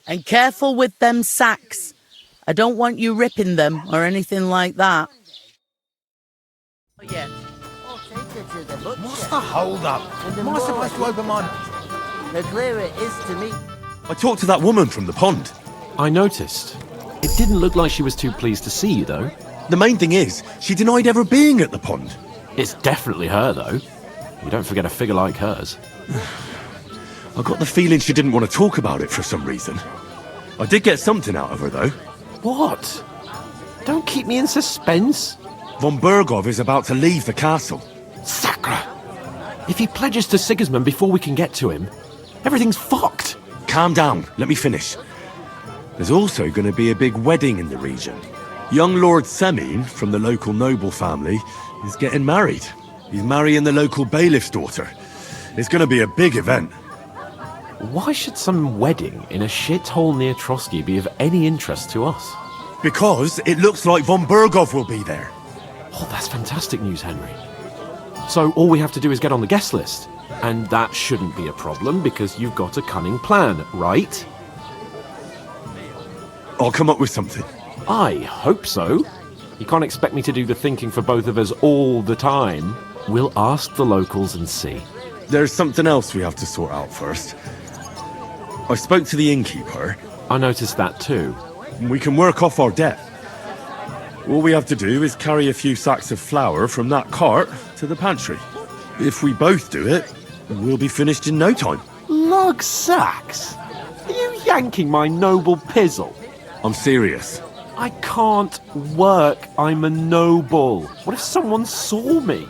And careful with them sacks. I don't want you ripping them or anything like that. What's the hold-up? Am I supposed to open my... The clearer it is to me. I talked to that woman from the pond. I noticed. It didn't look like she was too pleased to see you, though. The main thing is, she denied ever being at the pond. It's definitely her, though. You don't forget a figure like hers. I got the feeling she didn't want to talk about it for some reason. I did get something out of her, though. What? Don't keep me in suspense. Von Berghoff is about to leave the castle. Sacre! If he pledges to Sigismund before we can get to him, everything's fucked. Calm down, let me finish. There's also going to be a big wedding in the region. Young Lord Semine, from the local noble family, is getting married. He's marrying the local bailiff's daughter. It's going to be a big event. Why should some wedding in a shithole near Trotsky be of any interest to us? Because it looks like von Berghoff will be there. Oh, that's fantastic news, Henry. So all we have to do is get on the guest list. And that shouldn't be a problem because you've got a cunning plan, right? I'll come up with something. I hope so. You can't expect me to do the thinking for both of us all the time. We'll ask the locals and see. There's something else we have to sort out first. I spoke to the innkeeper. I noticed that too. We can work off our debt. All we have to do is carry a few sacks of flour from that cart to the pantry. If we both do it, we'll be finished in no time. Lug sacks? Are you yanking my noble pizzle? I'm serious. I can't work. I'm a noble. What if someone saw me?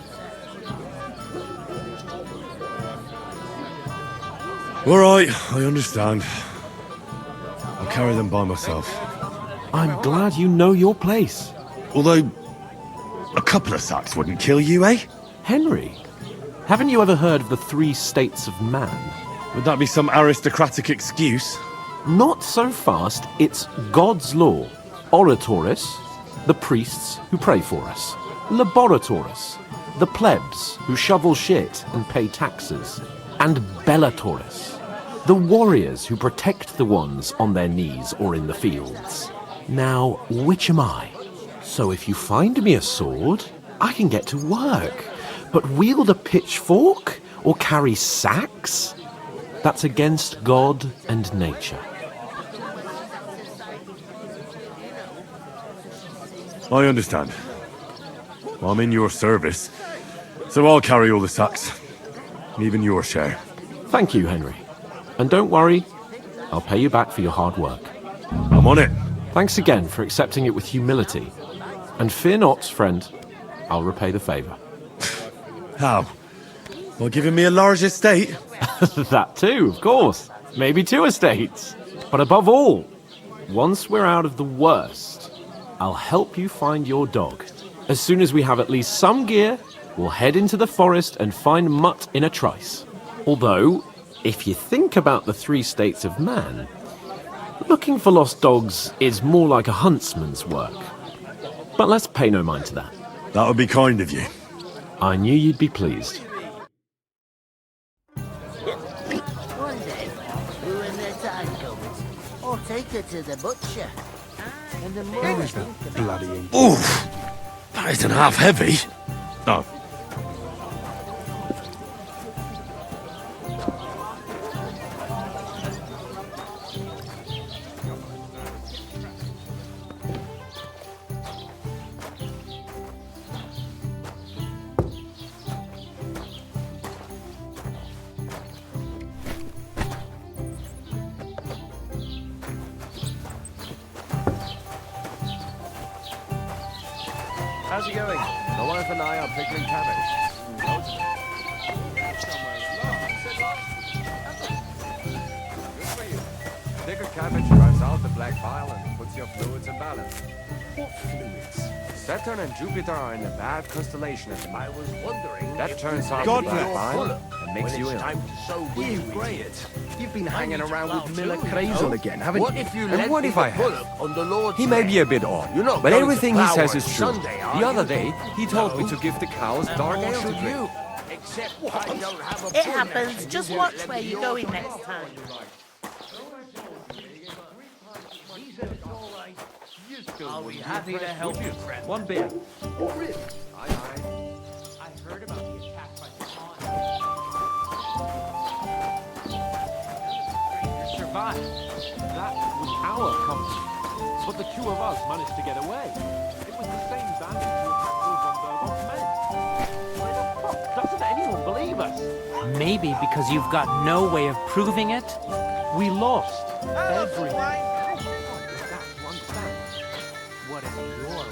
All right, I understand. I'll carry them by myself. I'm glad you know your place. Although, a couple of sacks wouldn't kill you, eh? Henry, haven't you ever heard of the 3 states of man? Would that be some aristocratic excuse? Not so fast. It's God's law. Oratoris, the priests who pray for us. Laboratoris, the plebs who shovel shit and pay taxes. And Bellatoris, the warriors who protect the ones on their knees or in the fields. Now, which am I? So if you find me a sword, I can get to work. But wield a pitchfork or carry sacks? That's against God and nature. I understand. I'm in your service, so I'll carry all the sacks. Even your share. Thank you, Henry. And don't worry, I'll pay you back for your hard work. I'm on it. Thanks again for accepting it with humility. And fear not, friend, I'll repay the favour. How? By giving me a large estate? That too, of course. Maybe 2 estates. But above all, once we're out of the worst, I'll help you find your dog. As soon as we have at least some gear We'll head into the forest and find Mutt in a trice. Although, if you think about the 3 states of man, looking for lost dogs is more like a huntsman's work. But let's pay no mind to that. That would be kind of you. I knew you'd be pleased. One day, when their time comes, I'll take her to the butcher. And the more I think about it, Oof! That isn't half heavy. Oh. How's it going? My wife and I are pickling cabbage. Good for you. Pickled cabbage drives out the black bile and puts your fluids in balance. What fluids? Saturn and Jupiter are in a bad constellation at the moment. I was wondering. That turns out the black bile and makes you ill. Time to sow Great. You've been hanging around with Miller Crazel again, haven't What you? if you And led what me if the I have? bullock on the Lord's He may day? be a bit odd, You're not but going everything to he says Flower is true. Sunday, are The other you? day, he told me to give the cows dark ale to drink. You. Except I don't have a It bull happens. neck. Just You watch won't where let me you're off. going next time. I'll be happy to help you, friend. One beer. Aye, aye. I heard about the attack by the pond. You survived. That was our company. But the 2 of us managed to get away. It was the same bandits who attacked Von Berghoff's men. Why the fuck doesn't anyone believe us? Maybe because you've got no way of proving it? We lost everything. What if you're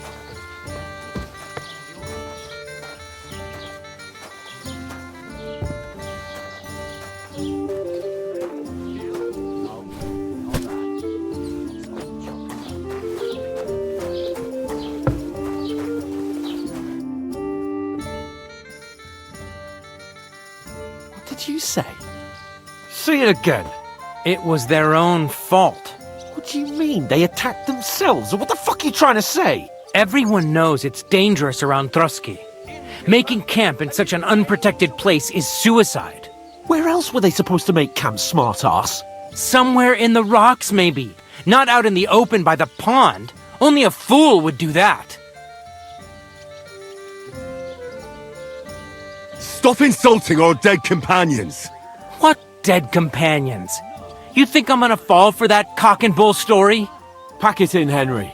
What did you say? Say it again. It was their own fault. What do you mean? They attacked themselves? What the fuck are you trying to say? Everyone knows it's dangerous around Trusky. Making camp in such an unprotected place is suicide. Where else were they supposed to make camp, smartass? Somewhere in the rocks, maybe. Not out in the open by the pond. Only a fool would do that. Stop insulting our dead companions! What dead companions? You think I'm gonna fall for that cock and bull story? Pack it in, Henry.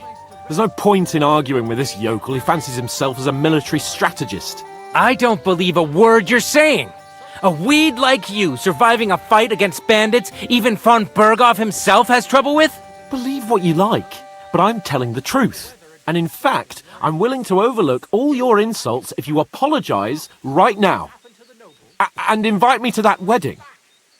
There's no point in arguing with this yokel who fancies himself as a military strategist. I don't believe a word you're saying. A weed like you surviving a fight against bandits even von Berghoff himself has trouble with? Believe what you like, but I'm telling the truth. And in fact, I'm willing to overlook all your insults if you apologize right now. And invite me to that wedding.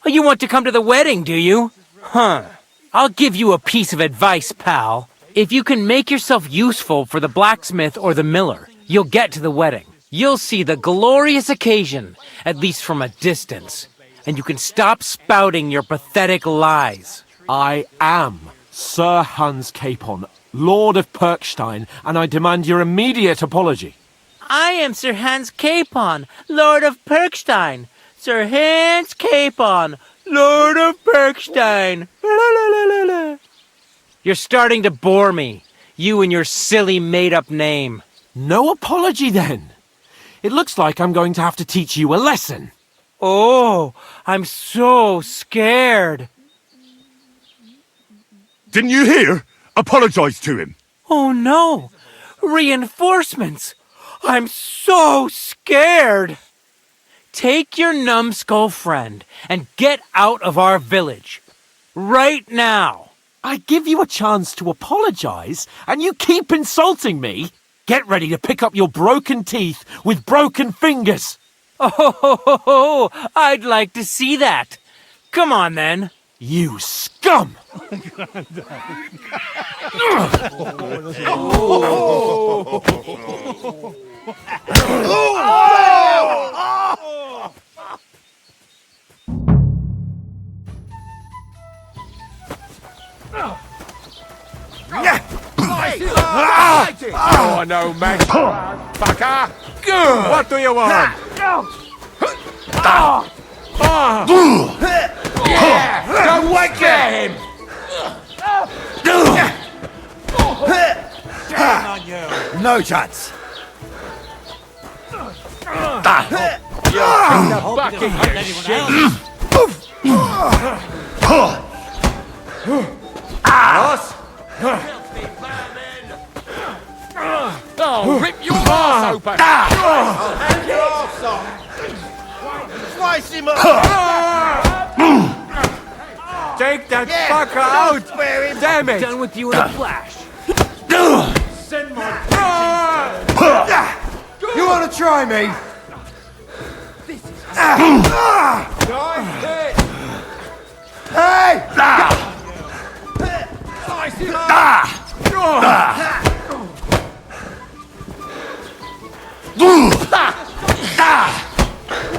Oh, you want to come to the wedding, do you? Huh. I'll give you a piece of advice, pal. If you can make yourself useful for the blacksmith or the miller, you'll get to the wedding. You'll see the glorious occasion, at least from a distance. And you can stop spouting your pathetic lies. I am Sir Hans Capon, Lord of Perkstein, and I demand your immediate apology. I am Sir Hans Capon, Lord of Perkstein. Sir Hans Capon, Lord of Perkstein. You're starting to bore me, you and your silly made-up name. No apology, then. It looks like I'm going to have to teach you a lesson. Oh, I'm so scared. Didn't you hear? Apologize to him. Oh no! Reinforcements! I'm so scared! Take your numbskull friend and get out of our village. Right now! I give you a chance to apologize, and you keep insulting me? Get ready to pick up your broken teeth with broken fingers. Oh, I'd like to see that. Come on, then. You scum! Oh! Oh, no, man. Fucker! What do you want? Don't wake him! No chance. Fucking shit! Boss? Oh, rip your ass open! Slice him up! Take that fucker out! Damn it! Done with you in a flash. Send my... You want to try me? Hey! Slice him up!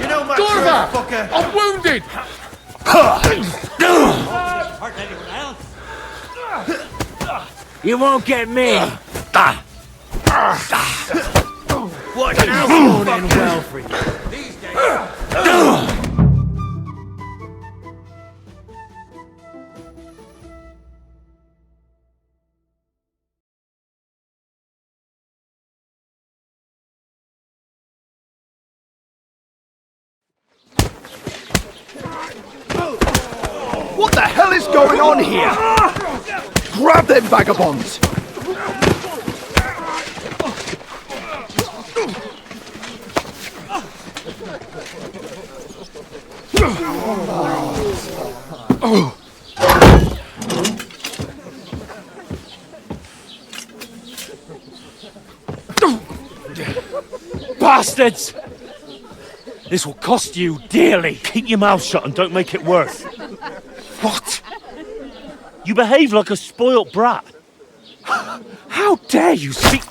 You know my Dorva! turn, fucker. I'm wounded! Hurt anyone else? You won't get me. What else won't end well for you? These days. What the hell is going on here? Grab them vagabonds! Bastards! This will cost you dearly. Keep your mouth shut and don't make it worse. What? You behave like a spoilt brat. How dare you speak...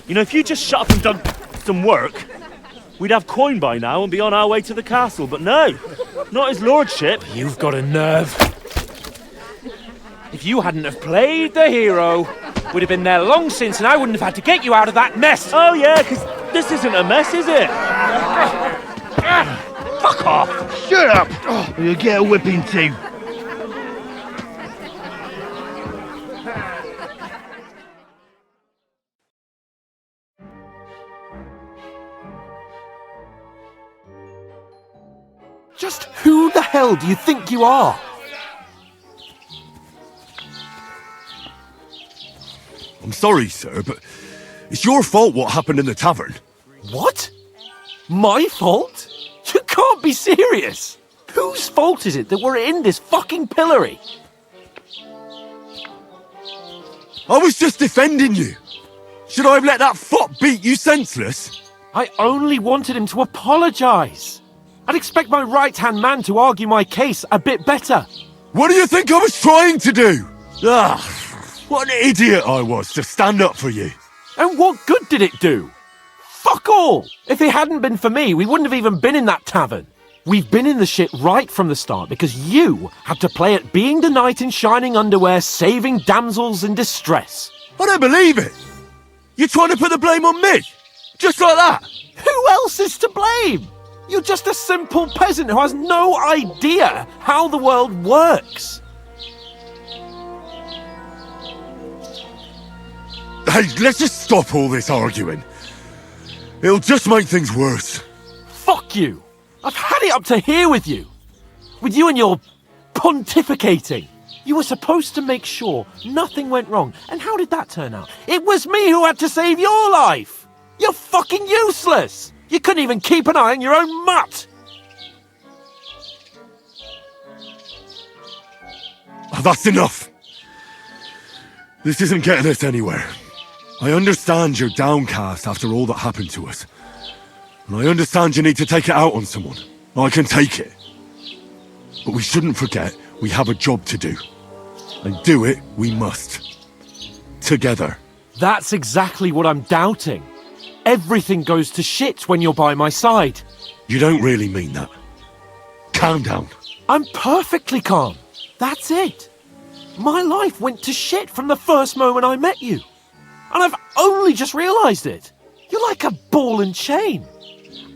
You know, if you just shut up and done some work, we'd have coin by now and be on our way to the castle. But no, not his lordship. You've got a nerve. If you hadn't have played the hero, we'd have been there long since and I wouldn't have had to get you out of that mess. Oh yeah, because this isn't a mess, is it? Fuck off. Shut up! Or you'll get a whipping too. Just who the hell do you think you are? I'm sorry, sir, but it's your fault what happened in the tavern. What? My fault? You can't be serious! Whose fault is it that we're in this fucking pillory? I was just defending you. Should I have let that fop beat you senseless? I only wanted him to apologise. I'd expect my right-hand man to argue my case a bit better. What do you think I was trying to do? Ah, what an idiot I was to stand up for you. And what good did it do? Fuck all! If it hadn't been for me, we wouldn't have even been in that tavern. We've been in the shit right from the start because you had to play at being the knight in shining underwear saving damsels in distress. I don't believe it. You're trying to put the blame on me? Just like that? Who else is to blame? You're just a simple peasant who has no idea how the world works. Hey, let's just stop all this arguing. It'll just make things worse. Fuck you. I've had it up to here with you. With you and your pontificating. You were supposed to make sure nothing went wrong. And how did that turn out? It was me who had to save your life. You're fucking useless. You couldn't even keep an eye on your own mutt. Oh, that's enough. This isn't getting us anywhere. I understand you're downcast after all that happened to us. And I understand you need to take it out on someone. I can take it. But we shouldn't forget we have a job to do. And do it we must. Together. That's exactly what I'm doubting. Everything goes to shit when you're by my side. You don't really mean that. Calm down. I'm perfectly calm. That's it. My life went to shit from the first moment I met you. And I've only just realised it. You're like a ball and chain.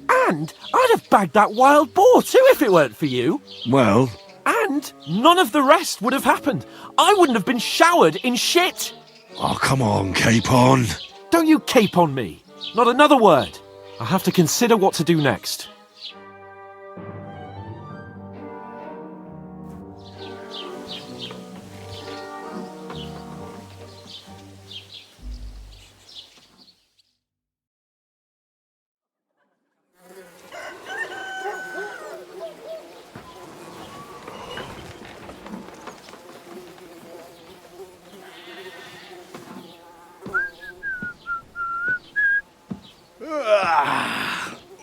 And I'd have bagged that wild boar too if it weren't for you. Well... And none of the rest would have happened. I wouldn't have been showered in shit. Oh, come on, Capon. Don't you cape on me. Not another word. I have to consider what to do next.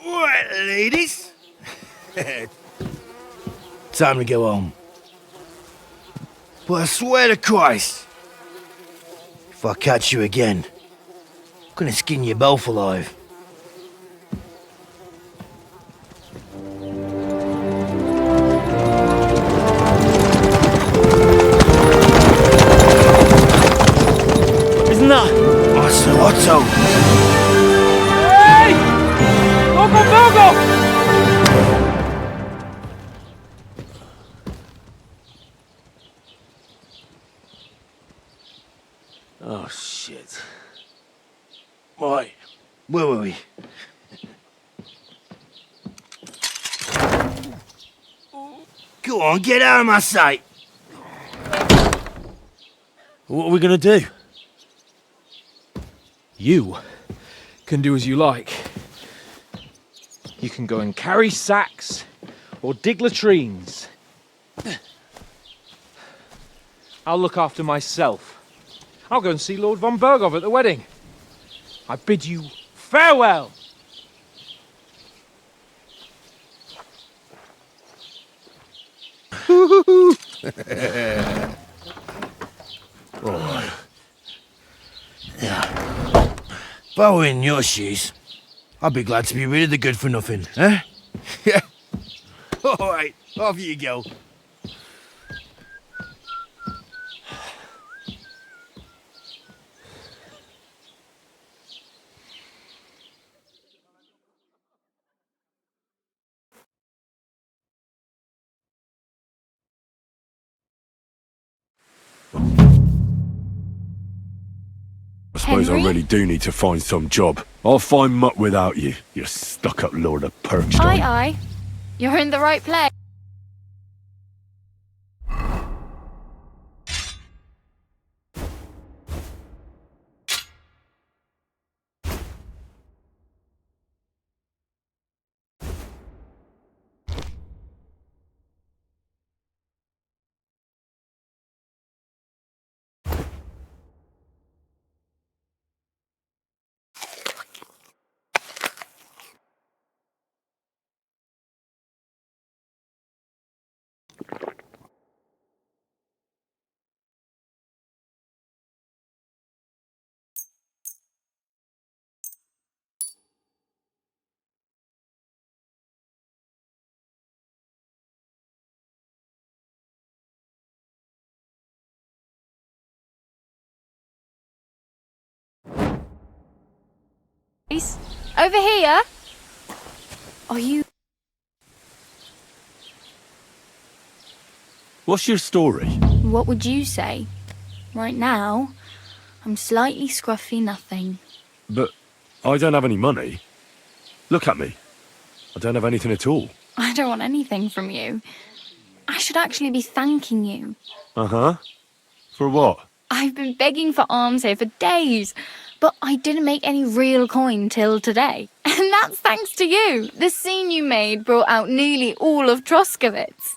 Right, ladies. Time to go home. But I swear to Christ, if I catch you again, I'm gonna skin you both alive. Isn't that? Otto! Hey! Go! Oh, shit. Right, where were we? Go on, get out of my sight! What are we gonna do? You can do as you like. You can go and carry sacks or dig latrines. I'll look after myself. I'll go and see Lord von Bergov at the wedding. I bid you farewell. Right. Yeah. If I were in your shoes, I'd be glad to be rid of the good for nothing, eh? Yeah. All right, off you go. I suppose I really do need to find some job. I'll find mutt without you, you stuck-up lord of Perkstein. Aye, aye. You're in the right place. Over here. Are you... What's your story? What would you say? Right now, I'm slightly scruffy nothing. But I don't have any money. Look at me. I don't have anything at all. I don't want anything from you. I should actually be thanking you. Uh-huh. For what? I've been begging for alms here for days, but I didn't make any real coin till today. And that's thanks to you. The scene you made brought out nearly all of Troskovitz.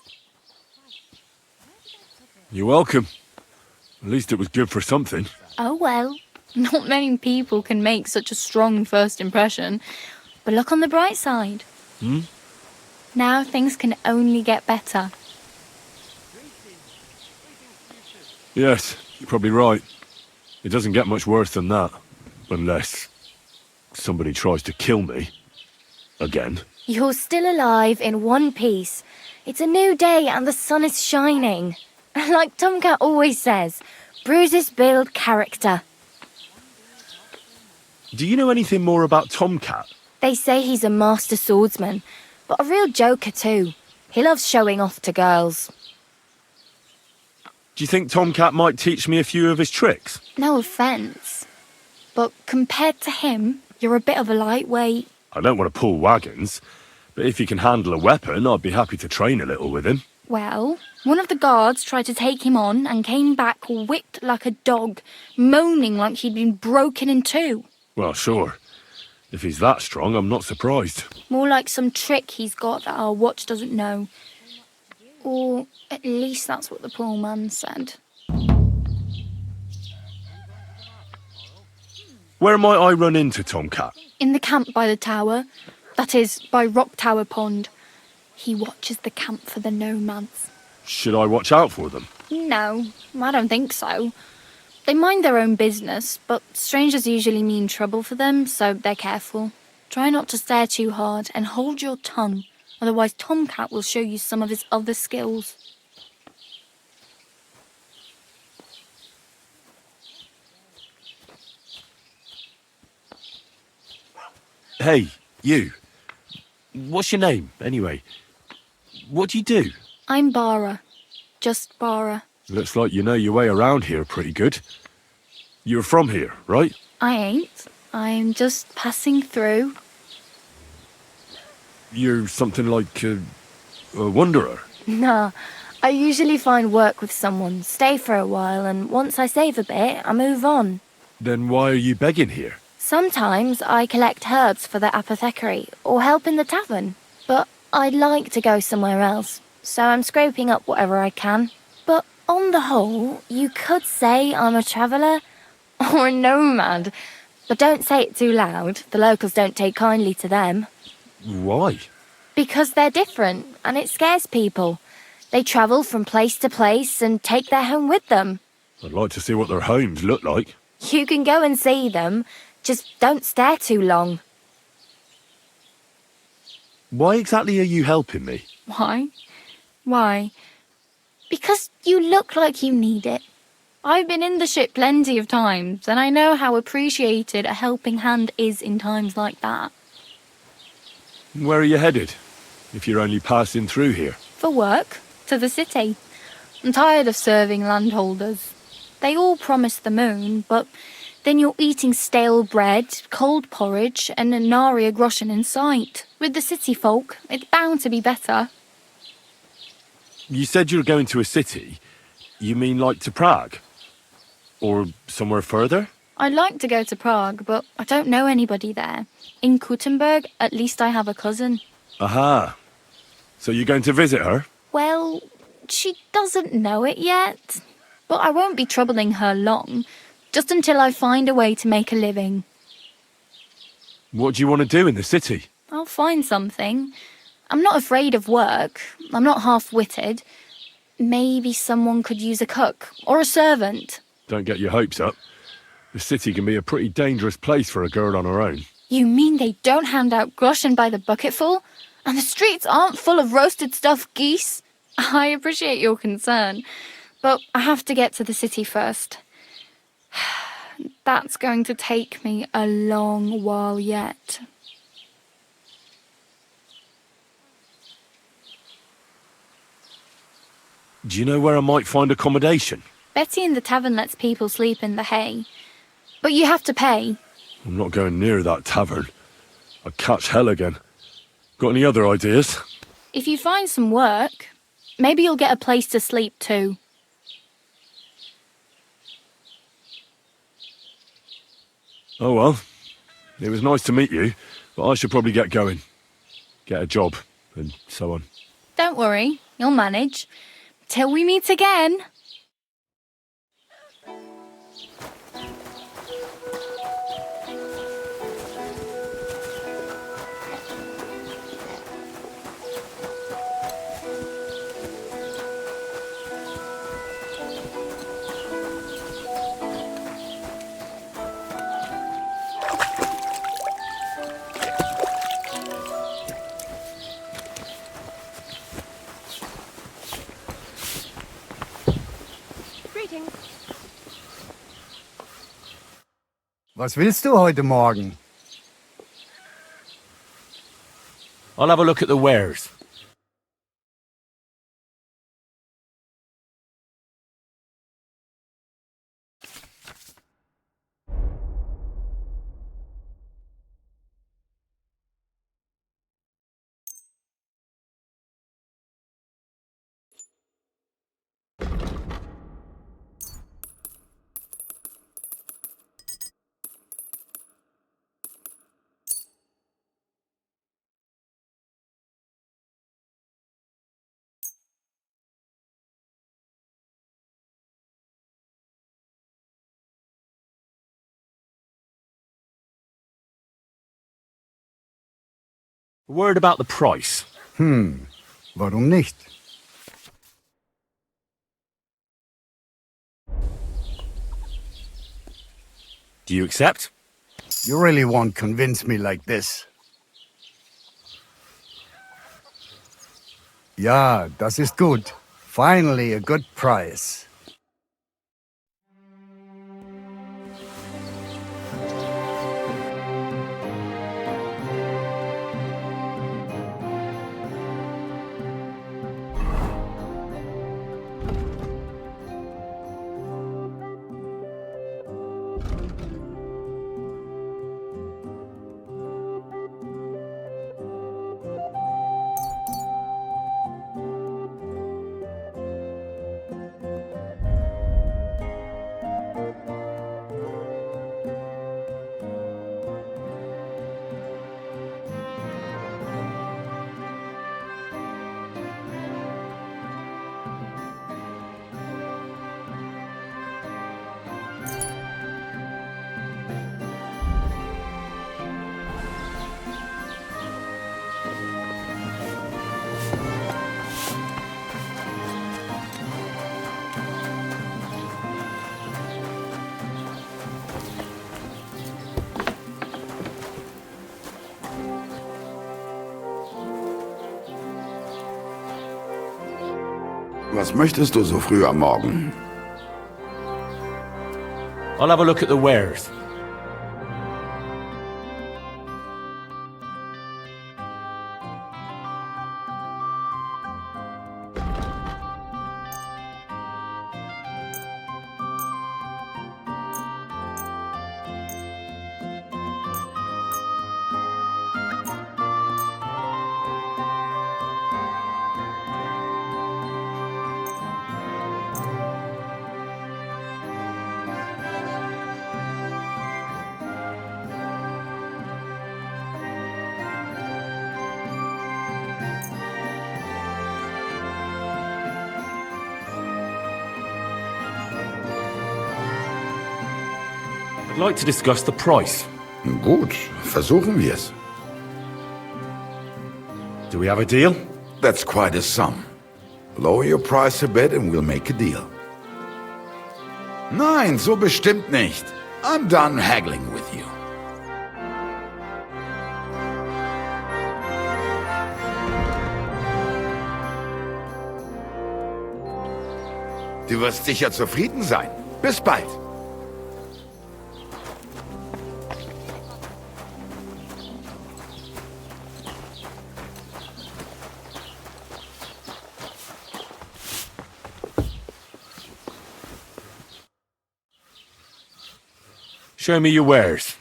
You're welcome. At least it was good for something. Oh well, not many people can make such a strong first impression. But look on the bright side. Hmm? Now things can only get better. Yes, you're probably right. It doesn't get much worse than that. Unless somebody tries to kill me. Again. You're still alive in one piece. It's a new day and the sun is shining. Like Tomcat always says, bruises build character. Do you know anything more about Tomcat? They say he's a master swordsman, but a real joker too. He loves showing off to girls. Do you think Tomcat might teach me a few of his tricks? No offence, but compared to him, you're a bit of a lightweight. I don't want to pull wagons, but if he can handle a weapon, I'd be happy to train a little with him. Well, one of the guards tried to take him on and came back whipped like a dog, moaning like he'd been broken in two. Well, sure. If he's that strong, I'm not surprised. More like some trick he's got that our watch doesn't know. Or at least that's what the poor man said. Where might I run into Tomcat? In the camp by the tower. That is, by Rock Tower Pond. He watches the camp for the nomads. Should I watch out for them? No, I don't think so. They mind their own business, but strangers usually mean trouble for them, so they're careful. Try not to stare too hard and hold your tongue, otherwise Tomcat will show you some of his other skills. Hey, you. What's your name, anyway? What do you do? I'm Bara. Just Bara. Looks like you know your way around here pretty good. You're from here, right? I ain't. I'm just passing through. You're something like a wanderer. Nah, I usually find work with someone, stay for a while, and once I save a bit, I move on. Then why are you begging here? Sometimes I collect herbs for the apothecary, or help in the tavern. But I'd like to go somewhere else, so I'm scraping up whatever I can. But on the whole, you could say I'm a traveller, or a nomad. But don't say it too loud, the locals don't take kindly to them. Why? Because they're different, and it scares people. They travel from place to place and take their home with them. I'd like to see what their homes look like. You can go and see them, just don't stare too long. Why exactly are you helping me? Why? Why? Because you look like you need it. I've been in the ship plenty of times, and I know how appreciated a helping hand is in times like that. Where are you headed, if you're only passing through here? For work, to the city. I'm tired of serving landholders. They all promise the moon, but then you're eating stale bread, cold porridge, and a nary a groschen in sight. With the city folk, it's bound to be better. You said you're going to a city. You mean like to Prague? Or somewhere further? I'd like to go to Prague, but I don't know anybody there. In Kuttenberg, at least I have a cousin. Aha. So you're going to visit her? Well, she doesn't know it yet. But I won't be troubling her long, just until I find a way to make a living. What do you want to do in the city? I'll find something. I'm not afraid of work. I'm not half-witted. Maybe someone could use a cook or a servant. Don't get your hopes up. The city can be a pretty dangerous place for a girl on her own. You mean they don't hand out groschen by the bucketful? And the streets aren't full of roasted stuffed geese? I appreciate your concern, but I have to get to the city first. That's going to take me a long while yet. Do you know where I might find accommodation? Betty in the tavern lets people sleep in the hay. But you have to pay. I'm not going near that tavern. I'd catch hell again. Got any other ideas? If you find some work, maybe you'll get a place to sleep too. Oh well. It was nice to meet you, but I should probably get going. Get a job, and so on. Don't worry, you'll manage. Till we meet again. Was willst du heute Morgen? I'll have a look at the wares. A word about the price. Warum nicht? Do you accept? You really won't convince me like this. Ja, das ist gut. Finally a good price. Was möchtest du so früh am Morgen? I'll have a look at the wares. I'd like to discuss the price. Gut, versuchen wir's. Do we have a deal? That's quite a sum. Lower your price a bit and we'll make a deal. Nein, so bestimmt nicht. I'm done haggling with you. Du wirst sicher zufrieden sein. Bis bald. Show me your wares.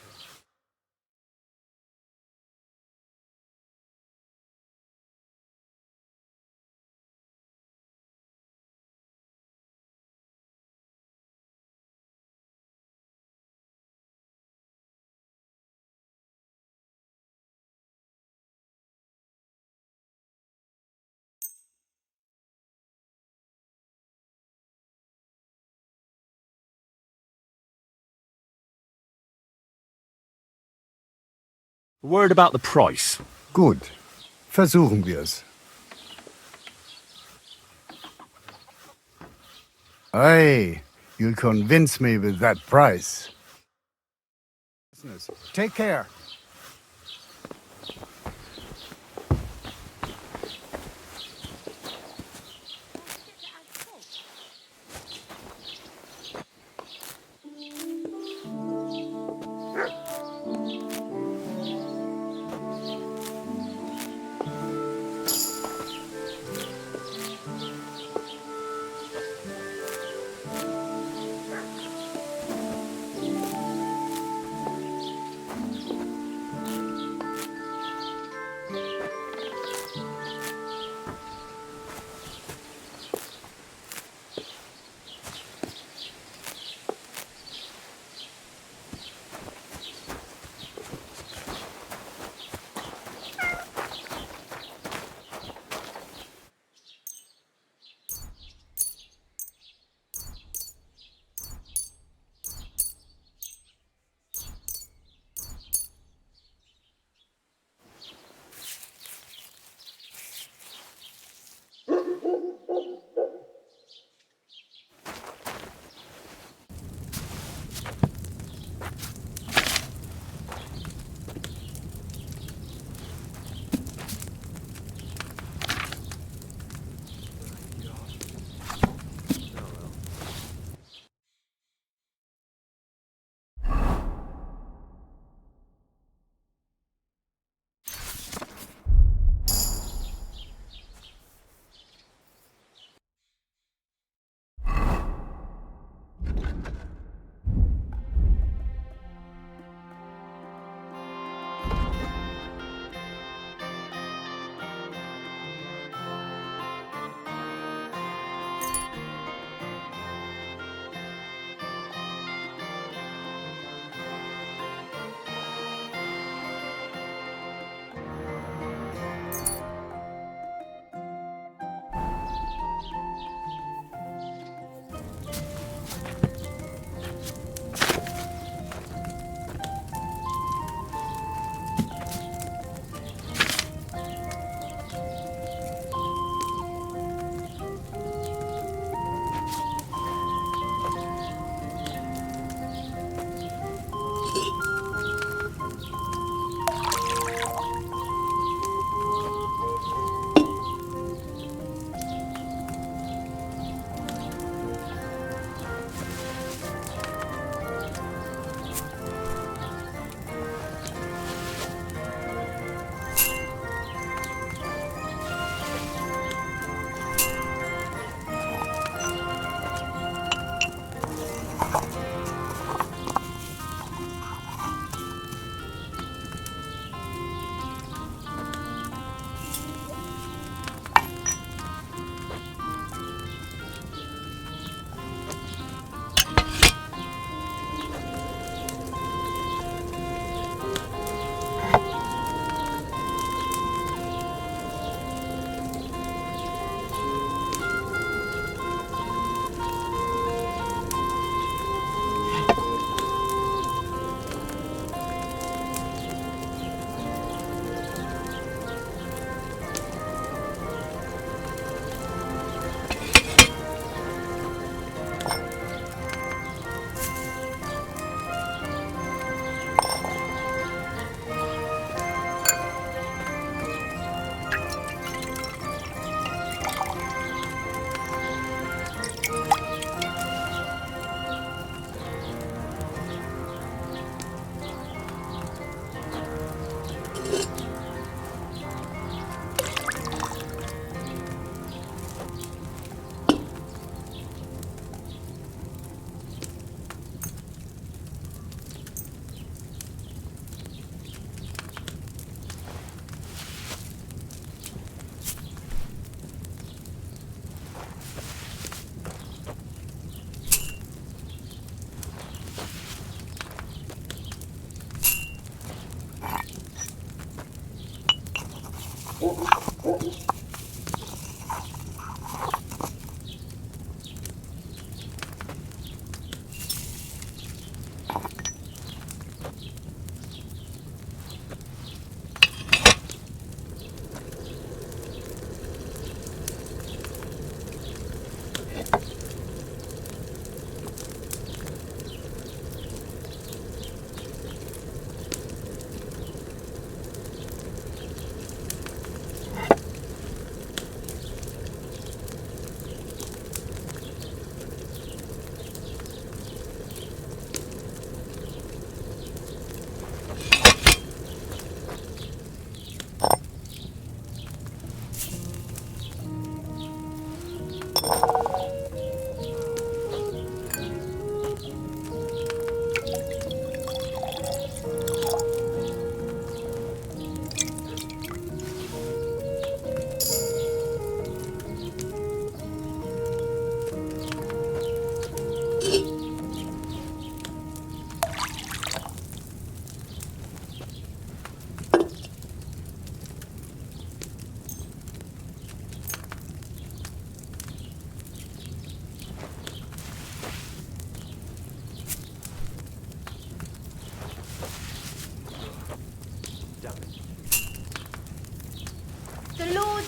A word about the price. Gut, versuchen wir's. Hey, you'll convince me with that price. Take care.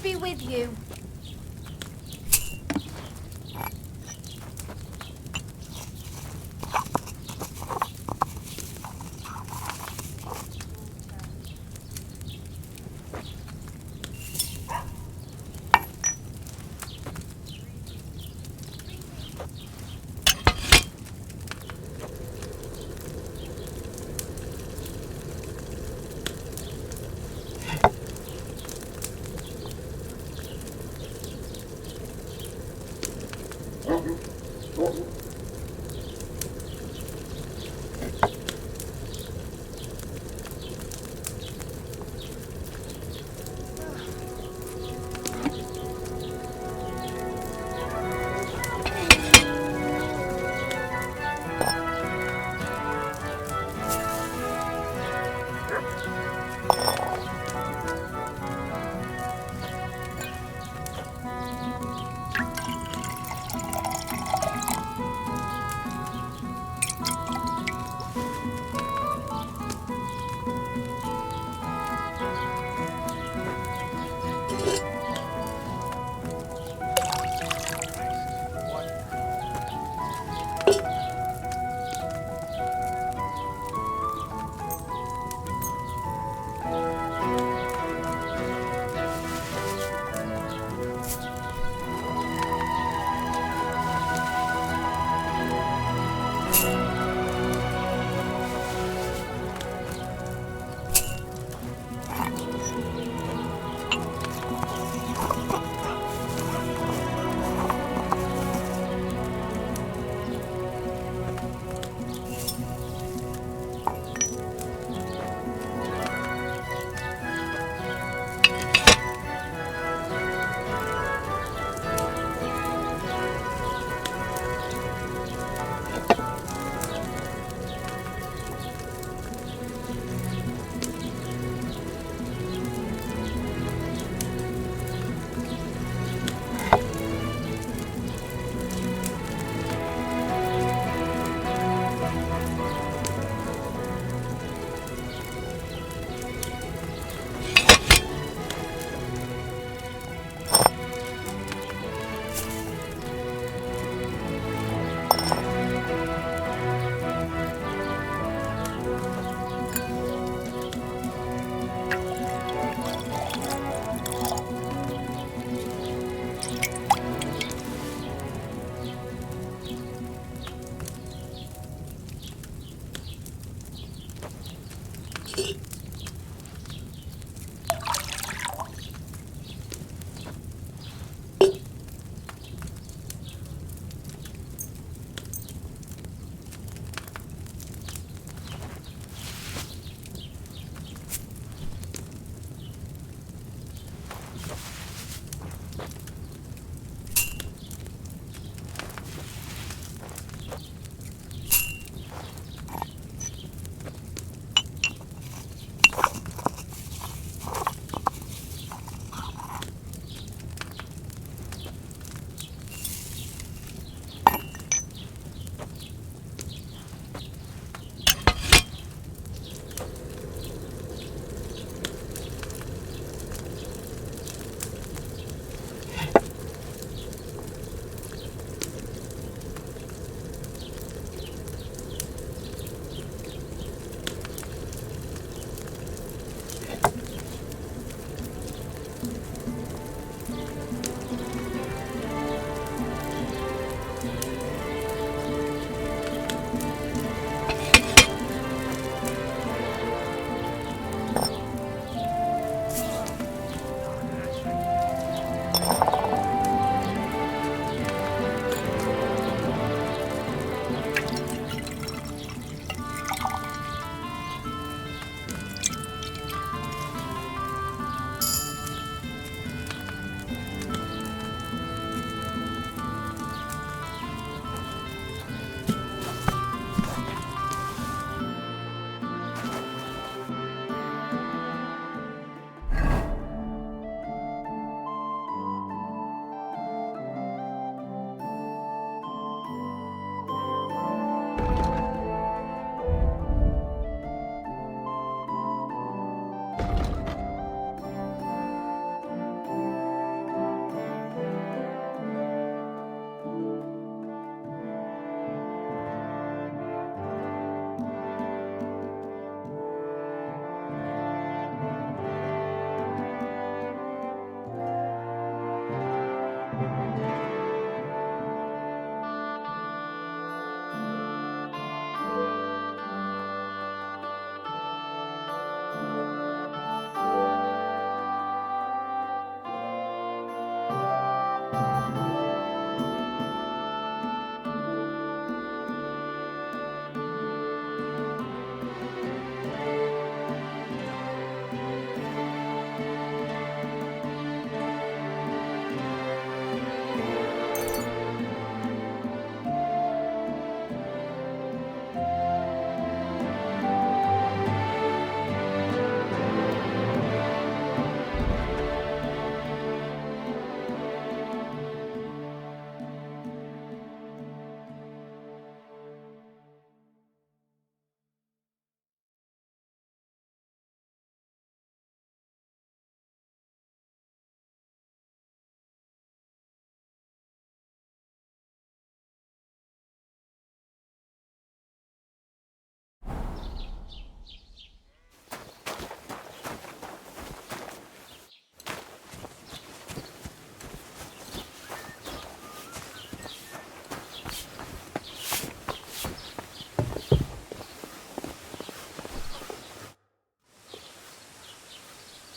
be with you.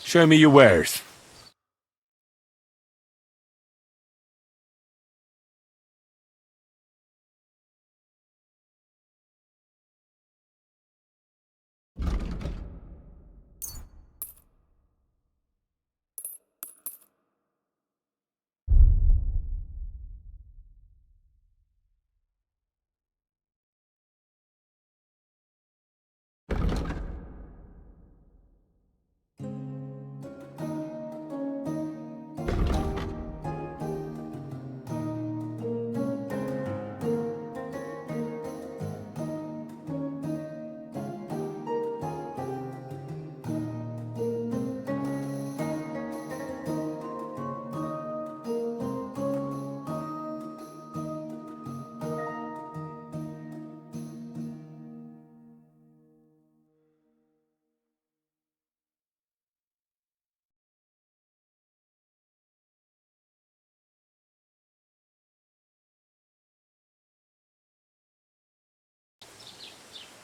Show me your wares.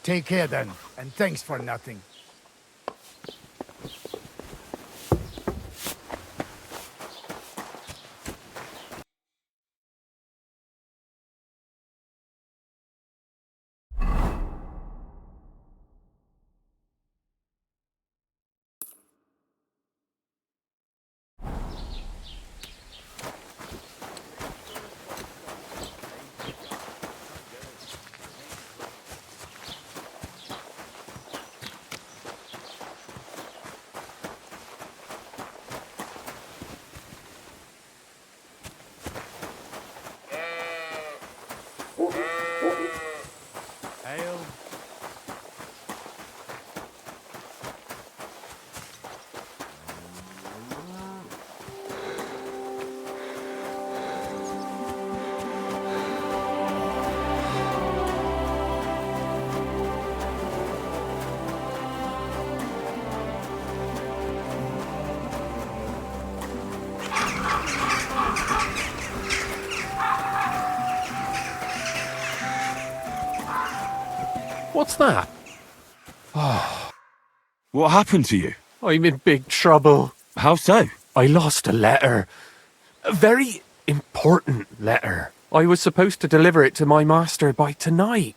Take care then, and thanks for nothing. What's that? What happened to you? I'm in big trouble. How so? I lost a letter. A very important letter. I was supposed to deliver it to my master by tonight.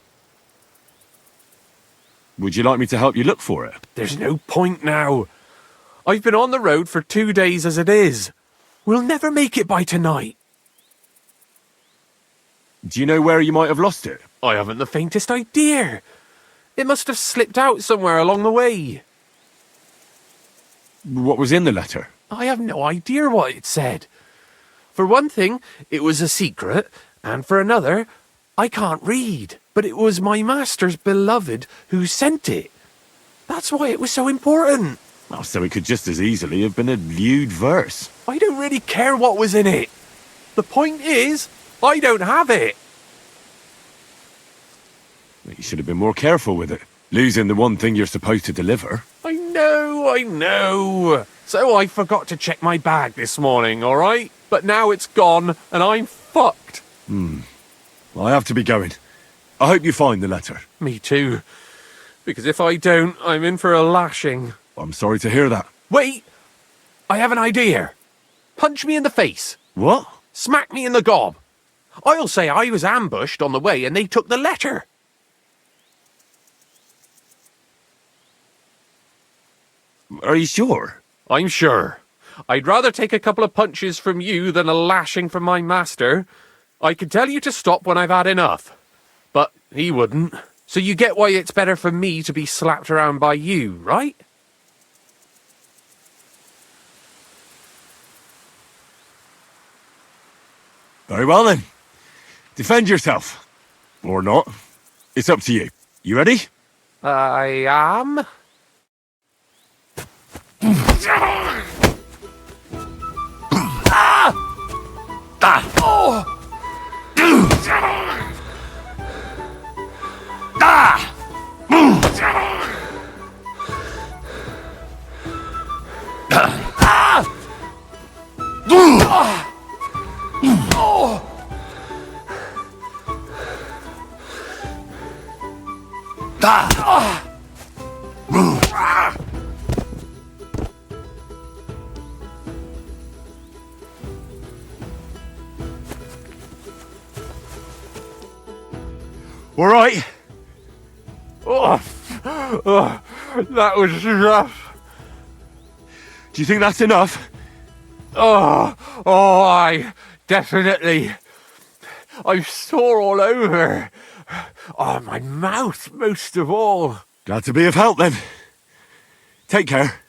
Would you like me to help you look for it? There's no point now. I've been on the road for 2 days as it is. We'll never make it by tonight. Do you know where you might have lost it? I haven't the faintest idea. It must have slipped out somewhere along the way. What was in the letter? I have no idea what it said. For one thing, it was a secret, and for another, I can't read. But it was my master's beloved who sent it. That's why it was so important. Oh, so it could just as easily have been a lewd verse. I don't really care what was in it. The point is, I don't have it. You should have been more careful with it. Losing the one thing you're supposed to deliver. I know. So I forgot to check my bag this morning, all right? But now it's gone, and I'm fucked. I have to be going. I hope you find the letter. Me too. Because if I don't, I'm in for a lashing. I'm sorry to hear that. Wait! I have an idea. Punch me in the face. What? Smack me in the gob. I'll say I was ambushed on the way and they took the letter. Are you sure? I'm sure. I'd rather take a couple of punches from you than a lashing from my master. I could tell you to stop when I've had enough. But he wouldn't. So you get why it's better for me to be slapped around by you, right? Very well then. Defend yourself. Or not. It's up to you. You ready? I am. All right? That was rough. Do you think that's enough? Aye, definitely. I'm sore all over. Oh, my mouth most of all. Glad to be of help then. Take care.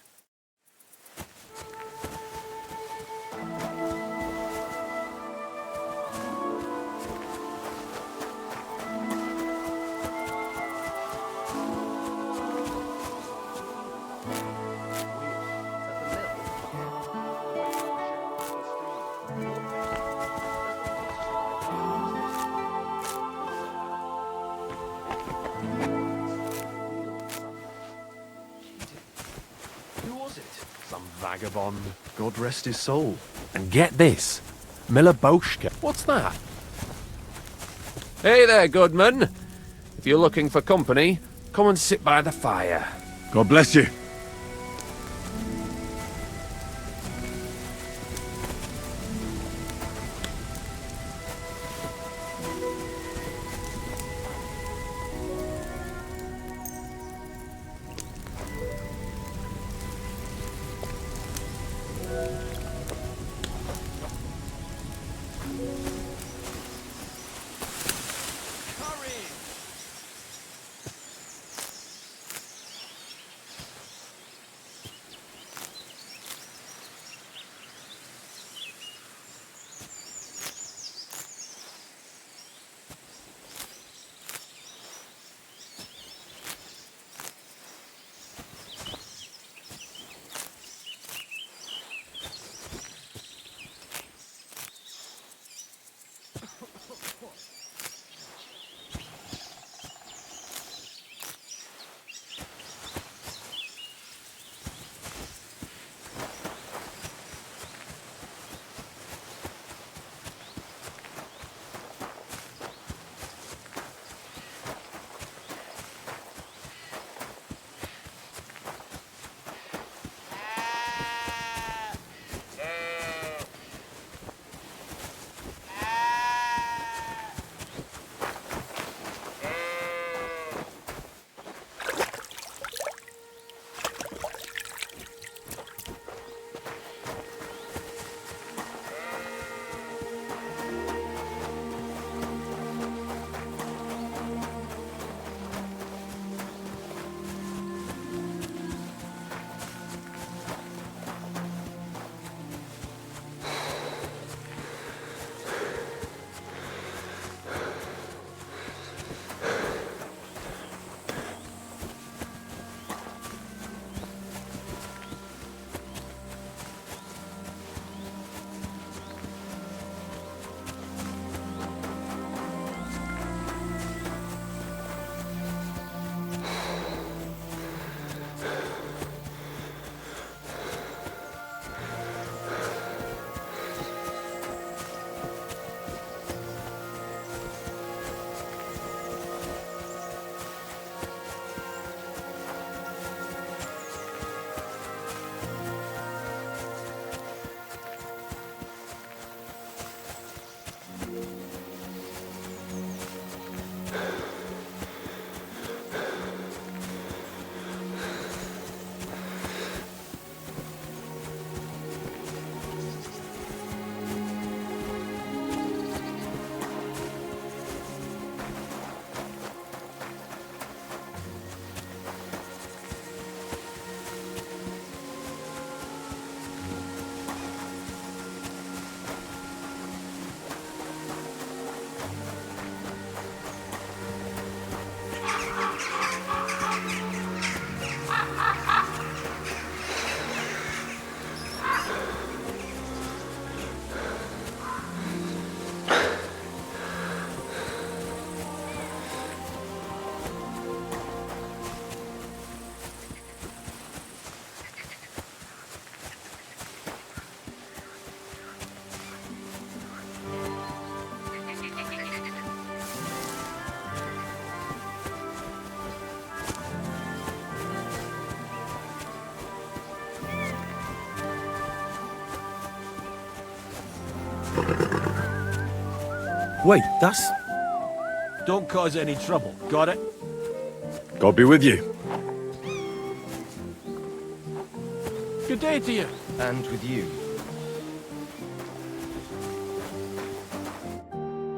Some vagabond. God rest his soul. And get this. Milaboshka. What's that? Hey there, Goodman. If you're looking for company, come and sit by the fire. God bless you. Wait, that's Don't cause any trouble. Got it? God be with you. Good day to you. And with you.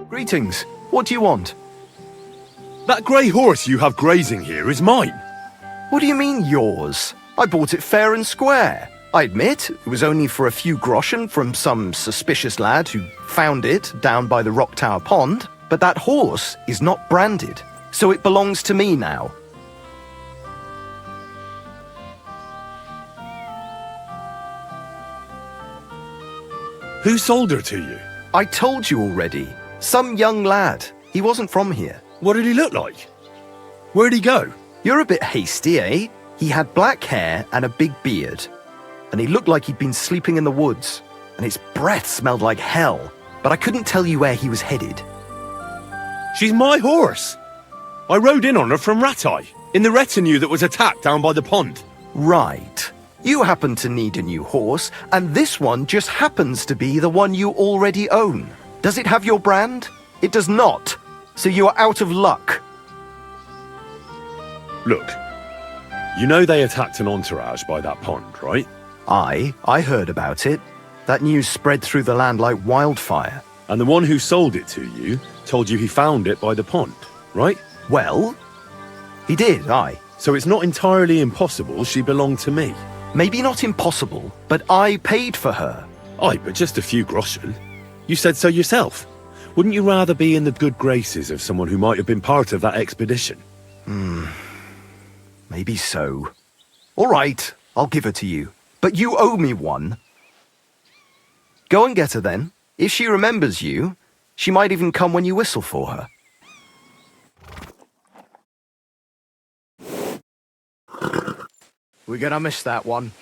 Greetings. What do you want? That grey horse you have grazing here is mine. What do you mean, yours? I bought it fair and square. I admit, it was only for a few groschen from some suspicious lad who found it down by the Rock Tower Pond, but that horse is not branded, so it belongs to me now. Who sold her to you? I told you already. Some young lad. He wasn't from here. What did he look like? Where'd he go? You're a bit hasty, eh? He had black hair and a big beard. And he looked like he'd been sleeping in the woods. And his breath smelled like hell. But I couldn't tell you where he was headed. She's my horse. I rode in on her from Ratai, in the retinue that was attacked down by the pond. Right. You happen to need a new horse, and this one just happens to be the one you already own. Does it have your brand? It does not. So you are out of luck. Look, you know they attacked an entourage by that pond, right? I heard about it. That news spread through the land like wildfire. And the one who sold it to you told you he found it by the pond, right? Well, he did, aye. So it's not entirely impossible she belonged to me. Maybe not impossible, but I paid for her. Aye, but just a few groschen. You said so yourself. Wouldn't you rather be in the good graces of someone who might have been part of that expedition? Maybe so. All right, I'll give her to you. But you owe me one. Go and get her then. If she remembers you, she might even come when you whistle for her. We're gonna miss that one.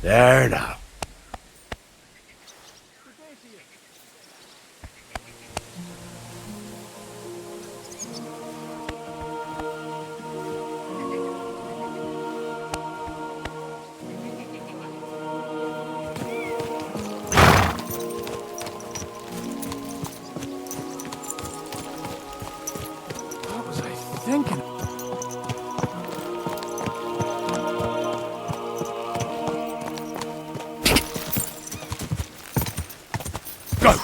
There now. What was I thinking? Go!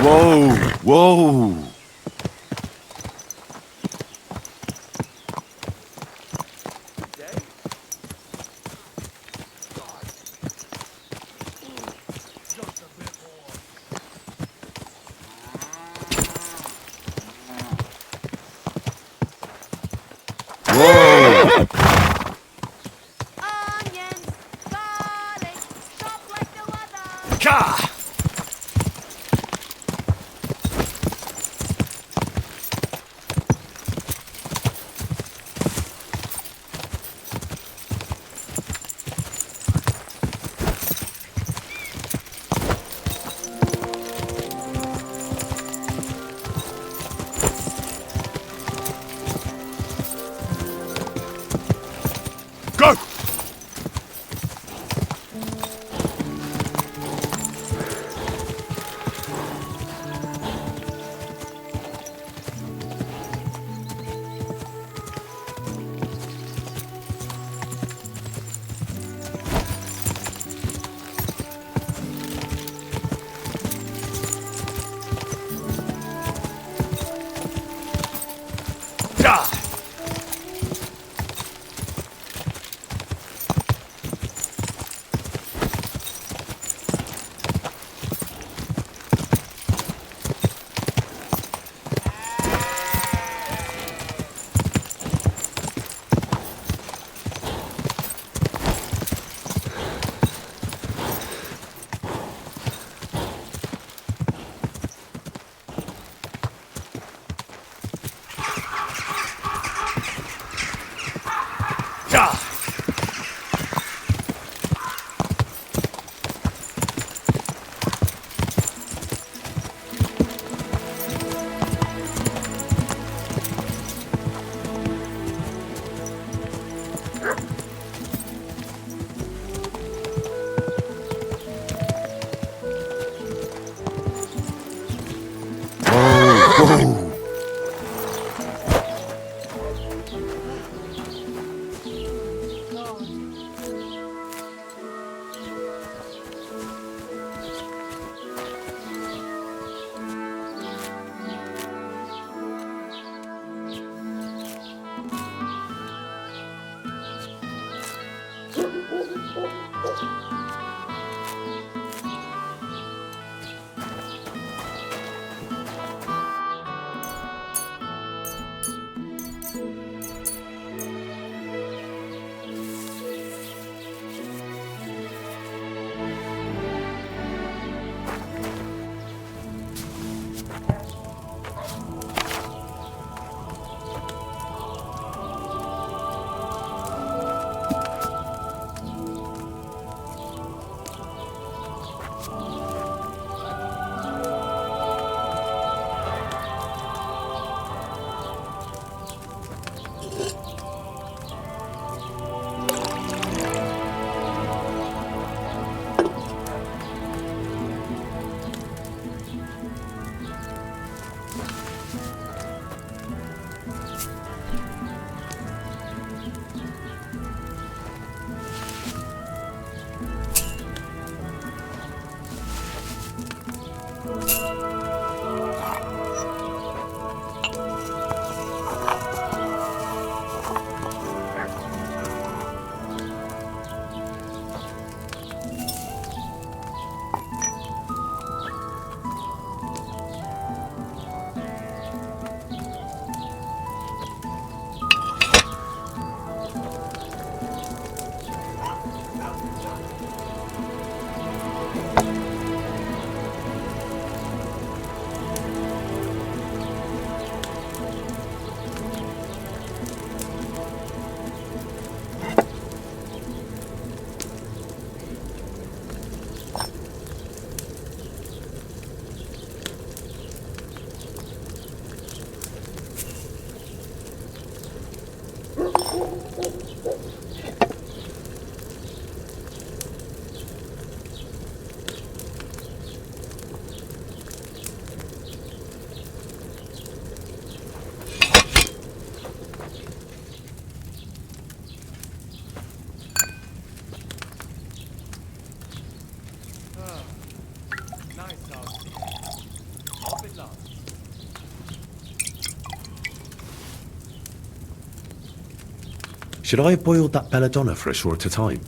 Whoa! Whoa! Whoa! Ka! Go! Should I have boiled that belladonna for a shorter time?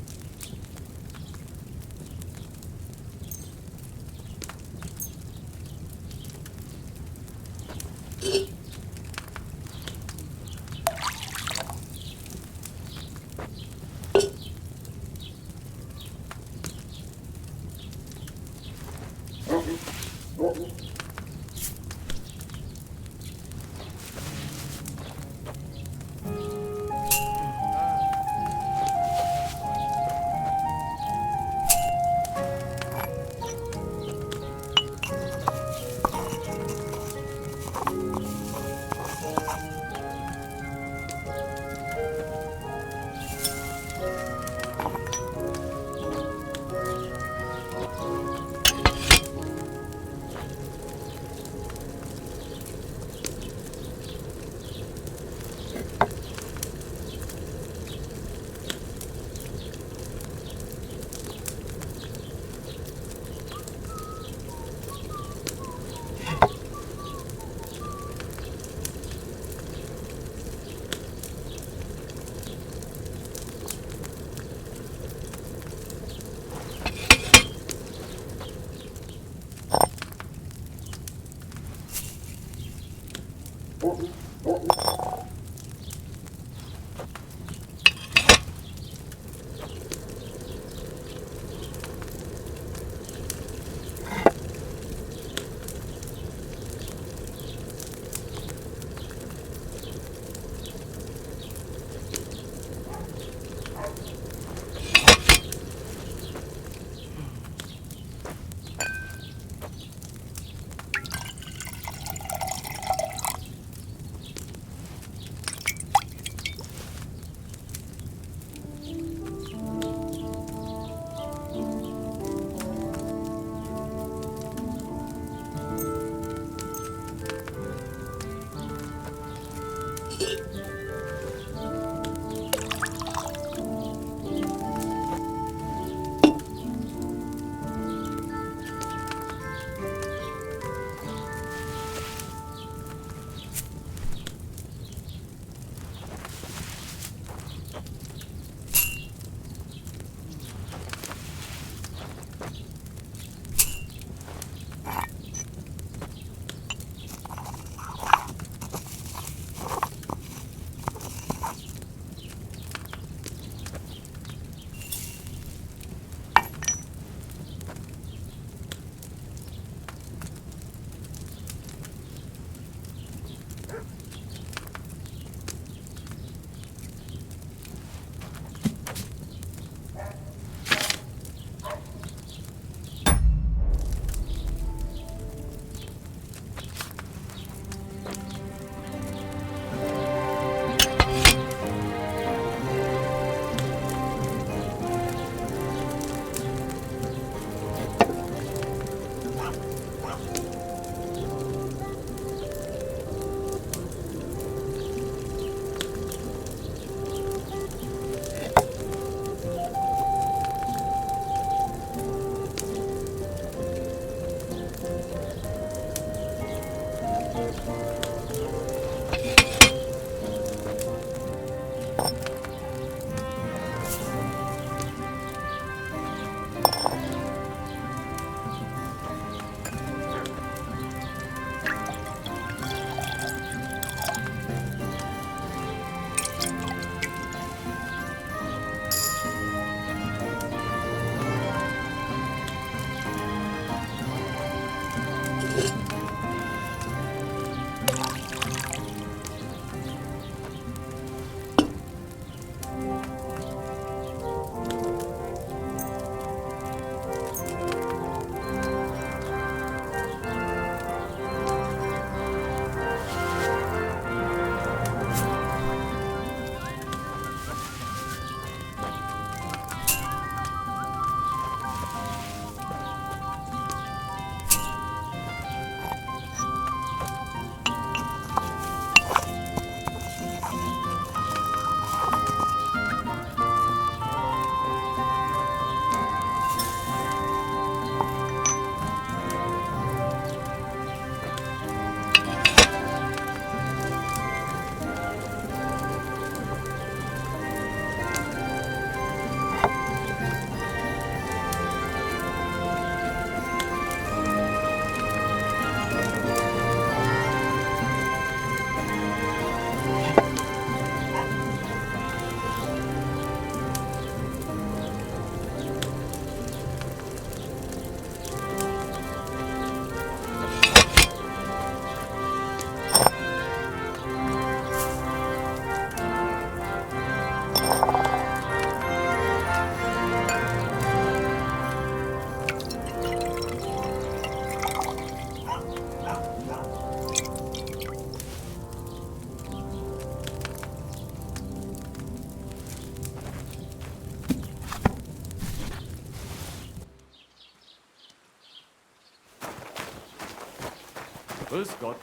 Grüß Gott.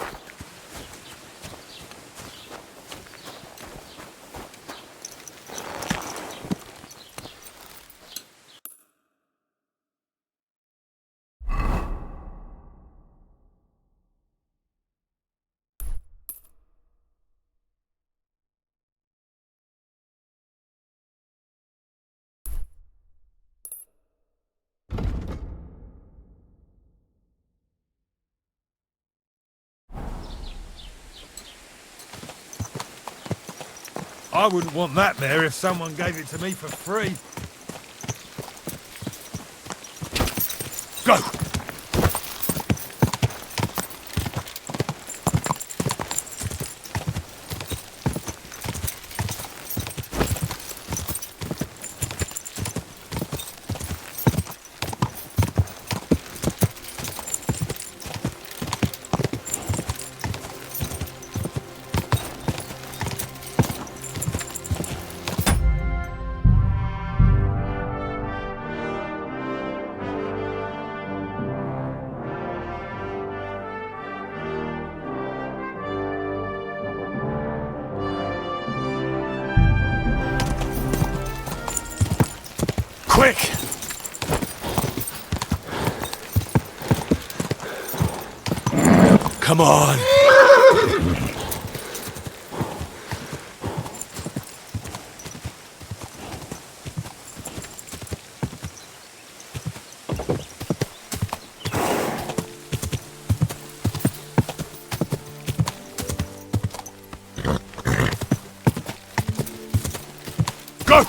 I wouldn't want that there if someone gave it to me for free. Go! Quick! Come on! Go!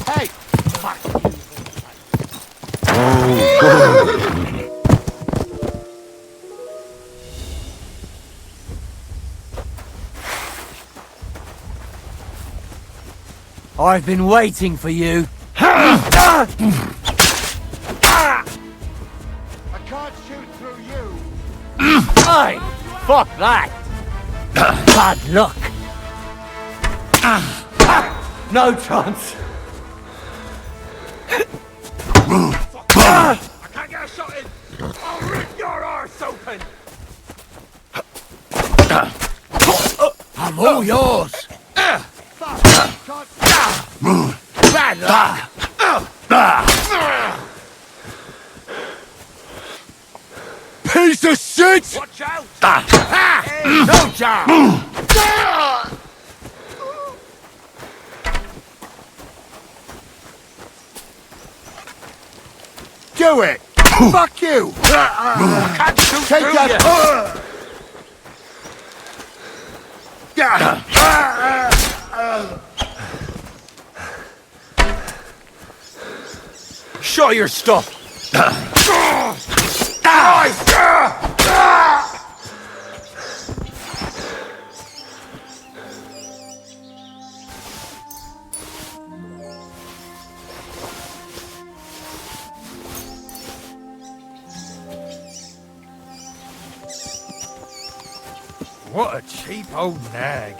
Hey! Fuck you. I've been waiting for you. I can't shoot through you. Hey! Fuck that! Bad luck. No chance. I can't get a shot in. I'll rip your arse open. I'm all yours. Bad luck. Piece of shit! Watch out! No chance! Do it! Fuck you! Can't shoot Take through that! Show your stuff. What a cheap old nag.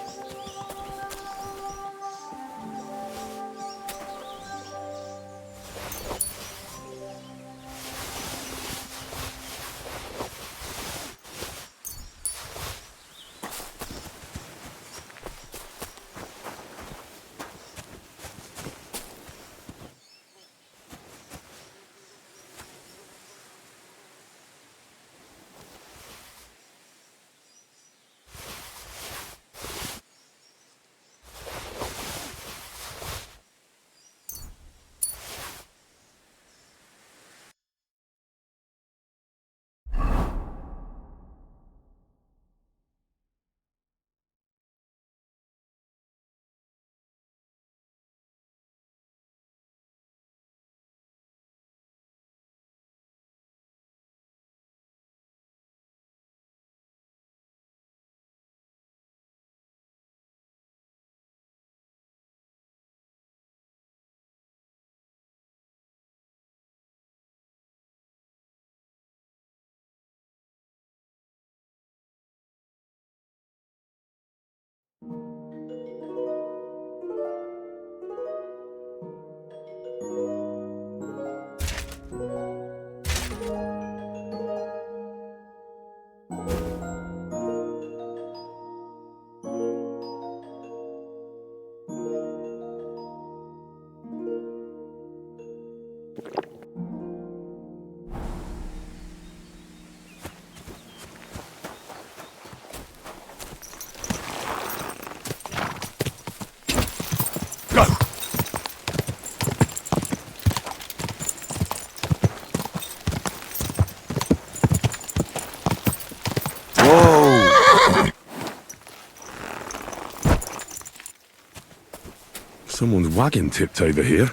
Someone's wagon tipped over here.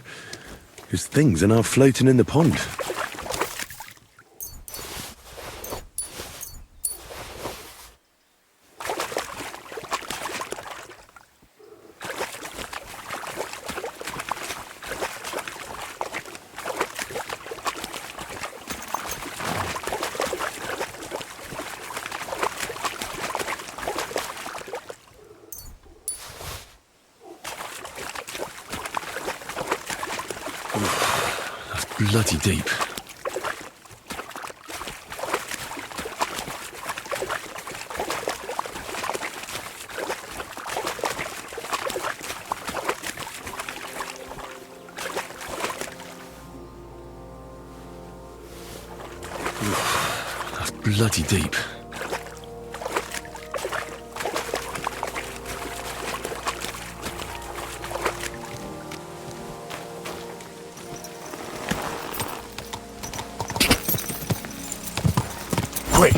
His things are now floating in the pond. Bloody deep. That's bloody deep. Quick!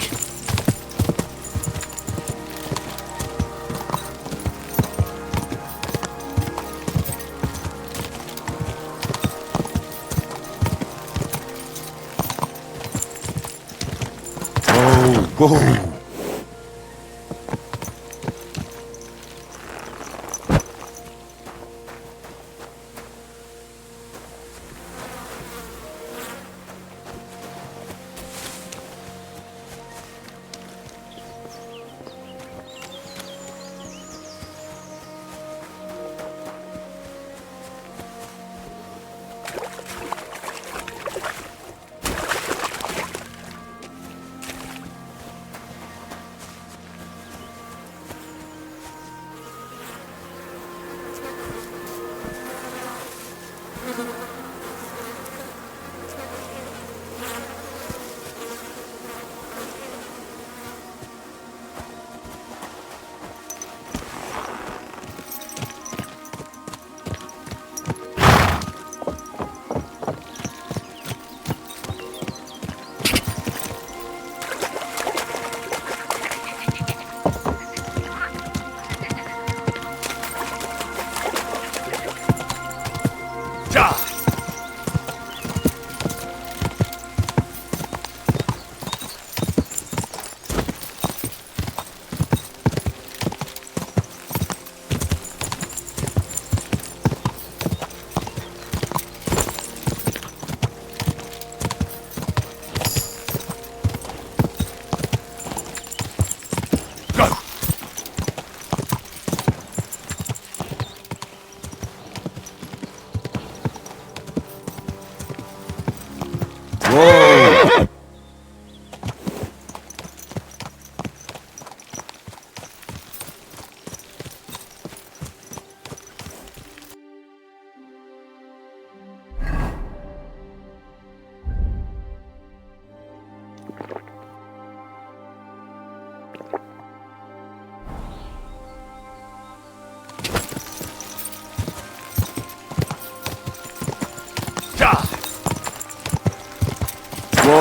Whoa! Whoa!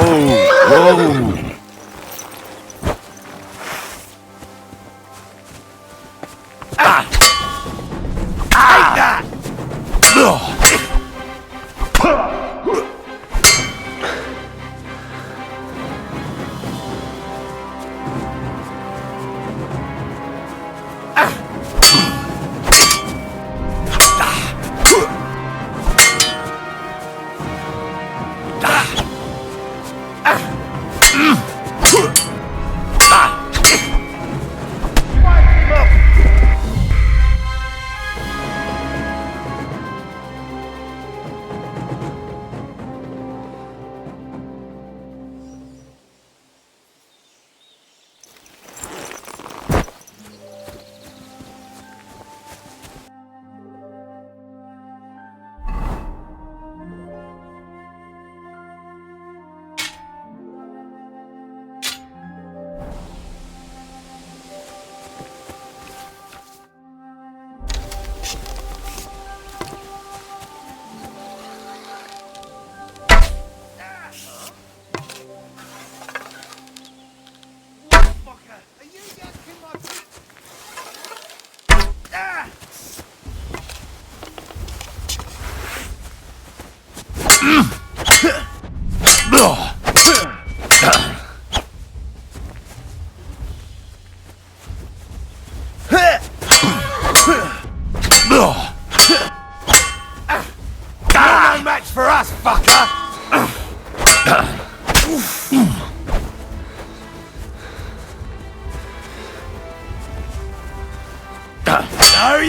Whoa! Whoa! Ah! Take that!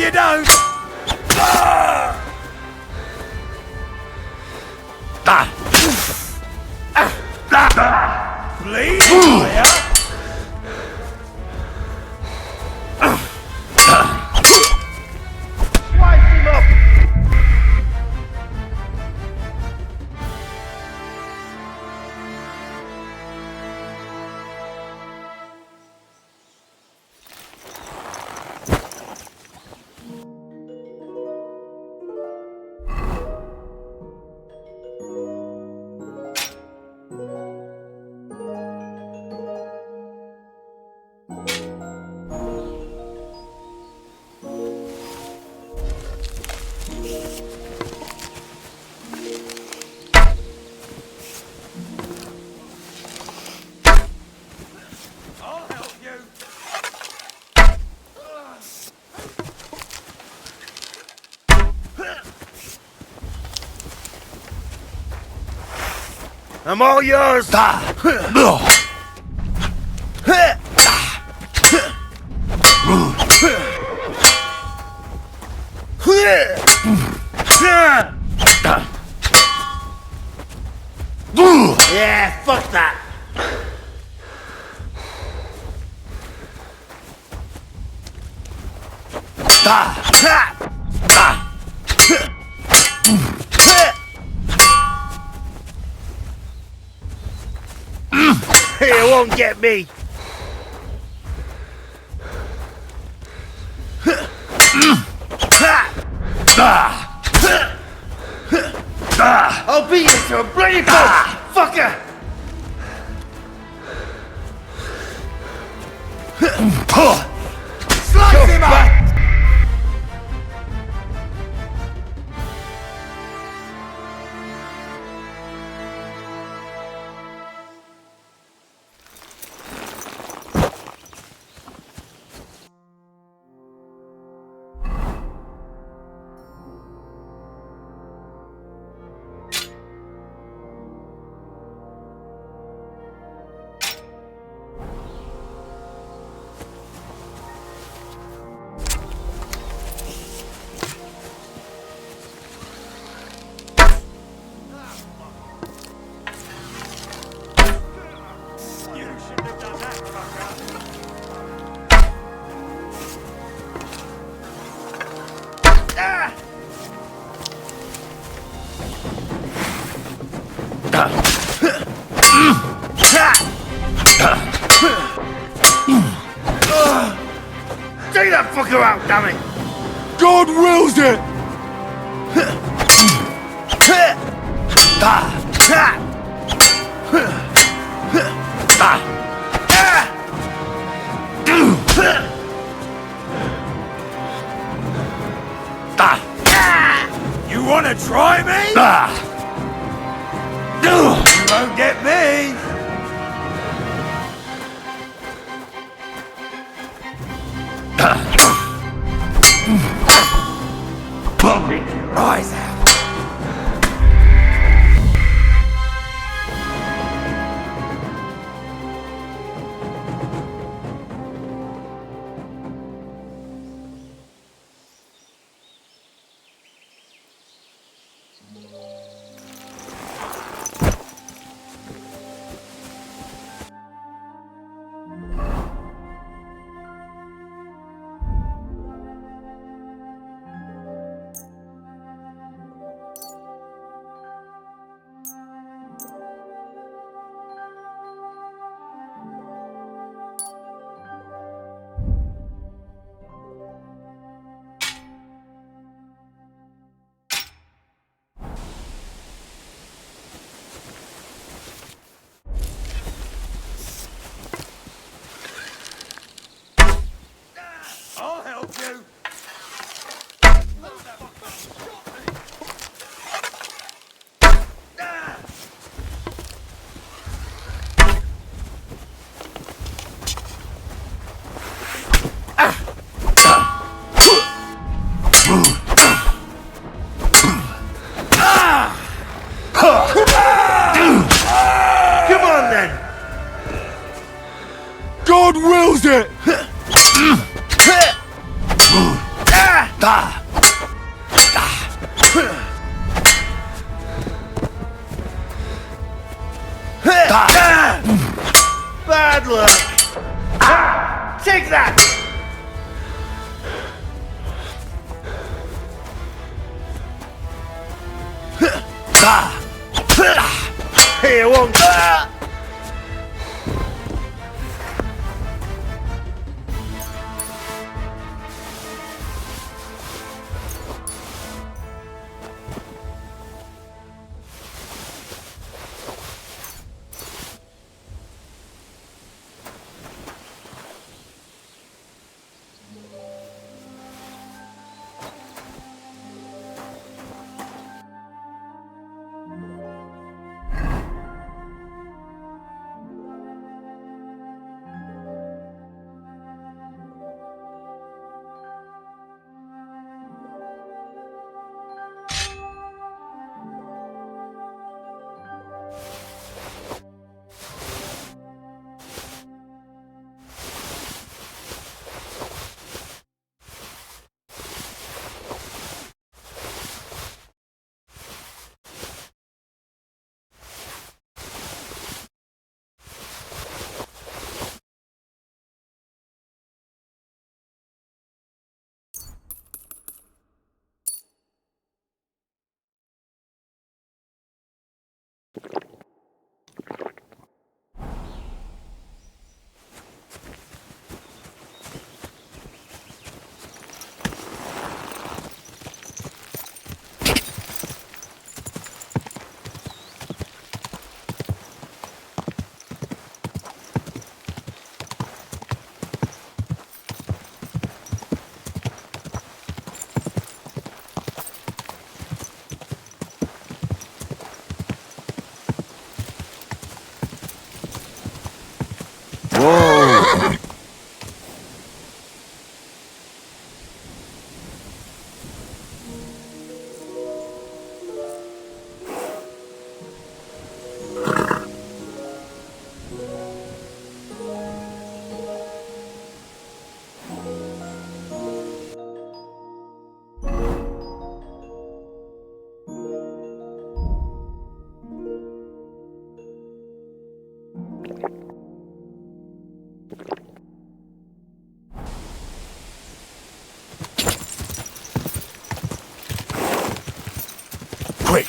you don't! Bleed, fire! Slice him up! I'm all yours! Yeah, fuck that! You won't get me! I'll beat you to a bloody pulp, fucker! Slice him up! Take that fucker out, damn it! God wills it! You wanna try me? You won't get me! Bumping your eyes out! I'll help you! Come on then! God wills it! Bad luck! Take that! Here, won't. Quick!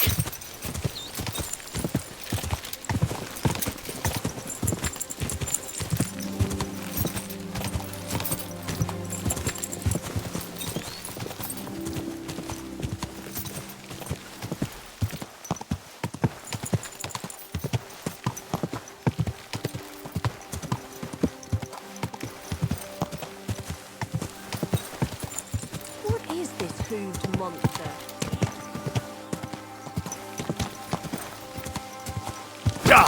What is this hooved monster? Go!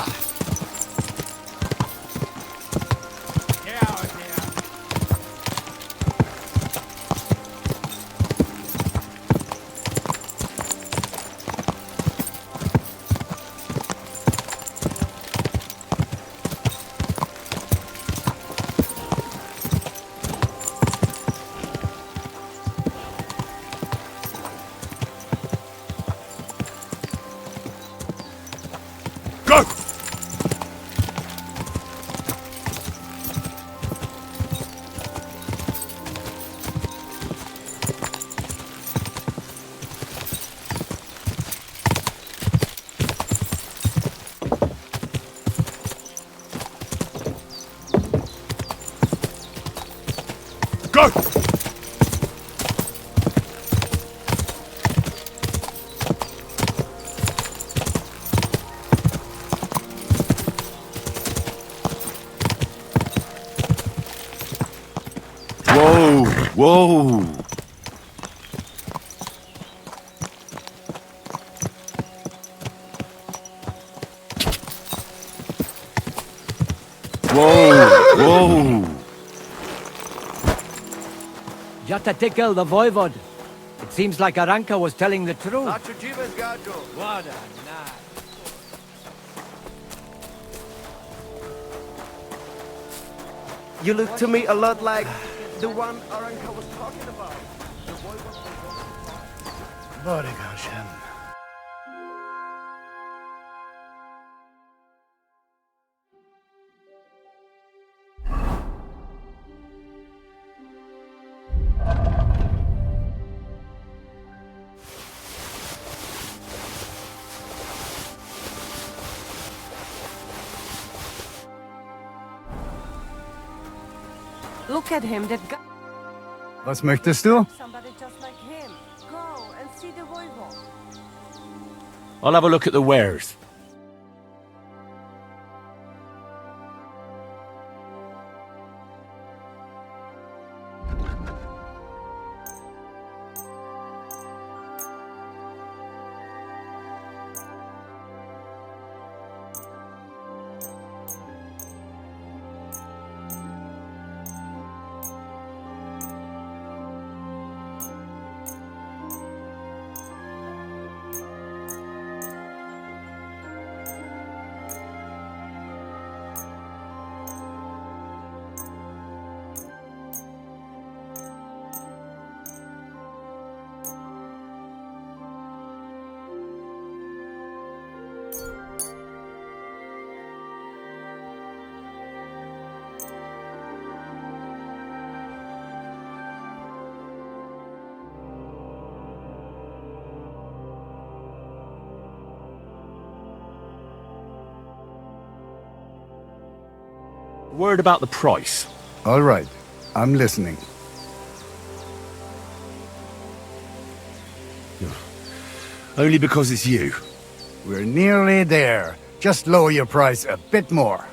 Go! Whoa! Whoa! Whoa! Whoa! Jatatikal the Voivod. It seems like Aranka was telling the truth. What a night. You look to me a lot like the one Aranka was talking about. The boy was Barig Hashem. Look at him, that guy. Was möchtest du? Somebody just like him. Go and see the voivod. I'll have a look at the wares. Word about the price. All right, I'm listening. Only because it's you. We're nearly there. Just lower your price a bit more.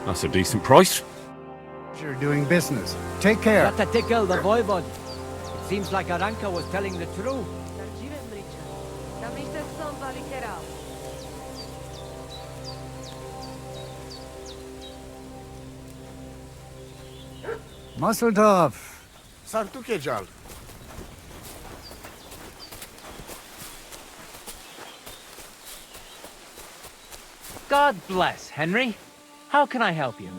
That's a decent price. You're doing business. Take care. Got to tickle the voivod. It seems like Aranka was telling the truth. Mazel tov. Sartukejal. God bless, Henry. How can I help you?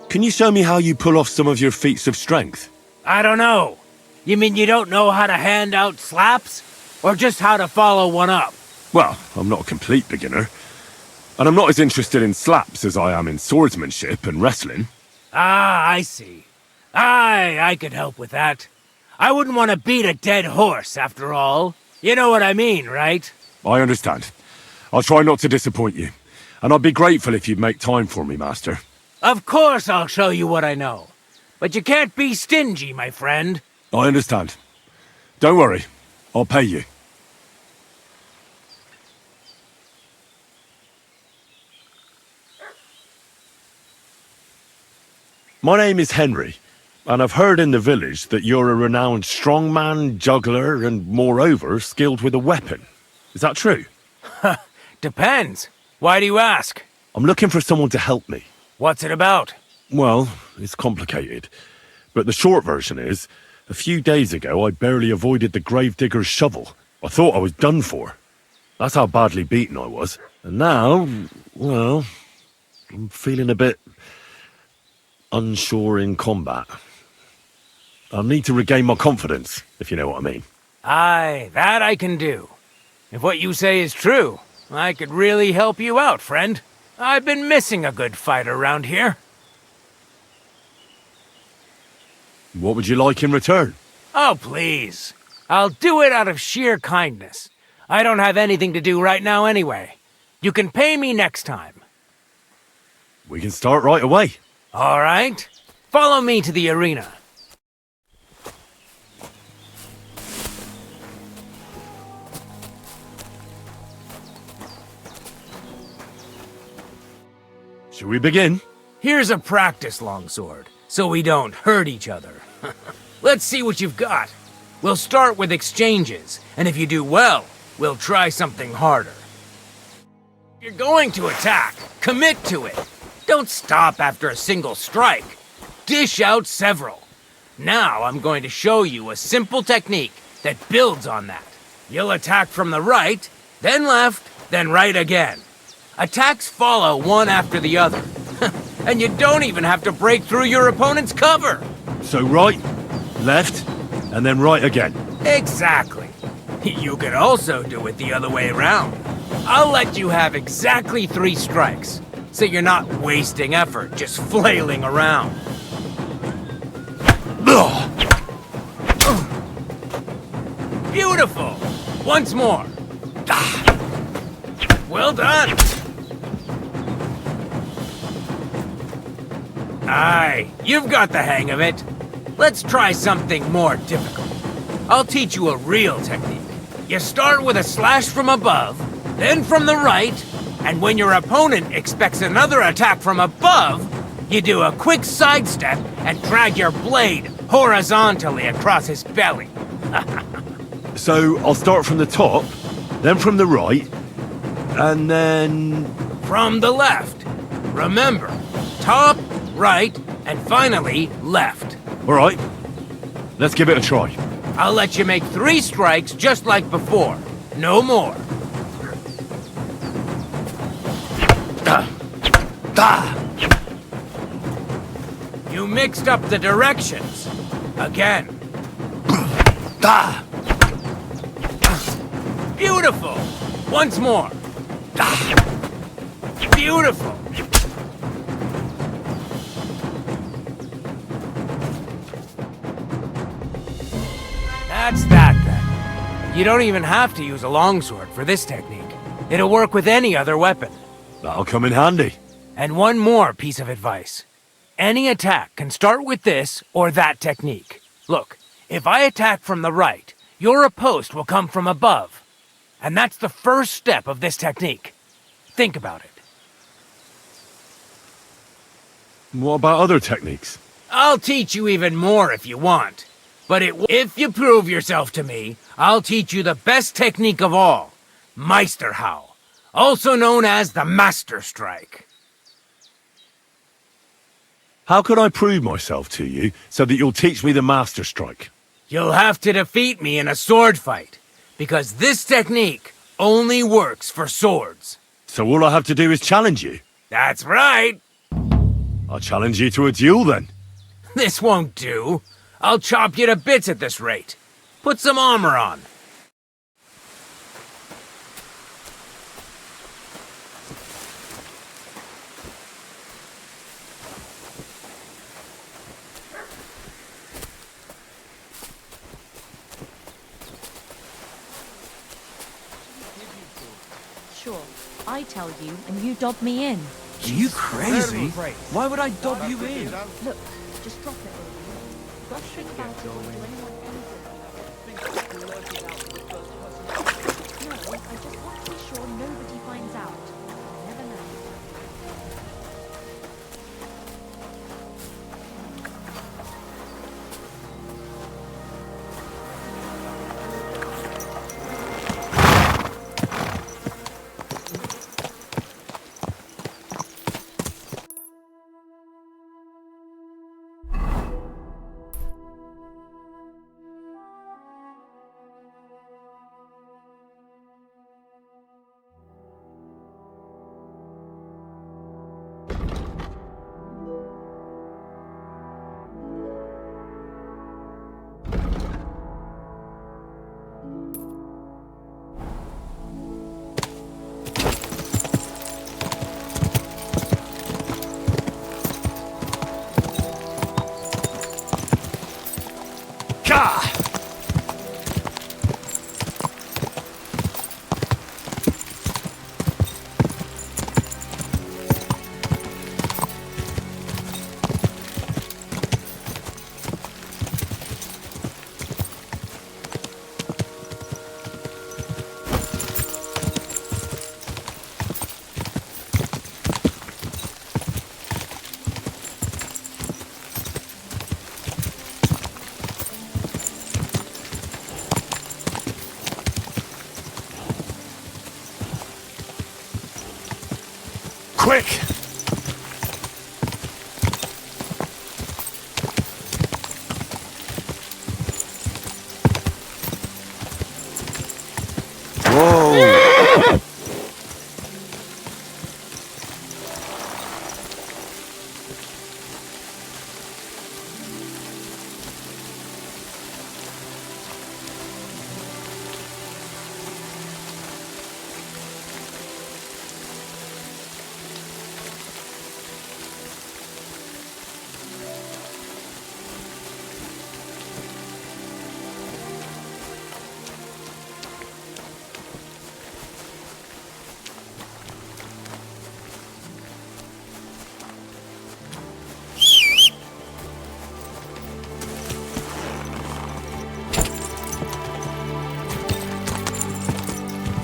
Can you show me how you pull off some of your feats of strength? I don't know. You mean you don't know how to hand out slaps? Or just how to follow one up? Well, I'm not a complete beginner. And I'm not as interested in slaps as I am in swordsmanship and wrestling. Ah, I see. I could help with that. I wouldn't want to beat a dead horse, after all. You know what I mean, right? I understand. I'll try not to disappoint you. And I'd be grateful if you'd make time for me, Master. Of course I'll show you what I know. But you can't be stingy, my friend. I understand. Don't worry. I'll pay you. My name is Henry, and I've heard in the village that you're a renowned strongman, juggler, and moreover, skilled with a weapon. Is that true? Depends. Why do you ask? I'm looking for someone to help me. What's it about? Well, it's complicated. But the short version is, a few days ago I barely avoided the gravedigger's shovel. I thought I was done for. That's how badly beaten I was. And now, well, I'm feeling a bit unsure in combat. I'll need to regain my confidence, if you know what I mean. Aye, that I can do. If what you say is true, I could really help you out, friend. I've been missing a good fight around here. What would you like in return? Oh, please. I'll do it out of sheer kindness. I don't have anything to do right now anyway. You can pay me next time. We can start right away. All right. Follow me to the arena. Should we begin? Here's a practice longsword, so we don't hurt each other. Let's see what you've got. We'll start with exchanges, and if you do well, we'll try something harder. You're going to attack. Commit to it. Don't stop after a single strike. Dish out several. Now I'm going to show you a simple technique that builds on that. You'll attack from the right, then left, then right again. Attacks follow one after the other. And you don't even have to break through your opponent's cover. So right, left, and then right again. Exactly. You can also do it the other way around. I'll let you have exactly 3 strikes, so you're not wasting effort just flailing around. Beautiful! Once more. Well done! Aye, you've got the hang of it. Let's try something more difficult. I'll teach you a real technique. You start with a slash from above, then from the right, and when your opponent expects another attack from above, you do a quick sidestep and drag your blade horizontally across his belly. So I'll start from the top, then from the right, and then... From the left. Remember, top, right, and finally left. All right, let's give it a try. I'll let you make 3 strikes just like before. No more. You mixed up the directions. Again. Beautiful. Once more. Beautiful. That's that then. You don't even have to use a longsword for this technique. It'll work with any other weapon. That'll come in handy. And one more piece of advice. Any attack can start with this or that technique. Look, if I attack from the right, your riposte will come from above. And that's the first step of this technique. Think about it. What about other techniques? I'll teach you even more if you want. But if you prove yourself to me, I'll teach you the best technique of all. Meisterhau, also known as the Master Strike. How can I prove myself to you so that you'll teach me the Master Strike? You'll have to defeat me in a sword fight, because this technique only works for swords. So all I have to do is challenge you? That's right. I'll challenge you to a duel then. This won't do. I'll chop you to bits at this rate. Put some armor on. Sure, I tell you and you dob me in. Are you crazy? Why would I dob you in? Look, just drop it. Don't think about it or do anyone anything. No, I just want to be sure nobody finds out. You never know. Quick! Whoa!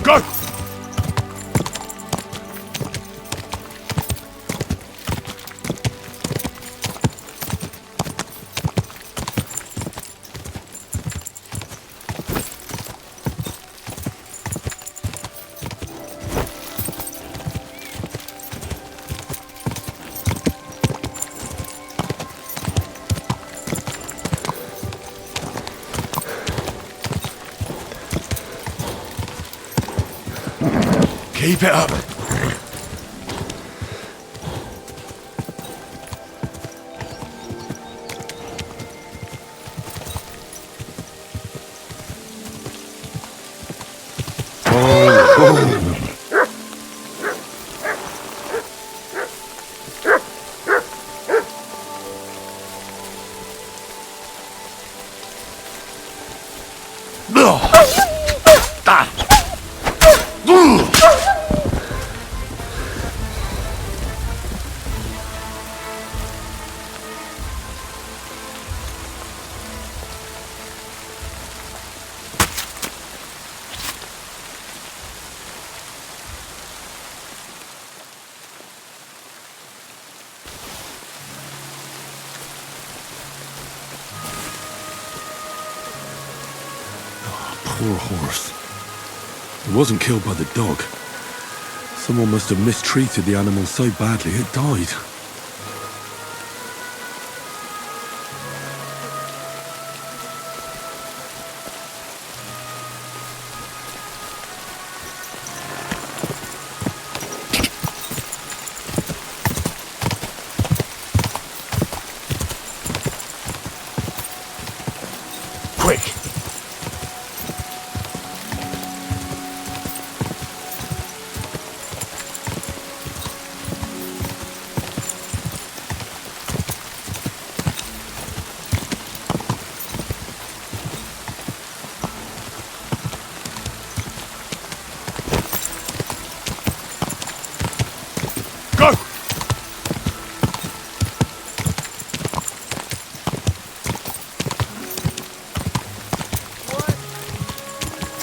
Go! Keep it up. Poor horse. It wasn't killed by the dog. Someone must have mistreated the animal so badly it died. Quick! Go!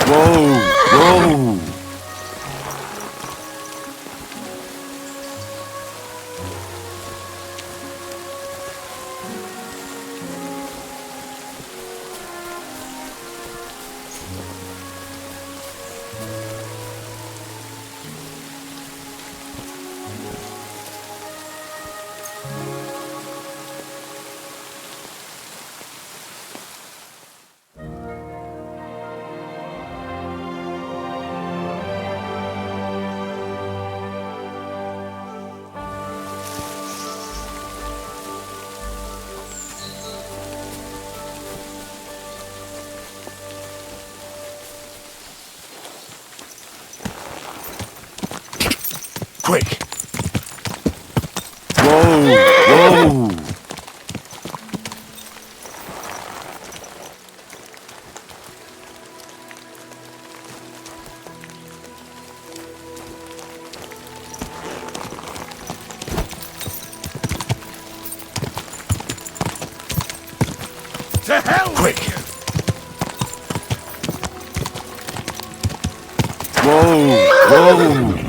Whoa! Whoa! Quick! Whoa! Whoa! To hell! Quick! Whoa! Whoa!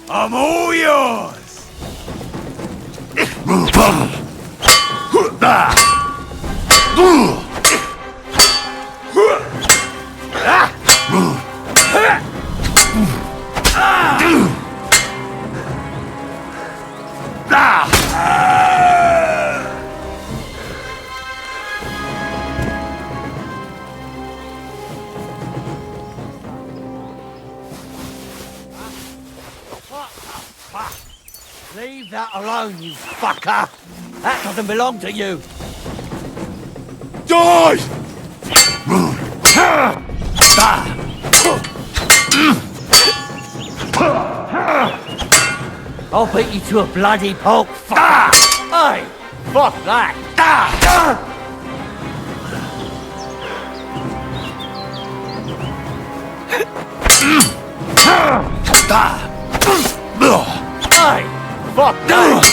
I'm all yours! Leave that alone, you fucker! That doesn't belong to you! Die! I'll beat you to a bloody pulp, fucker! Hey! Fuck that! Hey! Fuck that!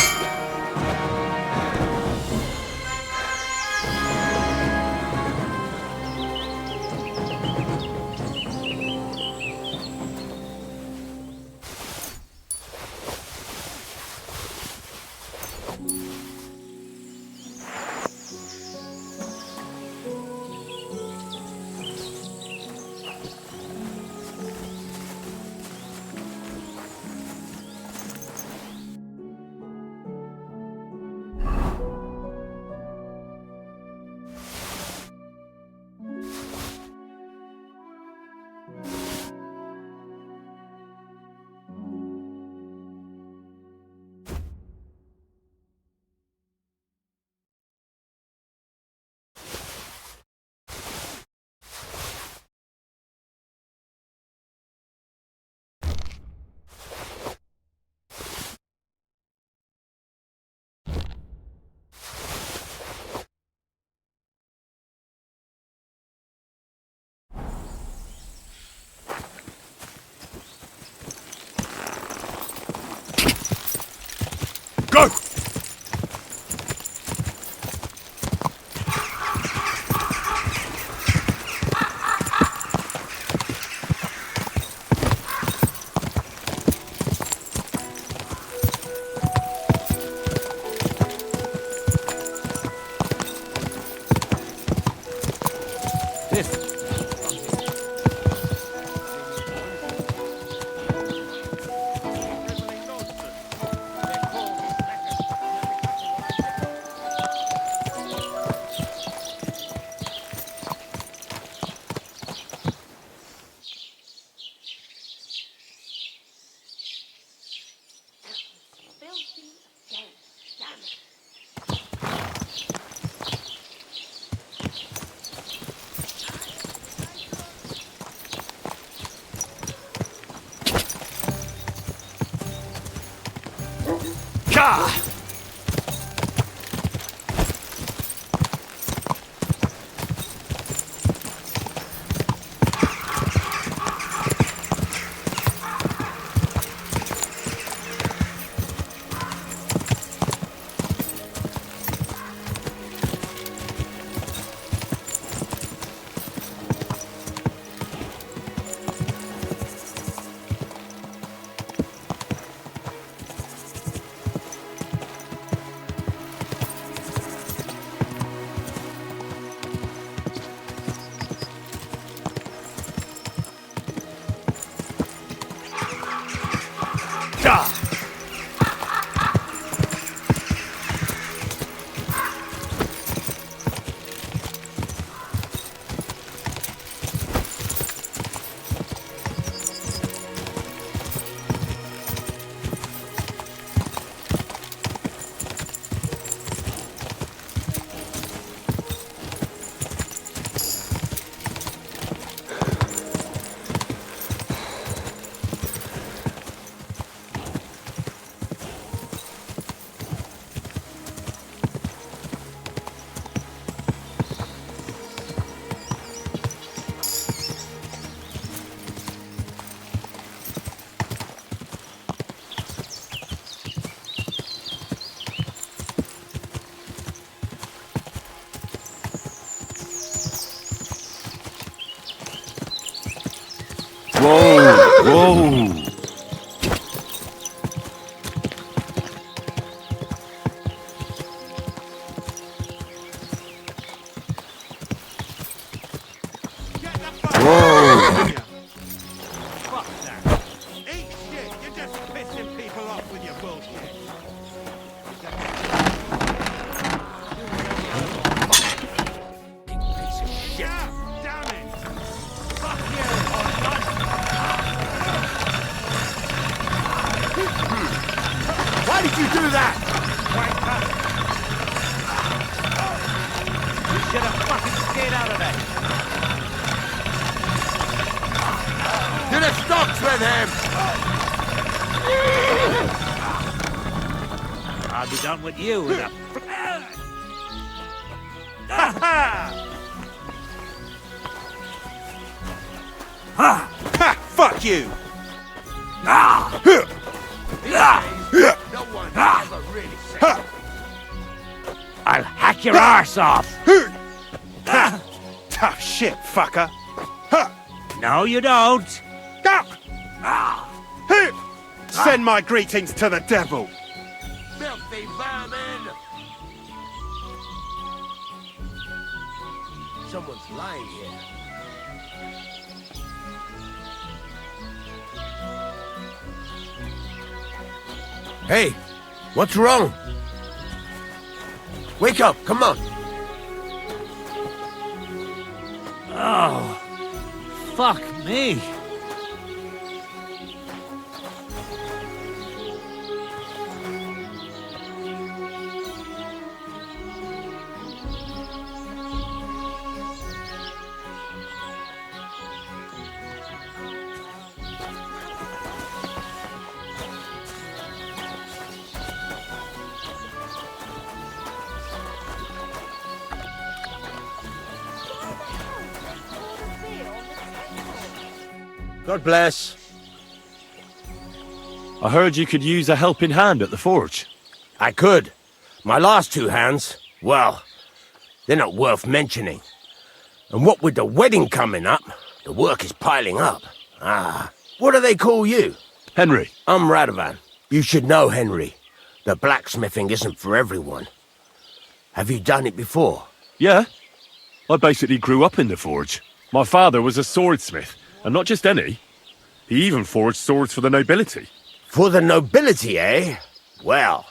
Go! Whoa! Fuck that. Eat shit, you're just pissing people off with your bullshit. Piece of shit. Damn it! Fuck you! Do that! You should have fucking scared out of it. To the stocks with him! I'll be done with you in a... Ha! Fuck you! No one ever really said. I'll hack your arse off! Tough shit, fucker! No, you don't! Send my greetings to the devil! Filthy vermin! Someone's lying here. Hey, what's wrong? Wake up, come on. Oh, fuck me. God bless. I heard you could use a helping hand at the forge. I could. My last two hands, well, they're not worth mentioning. And what with the wedding coming up, the work is piling up. What do they call you? Henry. I'm Radovan. You should know, Henry. The blacksmithing isn't for everyone. Have you done it before? Yeah. I basically grew up in the forge. My father was a swordsmith, and not just any. He even forged swords for the nobility. For the nobility, eh? Well,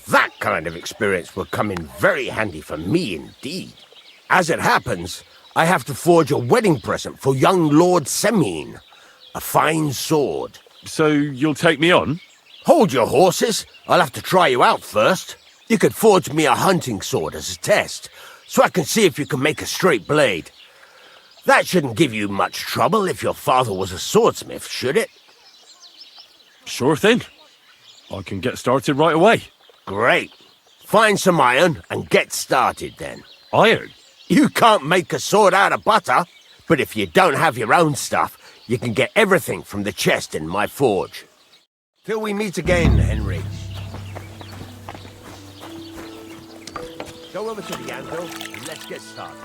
that kind of experience will come in very handy for me indeed. As it happens, I have to forge a wedding present for young Lord Semine. A fine sword. So you'll take me on? Hold your horses. I'll have to try you out first. You could forge me a hunting sword as a test, so I can see if you can make a straight blade. That shouldn't give you much trouble if your father was a swordsmith, should it? Sure thing. I can get started right away. Great. Find some iron and get started then. Iron? You can't make a sword out of butter, but if you don't have your own stuff, you can get everything from the chest in my forge. Till we meet again, Henry. Go over to the anvil and let's get started.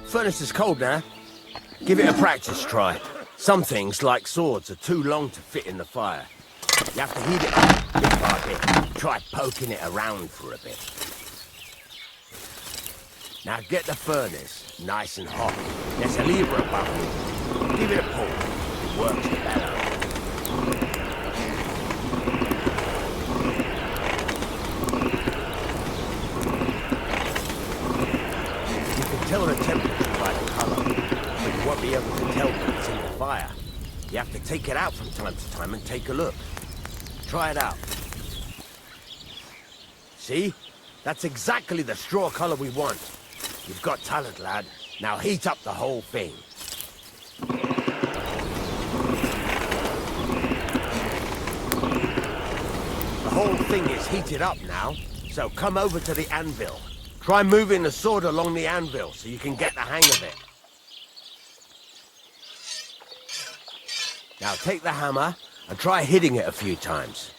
Furnace is cold now. Give it a practice try. Some things, like swords, are too long to fit in the fire. You have to heat it up bit by bit. Try poking it around for a bit. Now get the furnace nice and hot. There's a lever above it. Give it a pull. It works better. You can tell the temperature by the colour, but you won't be able to tell when it's in the fire. You have to take it out from time to time and take a look. Try it out. See? That's exactly the straw colour we want. You've got talent, lad. Now heat up the whole thing. The whole thing is heated up now, so come over to the anvil. Try moving the sword along the anvil so you can get the hang of it. Now take the hammer and try hitting it a few times.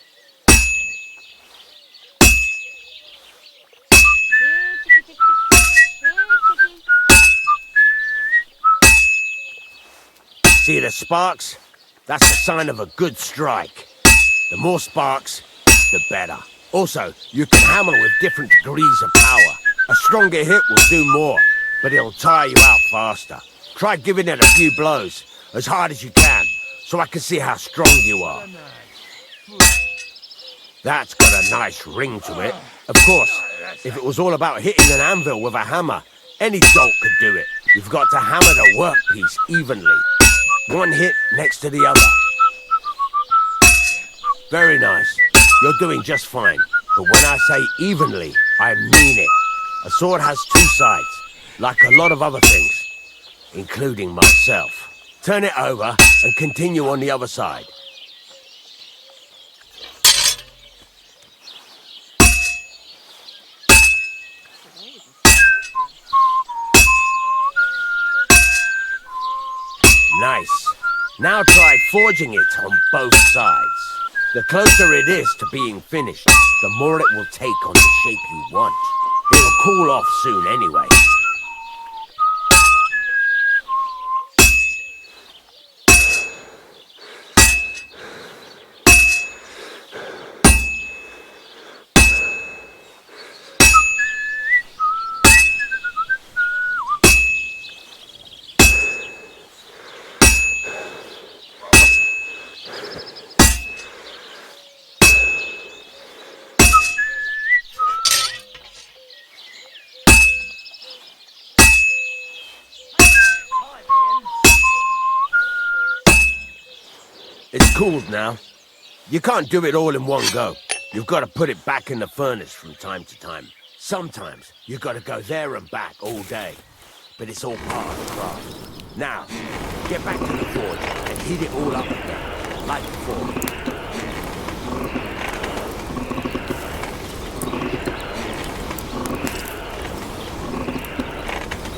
See the sparks? That's a sign of a good strike. The more sparks, the better. Also, you can hammer with different degrees of power. A stronger hit will do more, but it'll tire you out faster. Try giving it a few blows, as hard as you can, so I can see how strong you are. That's got a nice ring to it. Of course, if it was all about hitting an anvil with a hammer, any dolt could do it. You've got to hammer the workpiece evenly. One hit next to the other. Very nice. You're doing just fine. But when I say evenly, I mean it. A sword has two sides, like a lot of other things, including myself. Turn it over and continue on the other side. Nice. Now try forging it on both sides. The closer it is to being finished, the more it will take on the shape you want. It'll cool off soon anyway. It's cooled now. You can't do it all in one go. You've got to put it back in the furnace from time to time. Sometimes you've got to go there and back all day. But it's all part of the craft. Now, get back to the forge and heat it all up again, like before.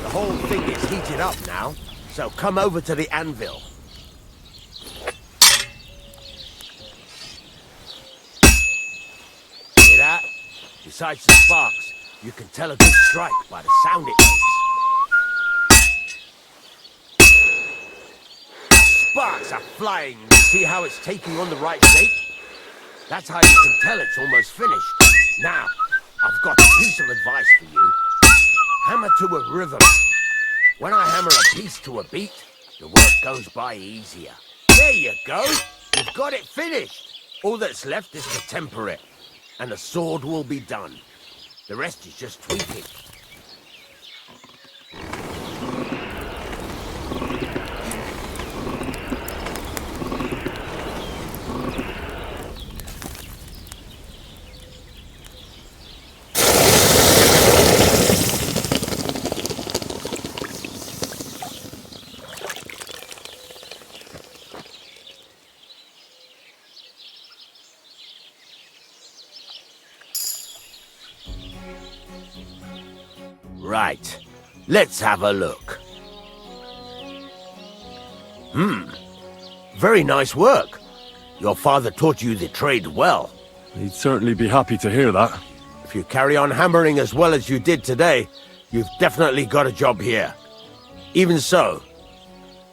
The whole thing is heated up now, so come over to the anvil. Besides the sparks, you can tell a good strike by the sound it makes. Sparks are flying. You see how it's taking on the right shape? That's how you can tell it's almost finished. Now, I've got a piece of advice for you. Hammer to a rhythm. When I hammer a piece to a beat, the work goes by easier. There you go. You've got it finished. All that's left is to temper it, and the sword will be done. The rest is just tweaking. Right, let's have a look. Very nice work. Your father taught you the trade well. He'd certainly be happy to hear that. If you carry on hammering as well as you did today, you've definitely got a job here. Even so,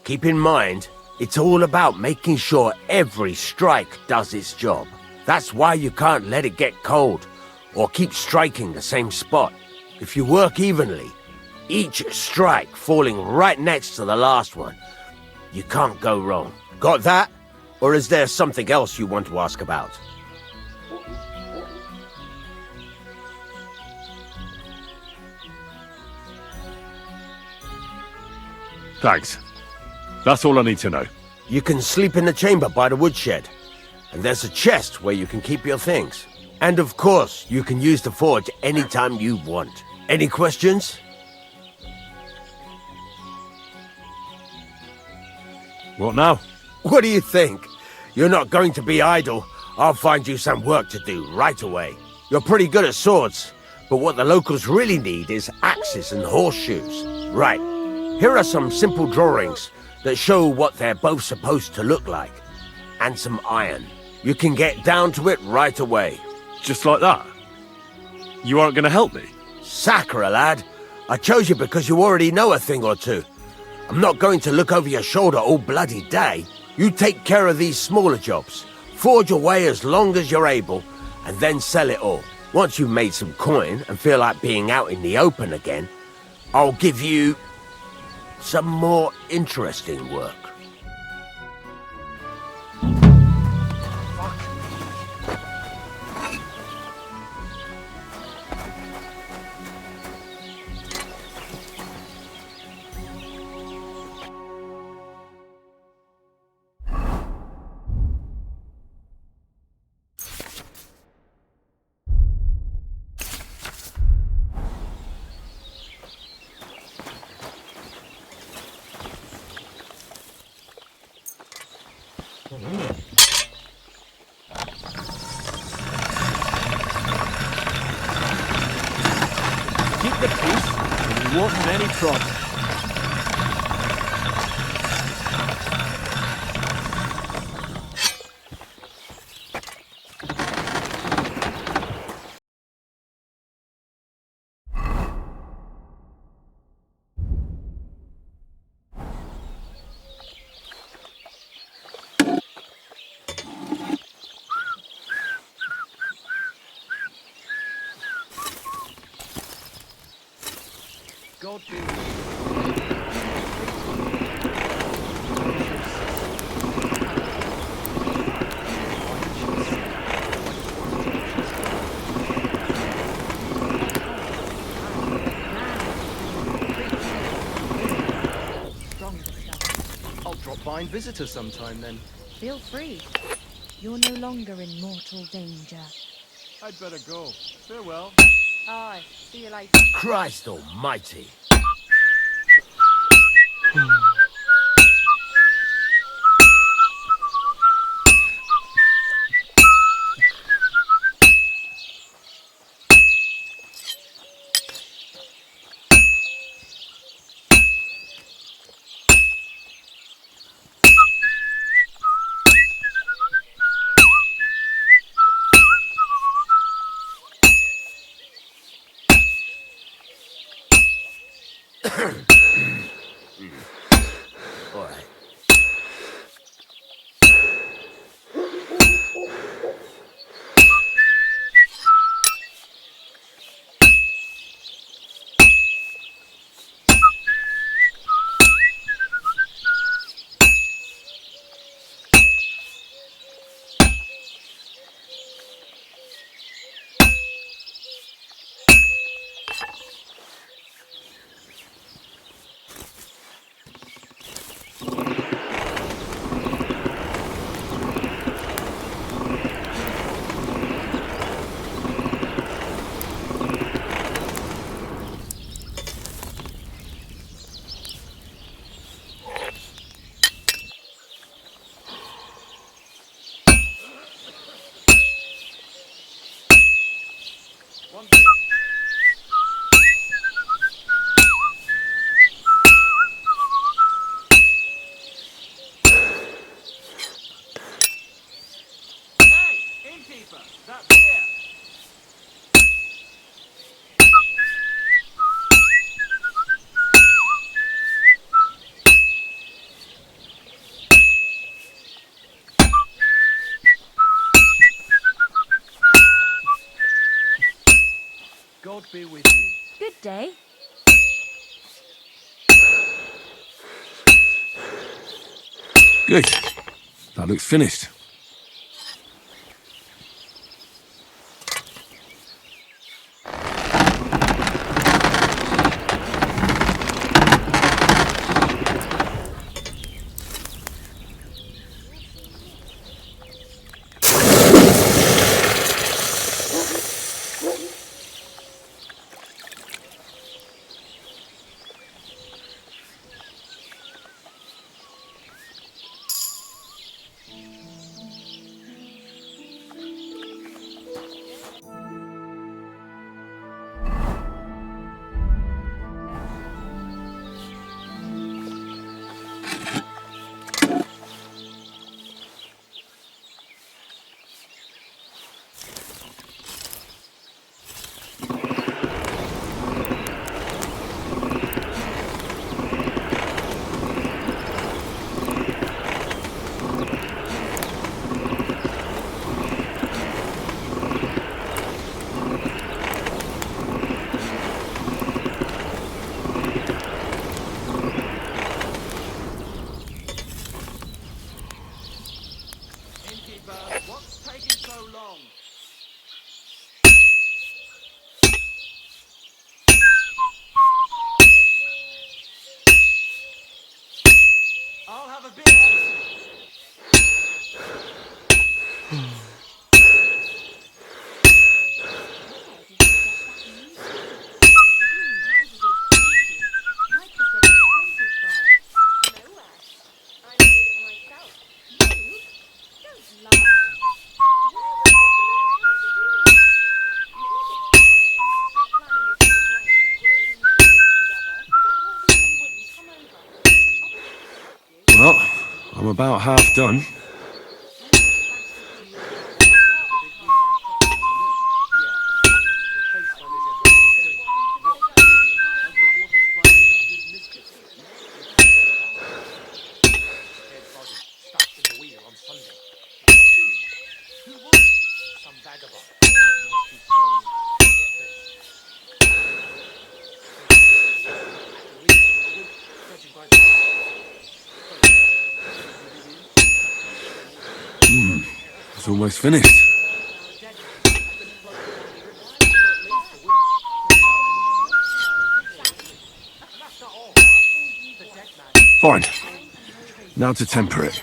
keep in mind, it's all about making sure every strike does its job. That's why you can't let it get cold, or keep striking the same spot. If you work evenly, each strike falling right next to the last one, you can't go wrong. Got that? Or is there something else you want to ask about? Thanks. That's all I need to know. You can sleep in the chamber by the woodshed. And there's a chest where you can keep your things. And of course, you can use the forge anytime you want. Any questions? What now? What do you think? You're not going to be idle. I'll find you some work to do right away. You're pretty good at swords, but what the locals really need is axes and horseshoes. Right, here are some simple drawings that show what they're both supposed to look like. And some iron. You can get down to it right away. Just like that? You aren't going to help me? Sacre, lad. I chose you because you already know a thing or two. I'm not going to look over your shoulder all bloody day. You take care of these smaller jobs. Forge away as long as you're able, and then sell it all. Once you've made some coin and feel like being out in the open again, I'll give you some more interesting work. Keep the peace, and you won't have any problem. God be I'll drop by and visit her sometime then. Feel free. You're no longer in mortal danger. I'd better go. Farewell. Aye, see you later. Christ almighty. All right. innkeeper, that beer. God be with you. Good day. Good. That looks finished. about half done. It's almost finished. Fine. Now to temper it.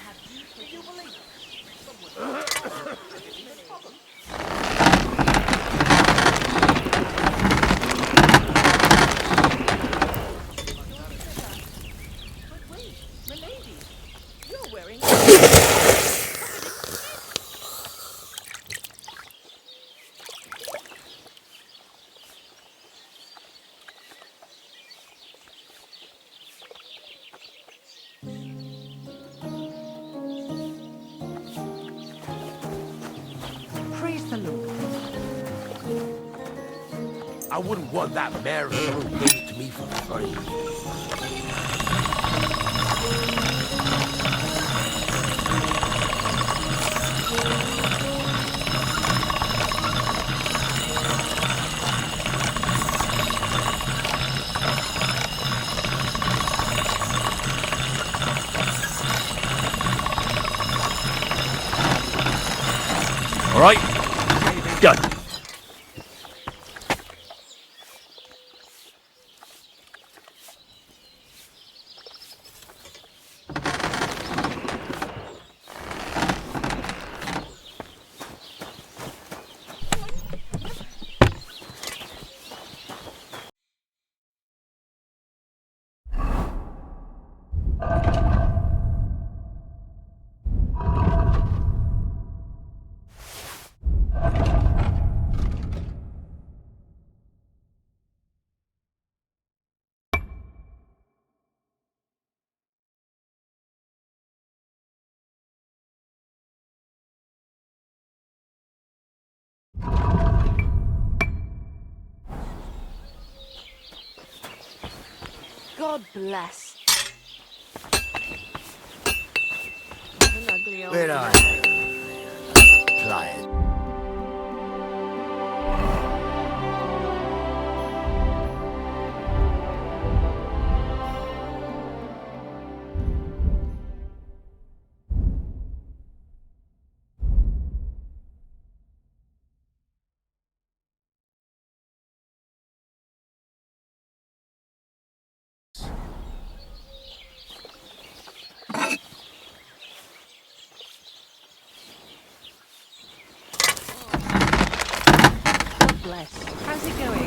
Praise the Lord. I wouldn't want that mare if someone gave it to me for free. All right, go. God bless. An ugly old Where are man. you? Pliant. God bless. How's it going?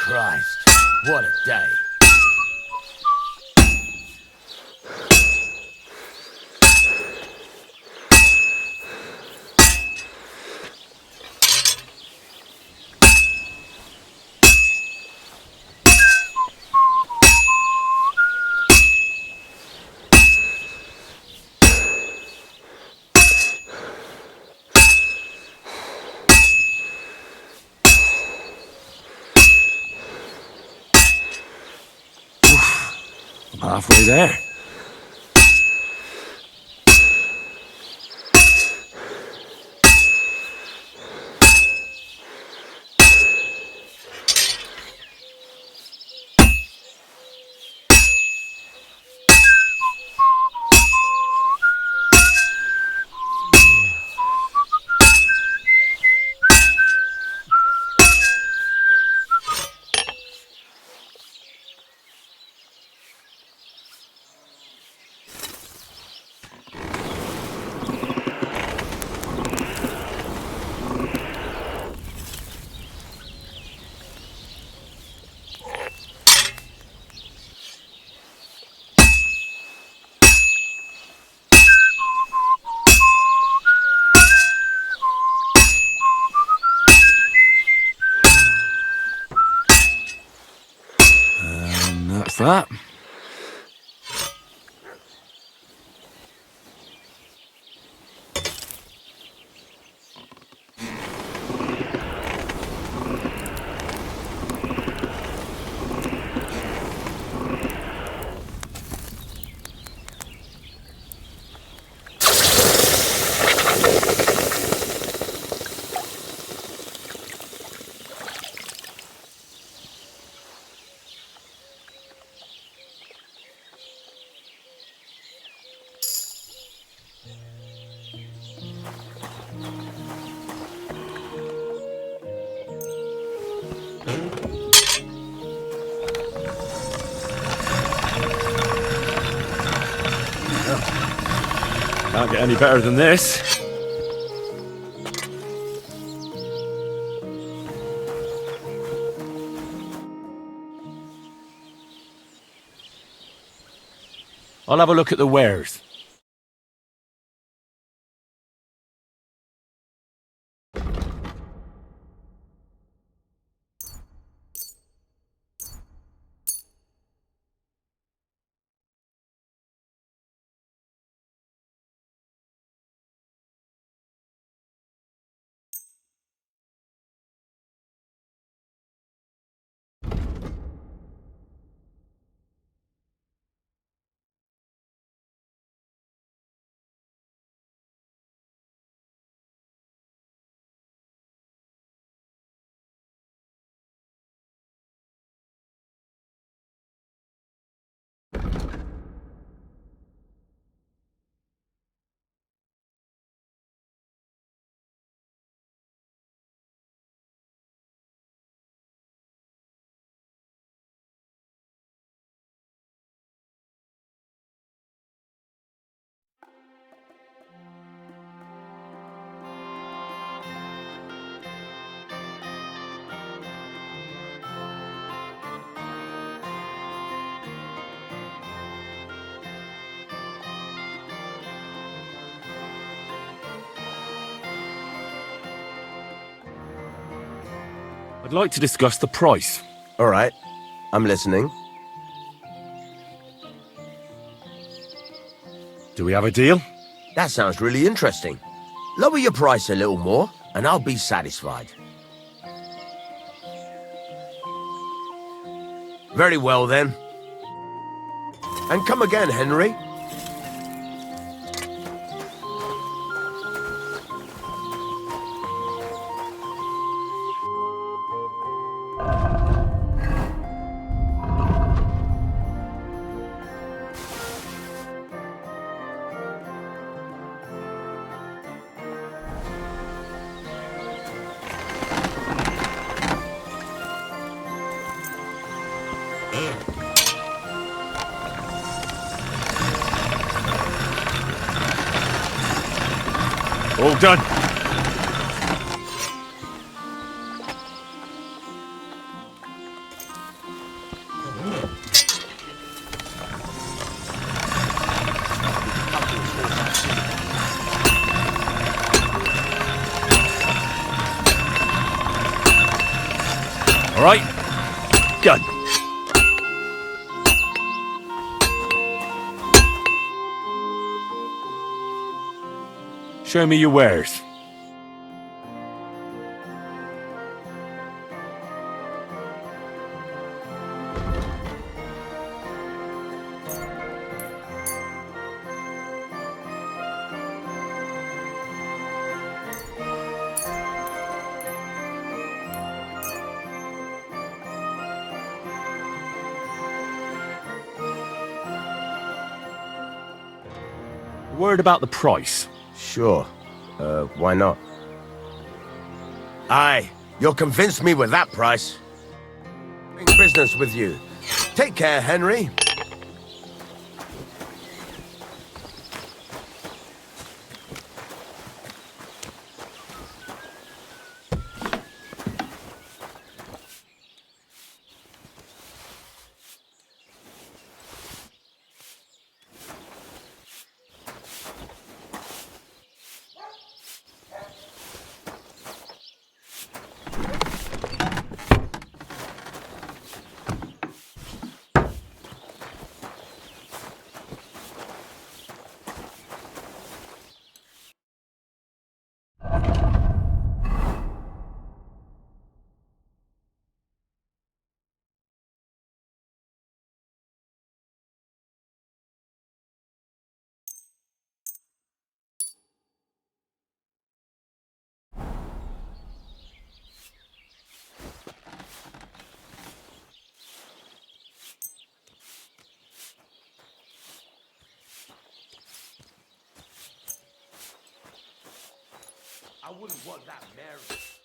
Christ, what a day. I'm halfway there. that. Can't get any better than this. I'll have a look at the wares. I'd like to discuss the price. All right, I'm listening. Do we have a deal? That sounds really interesting. Lower your price a little more, and I'll be satisfied. Very well, then. And come again, Henry. All done. All right. Done. Show me your wares. Word about the price. Sure. Why not? Aye, you'll convince me with that price. Doing business with you. Take care, Henry. I wouldn't want that married.